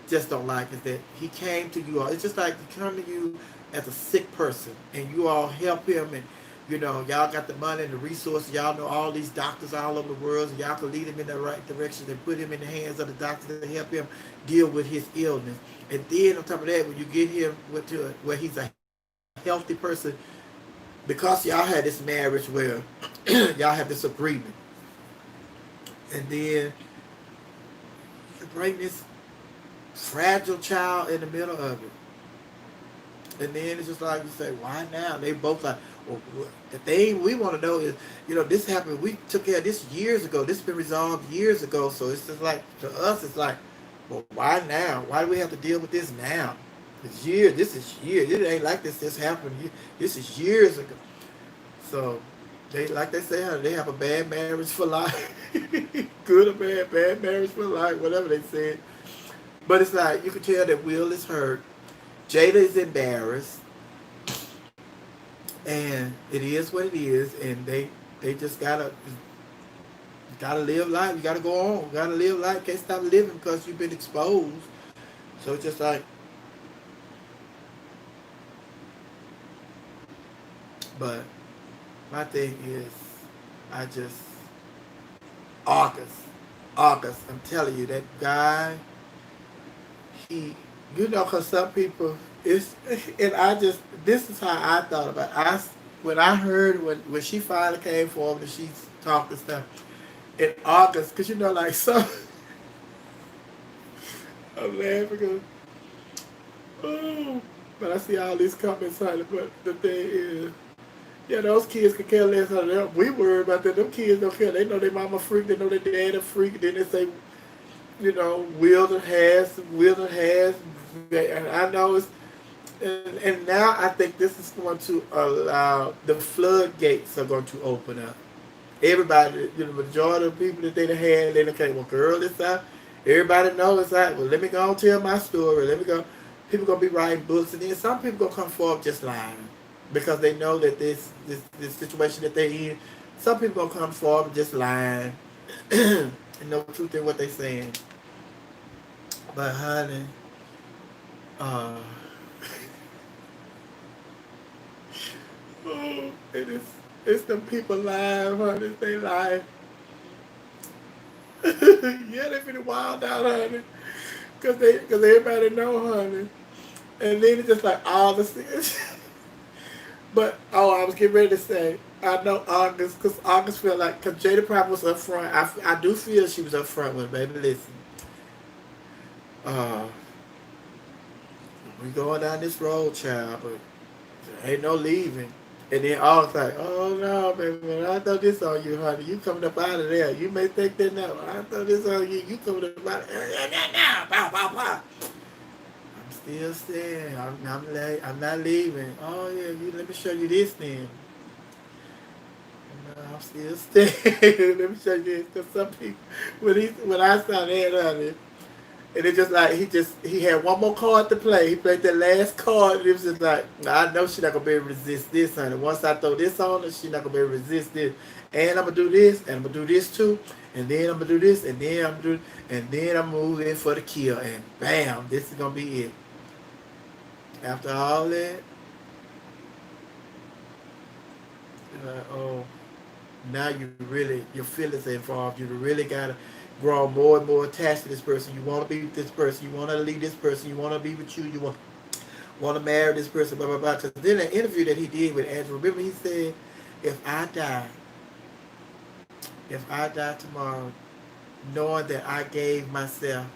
just don't like is that he came to you all. It's just like he come to you as a sick person and you all help him and You know, y'all got the money and the resources. Y'all know all these doctors all over the world. And y'all can lead him in the right direction and put him in the hands of the doctor to help him deal with his illness. And then on top of that, when you get him to where he's a healthy person, because y'all had this marriage where y'all have this agreement, and then you bring this fragile child in the middle of it. And then it's just like you say, why now? They both like, well, the thing we want to know is, this happened. We took care of this years ago. This has been resolved years ago. So it's just like, to us, it's like, well, why now? Why do we have to deal with this now? It's years. This is years. It ain't like this happened. This is years ago. So they, like they say, they have a bad marriage for life. Good or bad marriage for life, whatever they said. But it's like, you can tell that Will is hurt. Jada is embarrassed, and it is what it is, and they just gotta live life. You gotta go on. You gotta live life. Can't stop living because you've been exposed. So it's just like, but my thing is, I just August. I'm telling you, that guy, he. Because some people, and I just, this is how I thought about it. When I heard, when she finally came forward and she talked and stuff, in August, because like, so, I'm laughing because, oh, but I see all these comments on it, but the thing is, yeah, those kids can care less on them. We worry about that. Them kids don't care. They know their mama freak, they know their dad a freak, then they say, Wilder has, and I know it's, and now I think this is going to allow, the floodgates are going to open up. Everybody, the majority of people that they had, they okay, well, girl, it's out. Everybody knows it's out. Well, let me go and tell my story. Let me go. People going to be writing books, and then some people going to come forward just lying because they know that this situation that they're in, some people going to come forward just lying and no truth in what they're saying. But honey, oh, it's the people lying, honey. They lie. Yeah, they finna wild out, honey. Cause everybody know, honey. And then it's just like all the things. But I was getting ready to say, I know August, cause August feel like, cause Jada probably was up front. I do feel she was up front with, baby. Listen, uh, we going down this road, child, but there ain't no leaving. And then I was like, oh no, baby, I throw this on you, honey. You coming up out of there. You may think that now. I throw this on you. You coming up out of there. Now. Pow, pow, pow. I'm still staying. I'm not leaving. Oh yeah, let me show you this then. No, I'm still staying. Let me show you this. Because some people, when I saw that, honey, and it just like he had one more card to play. He played that last card, and it was just like, I know she's not gonna be able to resist this, honey. Once I throw this on her, she's not gonna be able to resist this. And I'm gonna do this, and I'm gonna do this too, and then I'm gonna do this, and then I'm moving in for the kill, and bam, this is gonna be it. After all that, you're like, oh, now your feelings are involved. You really gotta grow more and more attached to this person. You want to be with this person. You want to leave this person. You want to be with you. You want to marry this person. Blah blah blah. Because then an interview that he did with Andrew, remember he said, if I die tomorrow, knowing that I gave myself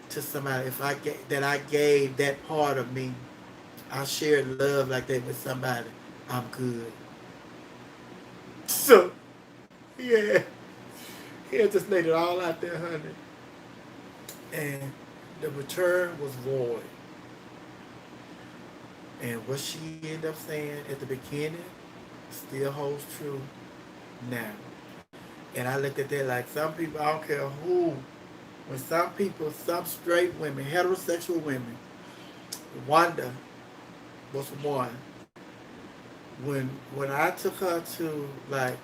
to somebody, I gave that part of me, I shared love like that with somebody, I'm good. So, yeah. He had just laid it all out there, honey. And the return was void. And what she ended up saying at the beginning still holds true now. And I looked at that like some people, I don't care who, when some straight women, heterosexual women, Wanda was one. When I took her to like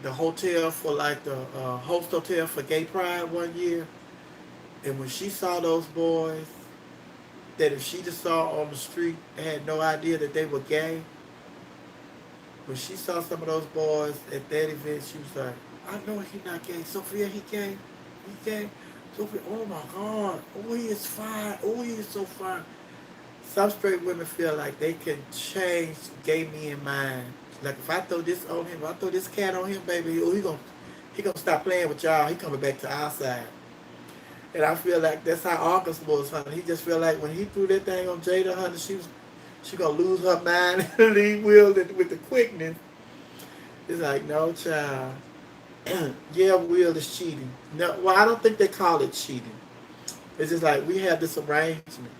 the hotel for like the host hotel for Gay Pride one year, and when she saw those boys, that if she just saw on the street and had no idea that they were gay, when she saw some of those boys at that event, she was like, I know he not gay. Sophia, he gay. He gay. Sophia, oh my God. Oh, he is fine. Oh, he is so fine. Some straight women feel like they can change gay men mind. Like if I throw this on him, if I throw this cat on him, baby, oh, he gonna stop playing with y'all. He coming back to our side. And I feel like that's how August was, honey. He just feel like when he threw that thing on Jada, honey, she gonna lose her mind and leave Will with the quickness. It's like, no, child. Yeah, Will is cheating. No, well, I don't think they call it cheating. It's just like we have this arrangement.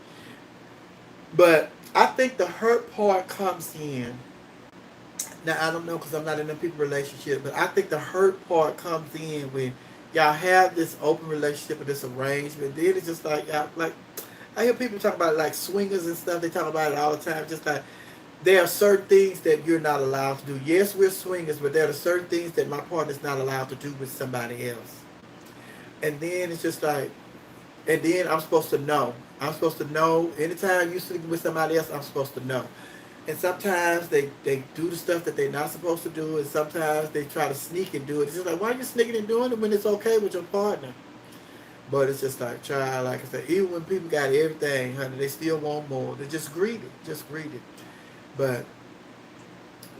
But I think the hurt part comes in. Now, I don't know because I'm not in a people relationship, but I think the hurt part comes in when y'all have this open relationship and this arrangement. Then it's just like, y'all, like, I hear people talk about it like swingers and stuff. They talk about it all the time. Just like, there are certain things that you're not allowed to do. Yes, we're swingers, but there are certain things that my partner's not allowed to do with somebody else. And then it's just like, and then I'm supposed to know. I'm supposed to know. Anytime you sleep with somebody else, I'm supposed to know. And sometimes they do the stuff that they're not supposed to do, and sometimes they try to sneak and do it. It's just like, why are you sneaking and doing it when it's okay with your partner? But it's just like, child, like I said, even when people got everything, honey, they still want more. They're just greedy, just greedy. But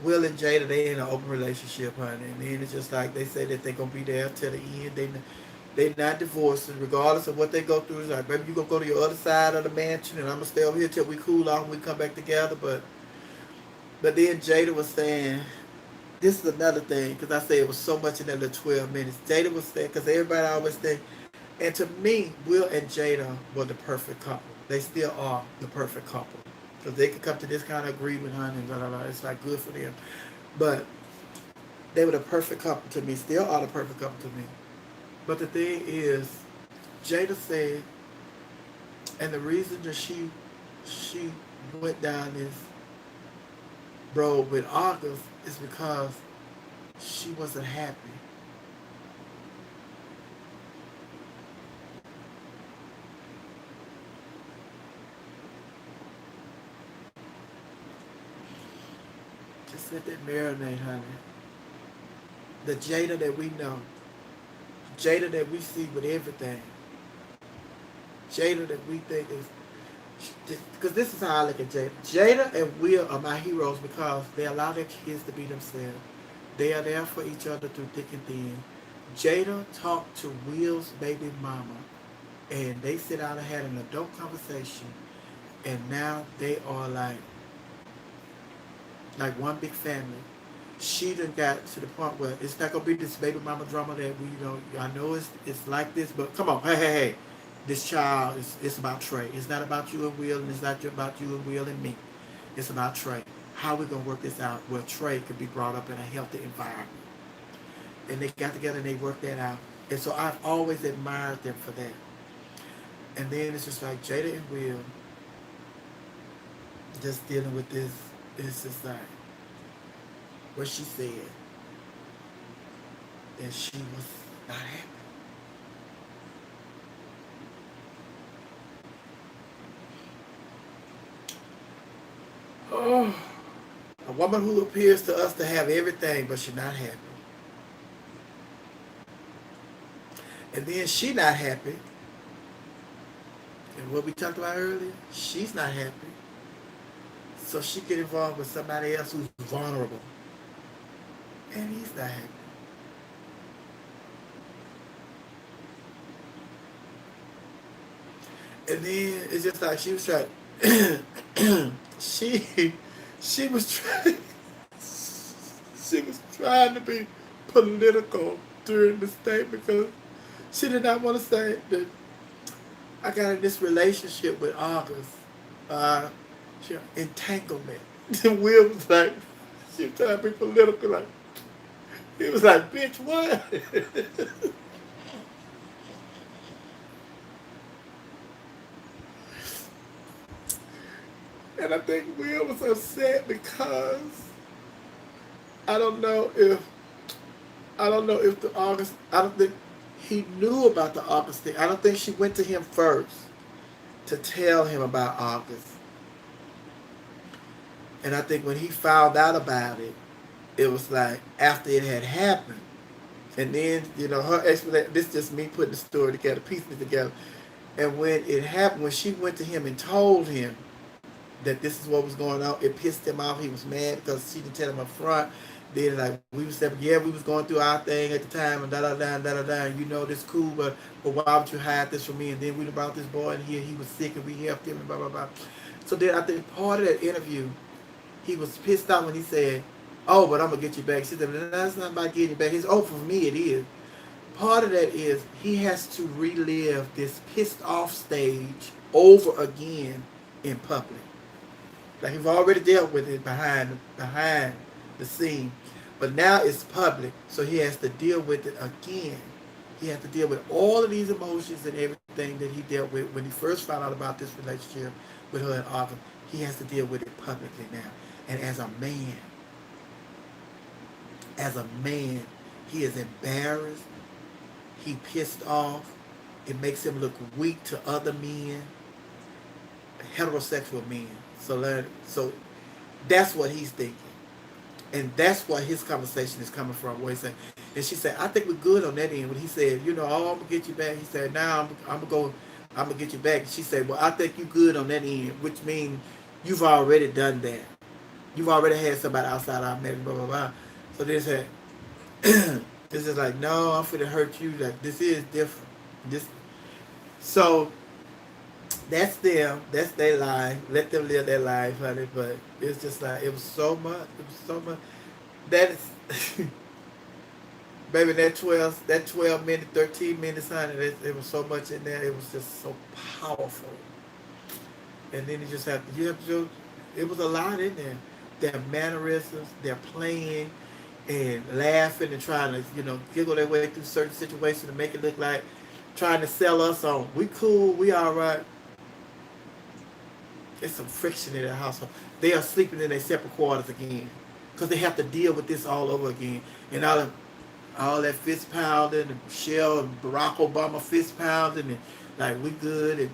Will and Jada, they in an open relationship, honey. And then it's just like they say that they're going to be there till the end. They not divorcing, regardless of what they go through. It's like, baby, you going to go to your other side of the mansion, and I'm going to stay over here till we cool off and we come back together. But then Jada was saying, this is another thing, because I say it was so much in that little 12 minutes. Jada was saying, because everybody always think, and to me, Will and Jada were the perfect couple. They still are the perfect couple. Because they could come to this kind of agreement, honey, and blah, blah, blah. It's like good for them. But they were the perfect couple to me, still are the perfect couple to me. But the thing is, Jada said, and the reason that she went down this road with August is because she wasn't happy. Just let that marinate, honey. The Jada that we know, Jada that we see with everything, Jada that we think is, because this is how I look at Jada. Jada and Will are my heroes because they allow their kids to be themselves. They are there for each other through thick and thin. Jada talked to Will's baby mama, and they sit down and had an adult conversation, and now they are like one big family. She done got to the point where it's not gonna be this baby mama drama that we, I know it's like this, but come on, hey, this child is, it's about Trey. It's not about you and Will, and it's not about you and Will and me. It's about Trey. How we gonna work this out where Trey could be brought up in a healthy environment? And they got together and they worked that out. And so I've always admired them for that. And then it's just like Jada and Will just dealing with this. It's just like what she said that she was not happy. Oh, a woman who appears to us to have everything, but she's not happy. And then she not happy. And what we talked about earlier, she's not happy. So she get involved with somebody else who's vulnerable. And he's not happy. And then it's just like she was trying she she was trying she was trying to be political during the statement because she did not want to say that I got in this relationship with August. Entanglement. And Will was like, she was trying to be political, like, he was like, bitch, what? And I think Will was upset because I don't know if the August, I don't think he knew about the August thing. I don't think she went to him first to tell him about August. And I think when he found out about it, it was like after it had happened, and then her explanation. This is just me putting the story together, piecing it together. And when it happened, when she went to him and told him that this is what was going on, it pissed him off. He was mad because she didn't tell him up front. Then like we was saying, yeah, we was going through our thing at the time, and da da da da da da. And this cool, but why would you hide this from me? And then we brought this boy in here. He was sick, and we helped him, and blah blah blah. So then I think part of that interview, he was pissed off when he said, "Oh, but I'm gonna get you back." She said, "That's not about getting you back." He's, "Oh, for me it is." Part of that is he has to relive this pissed off stage over again in public. Like he's already dealt with it behind the scene, but now it's public, so he has to deal with it again. He has to deal with all of these emotions and everything that he dealt with when he first found out about this relationship with her in August. He has to deal with it publicly now. And as a man, he is embarrassed. He pissed off. It makes him look weak to other men, heterosexual men. So that's what he's thinking. And that's what his conversation is coming from. Where he said, and she said, "I think we're good on that end." When he said, "Oh, I'm gonna get you back," he said, "Now I'm gonna get you back." And she said, "Well, I think you're good on that end," which means you've already done that. You've already had somebody outside our marriage, blah blah blah. So they said, this is like, no, I'm finna hurt you. Like this is different. So that's them. That's their life. Let them live their life, honey. But it's just like it was so much. It was so much. That is, baby. That 12 minutes, 13 minutes, honey. It was so much in there. It was just so powerful. And then you have to do. It was a lot in there. Their mannerisms, their playing, and laughing and trying to giggle their way through certain situations to make it look like trying to sell us on. We cool. We all right. There's some friction in their household. They are sleeping in their separate quarters again because they have to deal with this all over again. And all that fist pounding and Michelle and Barack Obama fist pounding and like we good and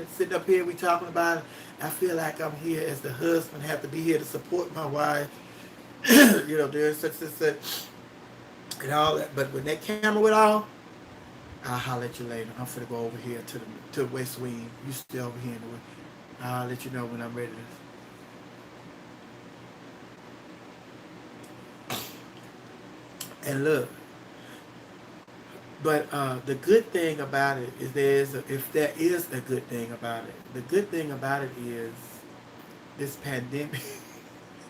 sitting up here we talking about it. I feel like I'm here as the husband, have to be here to support my wife. There's such and all that. But when that camera went off, I'll holler at you later. I'm finna go over here to the West Wing. You stay over here in the West. I'll let you know when I'm ready to. And look, but the good thing about it is if there is a good thing about it, the good thing about it is this pandemic.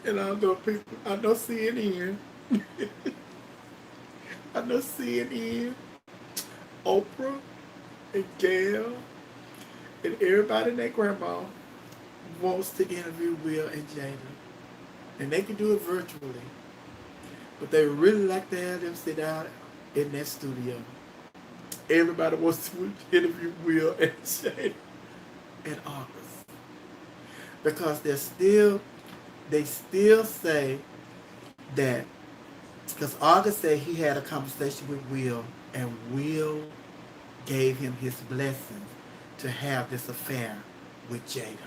And I know people, I know CNN, I know CNN, Oprah, and Gail, and everybody and their grandma wants to interview Will and Jada. And they can do it virtually. But they really like to have them sit down in that studio. Everybody wants to interview Will and Jada in August. Because they still say that, because August said he had a conversation with Will, and Will gave him his blessing to have this affair with Jada.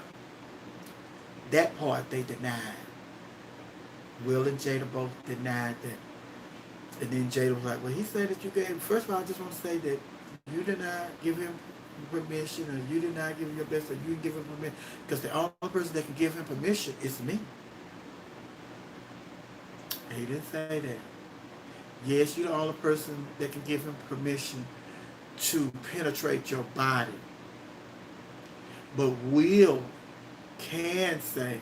That part they denied. Will and Jada both denied that. And then Jada was like, well, he said that you gave him. First of all, I just want to say that you did not give him permission, or you did not give him your blessing, or you didn't give him permission. Because the only person that can give him permission is me. He didn't say that. Yes, you're the only person that can give him permission to penetrate your body. But Will can say,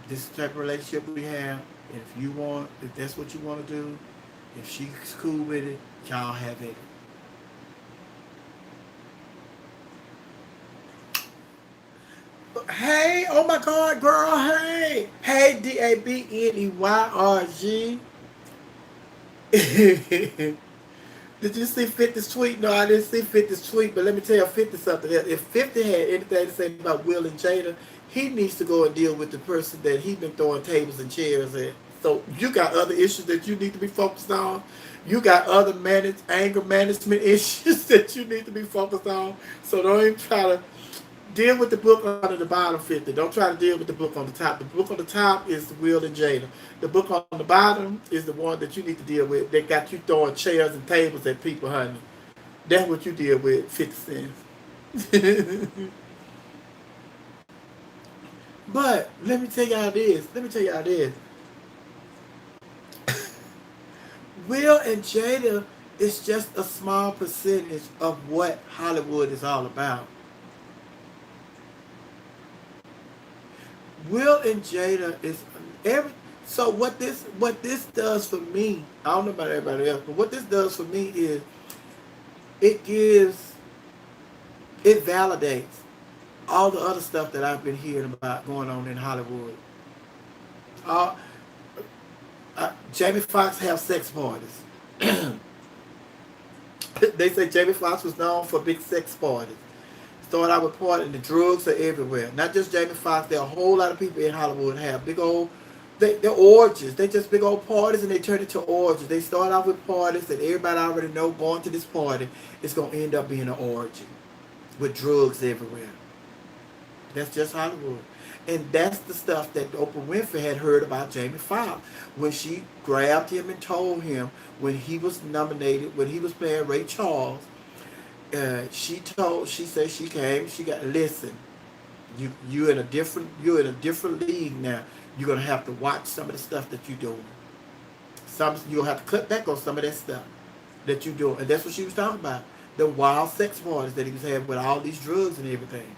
this is the type of relationship we have, and if that's what you want to do, if she's cool with it, y'all have it. Hey, oh my God, girl, hey. Hey, DABNEYRG. Did you see 50's tweet? No, I didn't see 50's tweet, but let me tell you 50 something else. If 50 had anything to say about Will and Jada, he needs to go and deal with the person that he's been throwing tables and chairs at. So you got other issues that you need to be focused on. You got other anger management issues that you need to be focused on. So don't even try to Deal with the book under the bottom 50. Don't try to deal with the book on the top. The book on the top is Will and Jada. The book on the bottom is the one that you need to deal with. They got you throwing chairs and tables at people, honey. That's what you deal with, 50 cents. But let me tell y'all this. Let me tell y'all this. Will and Jada is just a small percentage of what Hollywood is all about. Will and Jada is every. So what this does for me, I don't know about everybody else, but what this does for me is it gives, it validates all the other stuff that I've been hearing about going on in Hollywood. Uh, Jamie Foxx have sex parties. They say Jamie Foxx was known for big sex parties. Started out with parties, and the drugs are everywhere. Not just Jamie Foxx. There are a whole lot of people in Hollywood have big old, they're orgies. They just big old parties, and they turn into orgies. They start off with parties that everybody already know going to this party is going to end up being an orgy with drugs everywhere. That's just Hollywood. And that's the stuff that Oprah Winfrey had heard about Jamie Foxx when she grabbed him and told him when he was nominated, when he was playing Ray Charles. She said she came. She got, listen. You're in a different league now. You're gonna have to watch some of the stuff that you're doing. You're gonna have to cut back on some of that stuff that you're doing. And that's what she was talking about. The wild sex parties that he was having with all these drugs and everything.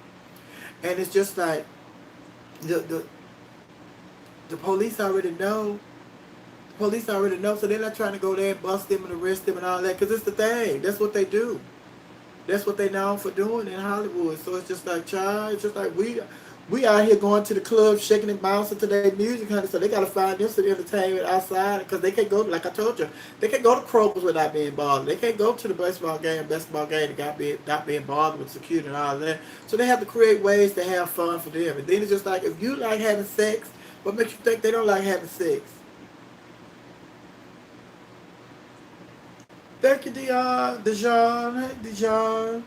And it's just like the police already know. The police already know, so they're not trying to go there and bust them and arrest them and all that, because it's the thing. That's what they do. That's what they known for doing in Hollywood. So it's just like, child, it's just like we out here going to the club, shaking and bouncing to their music, honey. So they got to find them some entertainment outside, because they can't go, like I told you, they can't go to Kroger's without being bothered. They can't go to the basketball game without being bothered with security and all that. So they have to create ways to have fun for them. And then it's just like, if you like having sex, what makes you think they don't like having sex? Thank you, Dijon. Hey, Dijon.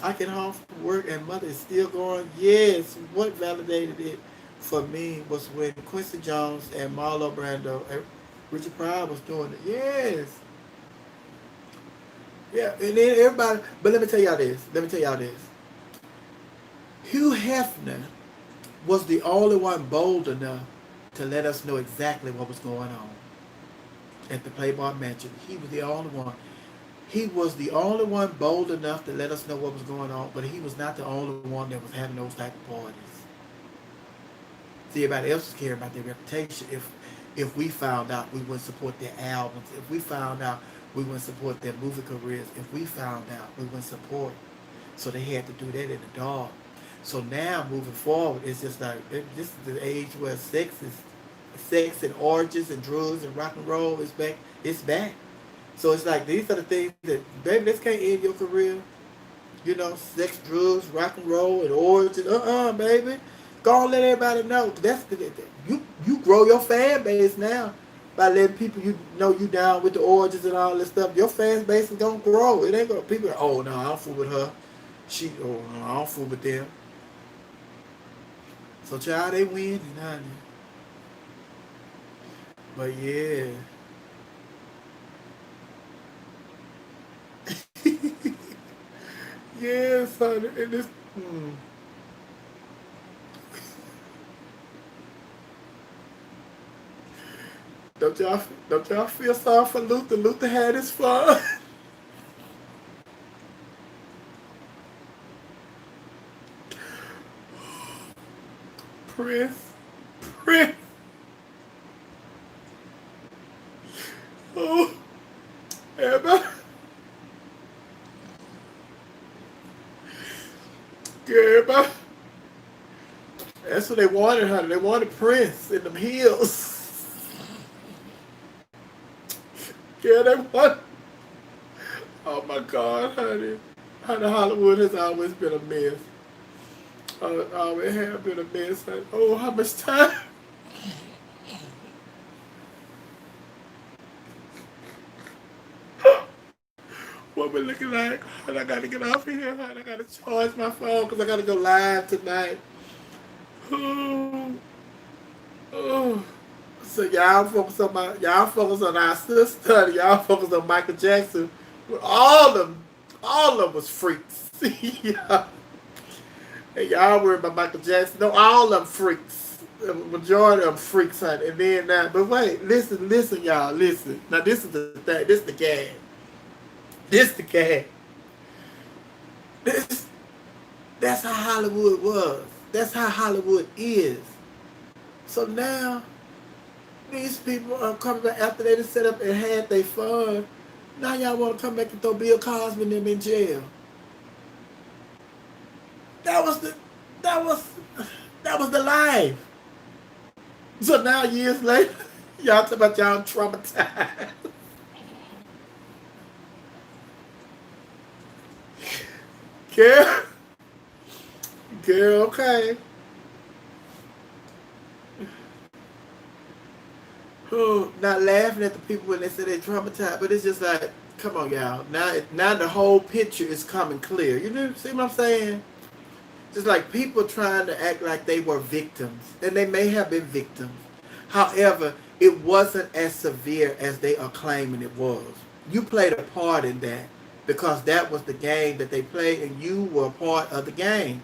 I can home from work and mother is still going. Yes, what validated it for me was when Quincy Jones and Marlon Brando and Richard Pryor was doing it. Yes. Yeah, and then everybody, but let me tell y'all this. Hugh Hefner was the only one bold enough to let us know exactly what was going on at the Playboy Mansion. He was the only one. He was the only one bold enough to let us know what was going on, but he was not the only one that was having those type of parties. See, everybody else was caring about their reputation. If we found out, we wouldn't support their albums. If we found out, we wouldn't support their movie careers. If we found out, we wouldn't support. So they had to do that in the dark. So now, moving forward, it's just like, this is the age where sex and orgies and drugs and rock and roll is back. It's back. So it's like, these are the things that, baby, this can't end your career. You know, sex, drugs, rock and roll, and orgies. Baby. Go on, let everybody know. That's you grow your fan base now by letting people you know you down with the orgies and all this stuff. Your fan base is gonna grow. It ain't gonna, people are, oh no, I don't fool with her. No, I don't fool with them. So child, they win, honey. But yeah. Yes, honey. And this, don't y'all feel sorry for Luther? Luther had his fun. Prince. Prince. Oh, everybody. Yeah, everybody. That's what they wanted, honey. They wanted Prince in them heels. Yeah, they wanted. Oh my God, honey. Honey, Hollywood has always been a mess. Always have been a mess. Honey. Oh, how much time? what we're looking like. And I gotta get off of here. And I gotta charge my phone because I gotta go live tonight. Oh, oh. So y'all focus on our sister. Y'all focus on Michael Jackson. All of them was freaks. Yeah. And y'all worry about Michael Jackson. No, all of them freaks. The majority of them freaks, honey. And then now, but wait, listen, y'all, listen. Now this is the thing. This is the gag. This the gag. This. That's how Hollywood was. That's how Hollywood is. So now, these people are coming back after they just set up and had their fun. Now y'all want to come back and throw Bill Cosby and them in jail. That was the life. So now years later, y'all talk about y'all traumatized. Girl, okay. Oh, not laughing at the people when they say they're traumatized, but it's just like, come on, y'all. Now the whole picture is coming clear. You know, see what I'm saying? Just like people trying to act like they were victims, and they may have been victims. However, it wasn't as severe as they are claiming it was. You played a part in that because that was the game that they played, and you were a part of the game.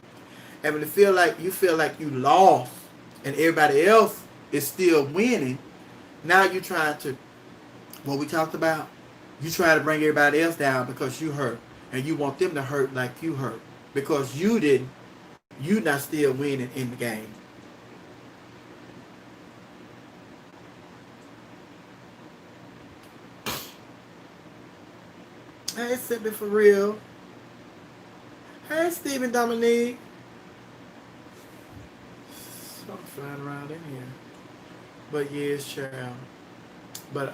And when you feel like you lost, and everybody else is still winning, now you're trying to, what we talked about, you try to bring everybody else down because you hurt, and you want them to hurt like you hurt because you not still winning in the game. Hey, Sipping for real. Hey, Stephen Dominique. So I'm flying around in here. But yes, child. But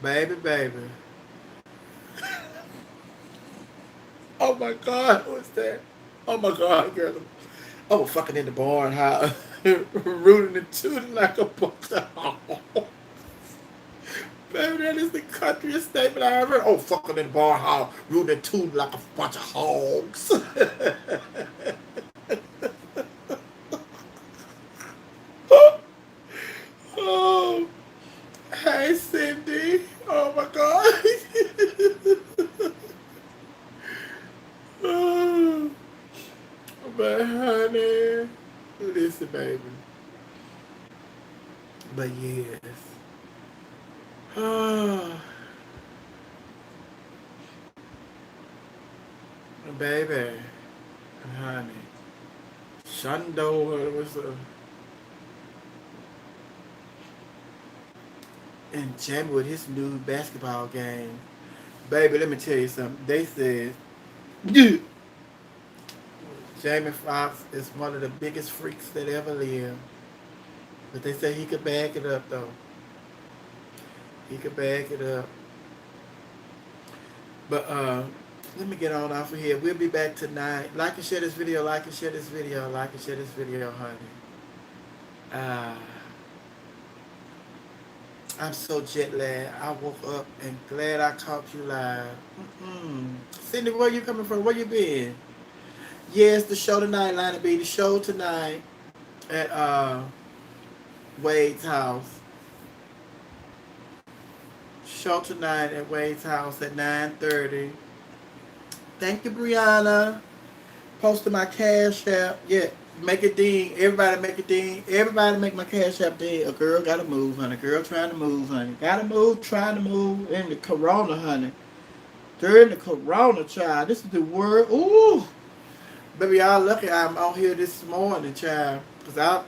baby. Oh my God, what's that? Oh my God, girl. Oh, fucking in the barn, how rooting and tooting like a bunch of hogs. Baby, that is the countryest statement I ever heard. Oh, fucking in the barn, how rooting and tooting like a bunch of hogs. Oh, hey, Cindy. Oh my God. Oh, but honey, listen, baby. But yes. Oh, baby, honey. Shundo was and Jamie with his new basketball game. Baby, let me tell you something. They said Jamie Foxx is one of the biggest freaks that ever lived. But they say he could back it up though. He could back it up. But let me get on off of here. We'll be back tonight. Like and share this video, like and share this video, like and share this video, honey. I'm so jet lagged. I woke up and glad I caught you live. Cindy, where you coming from? Where you been? Yes, the show tonight, Lana B. The show tonight at Wade's house. Show tonight at Wade's house at 9:30. Thank you, Brianna. Posted my cash app. Yeah, make it ding. Everybody make it ding. Everybody make my cash app ding. A girl gotta move, honey. Girl trying to move, honey. Gotta move, trying to move in the corona, honey. During the corona, child. This is the word. Ooh. Baby, y'all lucky I'm on here this morning, child. Because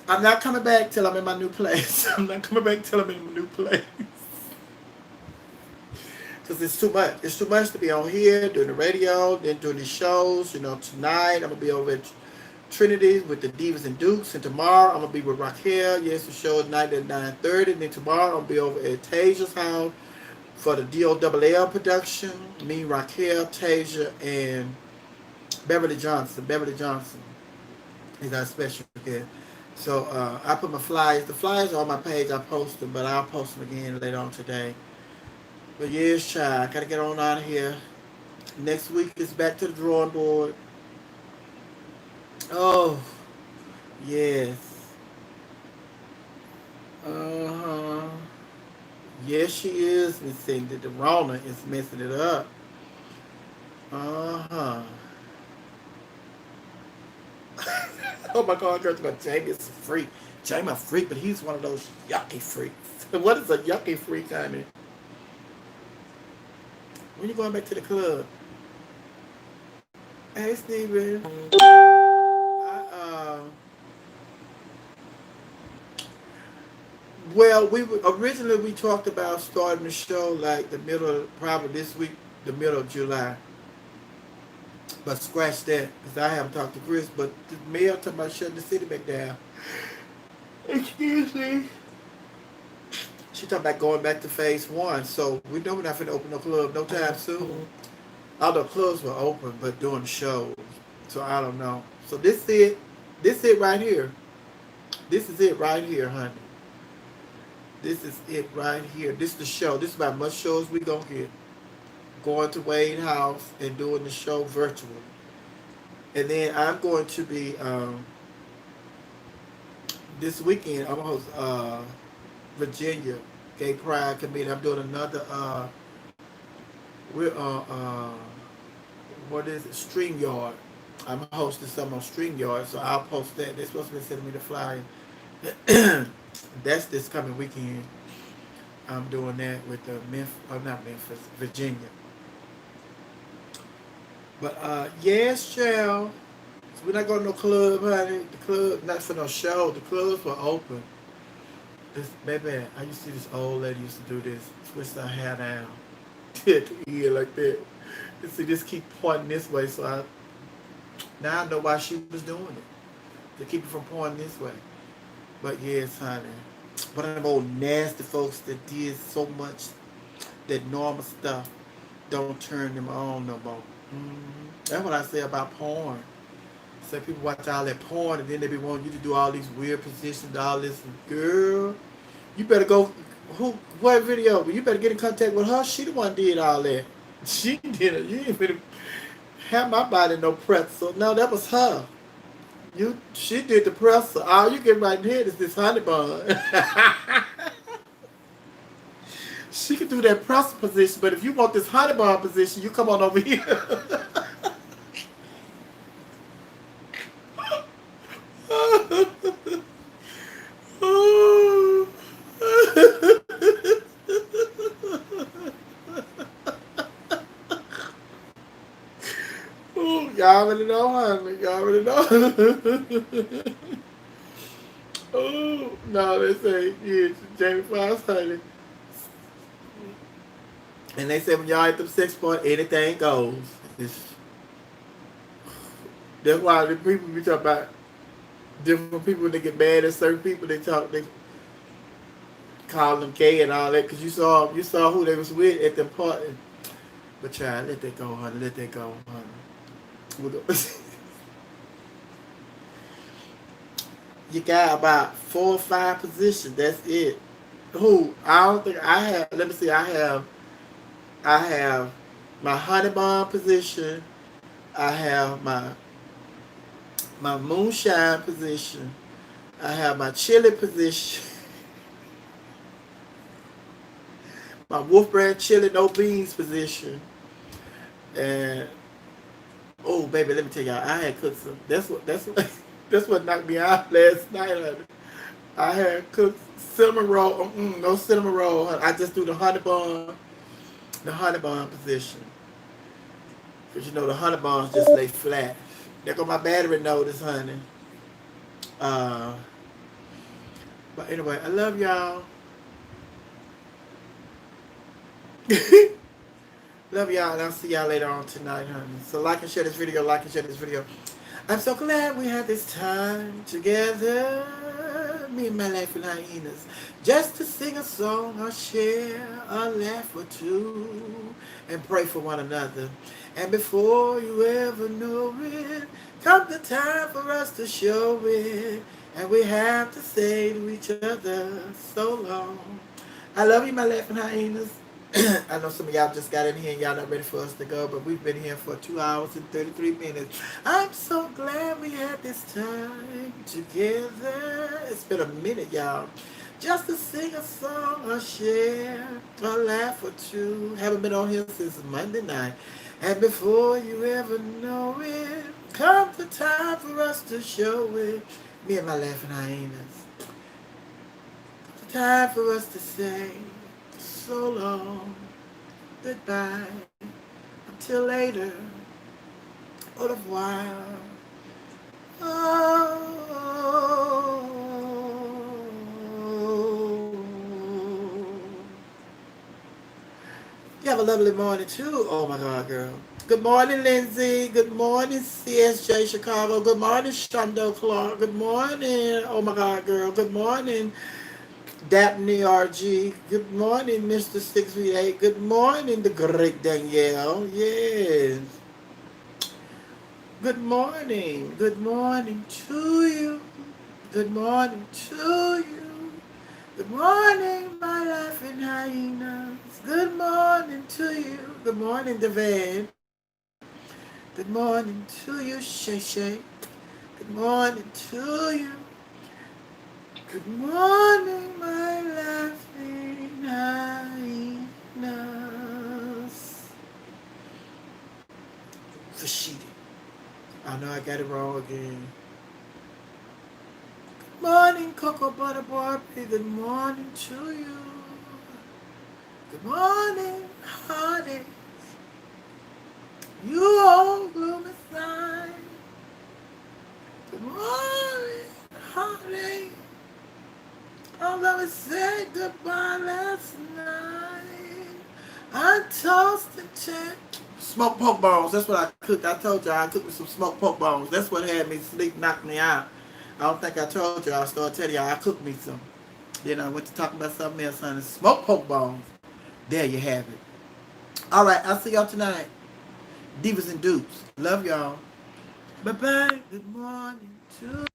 I'm not coming back till I'm in my new place. I'm not coming back till I'm in my new place. Because it's too much. It's too much to be on here, doing the radio, then doing the shows. You know, tonight I'm going to be over at Trinity with the Divas and Dukes. And tomorrow I'm going to be with Raquel. Yes, the show is night at 9:30. And then tomorrow I'm going to be over at Tasia's house for the DOLL production. Me, Raquel, Tasia, and Beverly Johnson. Beverly Johnson is our special guest. So I put my flyers. The flyers are on my page. I post them, but I'll post them again later on today. But yes, child, gotta get on out of here. Next week is back to the drawing board. Oh, yes. Uh-huh. Yes, she is. And saying that the Rona is messing it up. Uh-huh. Oh my God, girl, about Jamie is a freak. Jamie a freak, but he's one of those yucky freaks. What is a yucky freak, honey? When you going back to the club? Hey, Steven. Uh, well, originally we talked about starting the show like the middle, probably this week, the middle of July. But scratch that, because I haven't talked to Chris. But the mayor talking about shutting the city back down. Excuse me. She talking about going back to phase one. So we know we're not going to open no club no time soon. Although clubs were open, but doing shows. So I don't know. So this it. This it right here. This is it right here, honey. This is it right here. This is the show. This is about much shows we gonna get. Going to Wade House and doing the show virtually. And then I'm going to be this weekend. I'm gonna host Virginia Gay Pride Committee. I'm doing another we're what is it? StreamYard. I'm hosting some on StreamYard, so I'll post that. They're supposed to be sending me the flyer. That's this coming weekend. I'm doing that with the not Memphis, Virginia. But yes, child. So we're not going to no club, honey. The club, not for no show. The clubs were open. This baby, I used to see this old lady used to do this, twist her hair down, at the ear like that. And see, this keep pointing this way, so now I know why she was doing it, to keep it from pointing this way. But yes, honey, one of them old nasty folks that did so much that normal stuff don't turn them on no more. That's what I say about porn. Say people watch all that porn and then they be wanting you to do all these weird positions, all this. Girl, you better go. What video? You better get in contact with her. She the one did all that. She did it. You ain't better have my body no pretzel. No, that was her. She did the presser. All you get right in here is this honey bun. She can do that presser position, but if you want this honey bun position, you come on over here. Ooh, y'all already know, honey. Y'all already know. Oh, no, they say, yeah, Jamie Foxx, honey. And they say when y'all at them sex point, anything goes. That's why the people be talking about different people when they get mad at certain people. They call them gay and all that because you saw who they was with at the party. But child, let that go, honey. Let that go, honey. You got about 4 or 5 positions. That's it. Who? I don't think I have. Let me see. I have my honey bun position. I have my moonshine position. I have my chili position. My Wolf Brand chili no beans position. And oh baby, let me tell y'all, I had cooked some. That's what knocked me out last night. I had cooked cinnamon roll. No cinnamon roll. I just do the honey bun position. Because you know the honey buns just lay flat. There go my battery notice, honey. But anyway, I love y'all. Love y'all, and I'll see y'all later on tonight, honey. So like and share this video. I'm so glad we had this time together, me and my life in hyenas, just to sing a song or share a laugh or two and pray for one another. And before you ever know it, come the time for us to show it, and we have to say to each other so long. I love you, my laughing hyenas. I know some of y'all just got in here and y'all not ready for us to go, but we've been here for 2 hours and 33 minutes. I'm so glad we had this time together. It's been a minute, y'all. Just to sing a song or share or laugh or two. Haven't been on here since Monday night. And before you ever know it, comes the time for us to show it. Me and my laughing hyenas. The time for us to say so long, goodbye, until later, au revoir. Oh. You have a lovely morning too. Oh my God, girl. Good morning, Lindsay. Good morning, CSJ Chicago. Good morning, Shondo Clark. Good morning. Oh my God, girl. Good morning, Daphne RG. Good morning, Mr. 638. Good morning, the great Danielle. Yes. Good morning. Good morning to you. Good morning to you. Good morning, my laughing hyenas. Good morning to you. Good morning, Devan. Good morning to you, Shay Shay. Good morning to you. Good morning, my laughing hyenas. Fashidi. I know I got it wrong again. Good morning, Cocoa Butter Barbie. Good morning to you. Good morning, honey. You old gloomy sign. Good morning, honey. Although we said goodbye last night, I toasted and smoked pork bones. That's what I cooked. I told y'all I cooked with some smoked pork bones. That's what had me sleep, knocked me out. I don't think I told y'all. I started telling y'all I cooked me some. Then I went to talk about something else, honey. Smoked pork bones. There you have it. All right, I'll see y'all tonight. Divas and Dupes. Love y'all. Bye-bye. Good morning to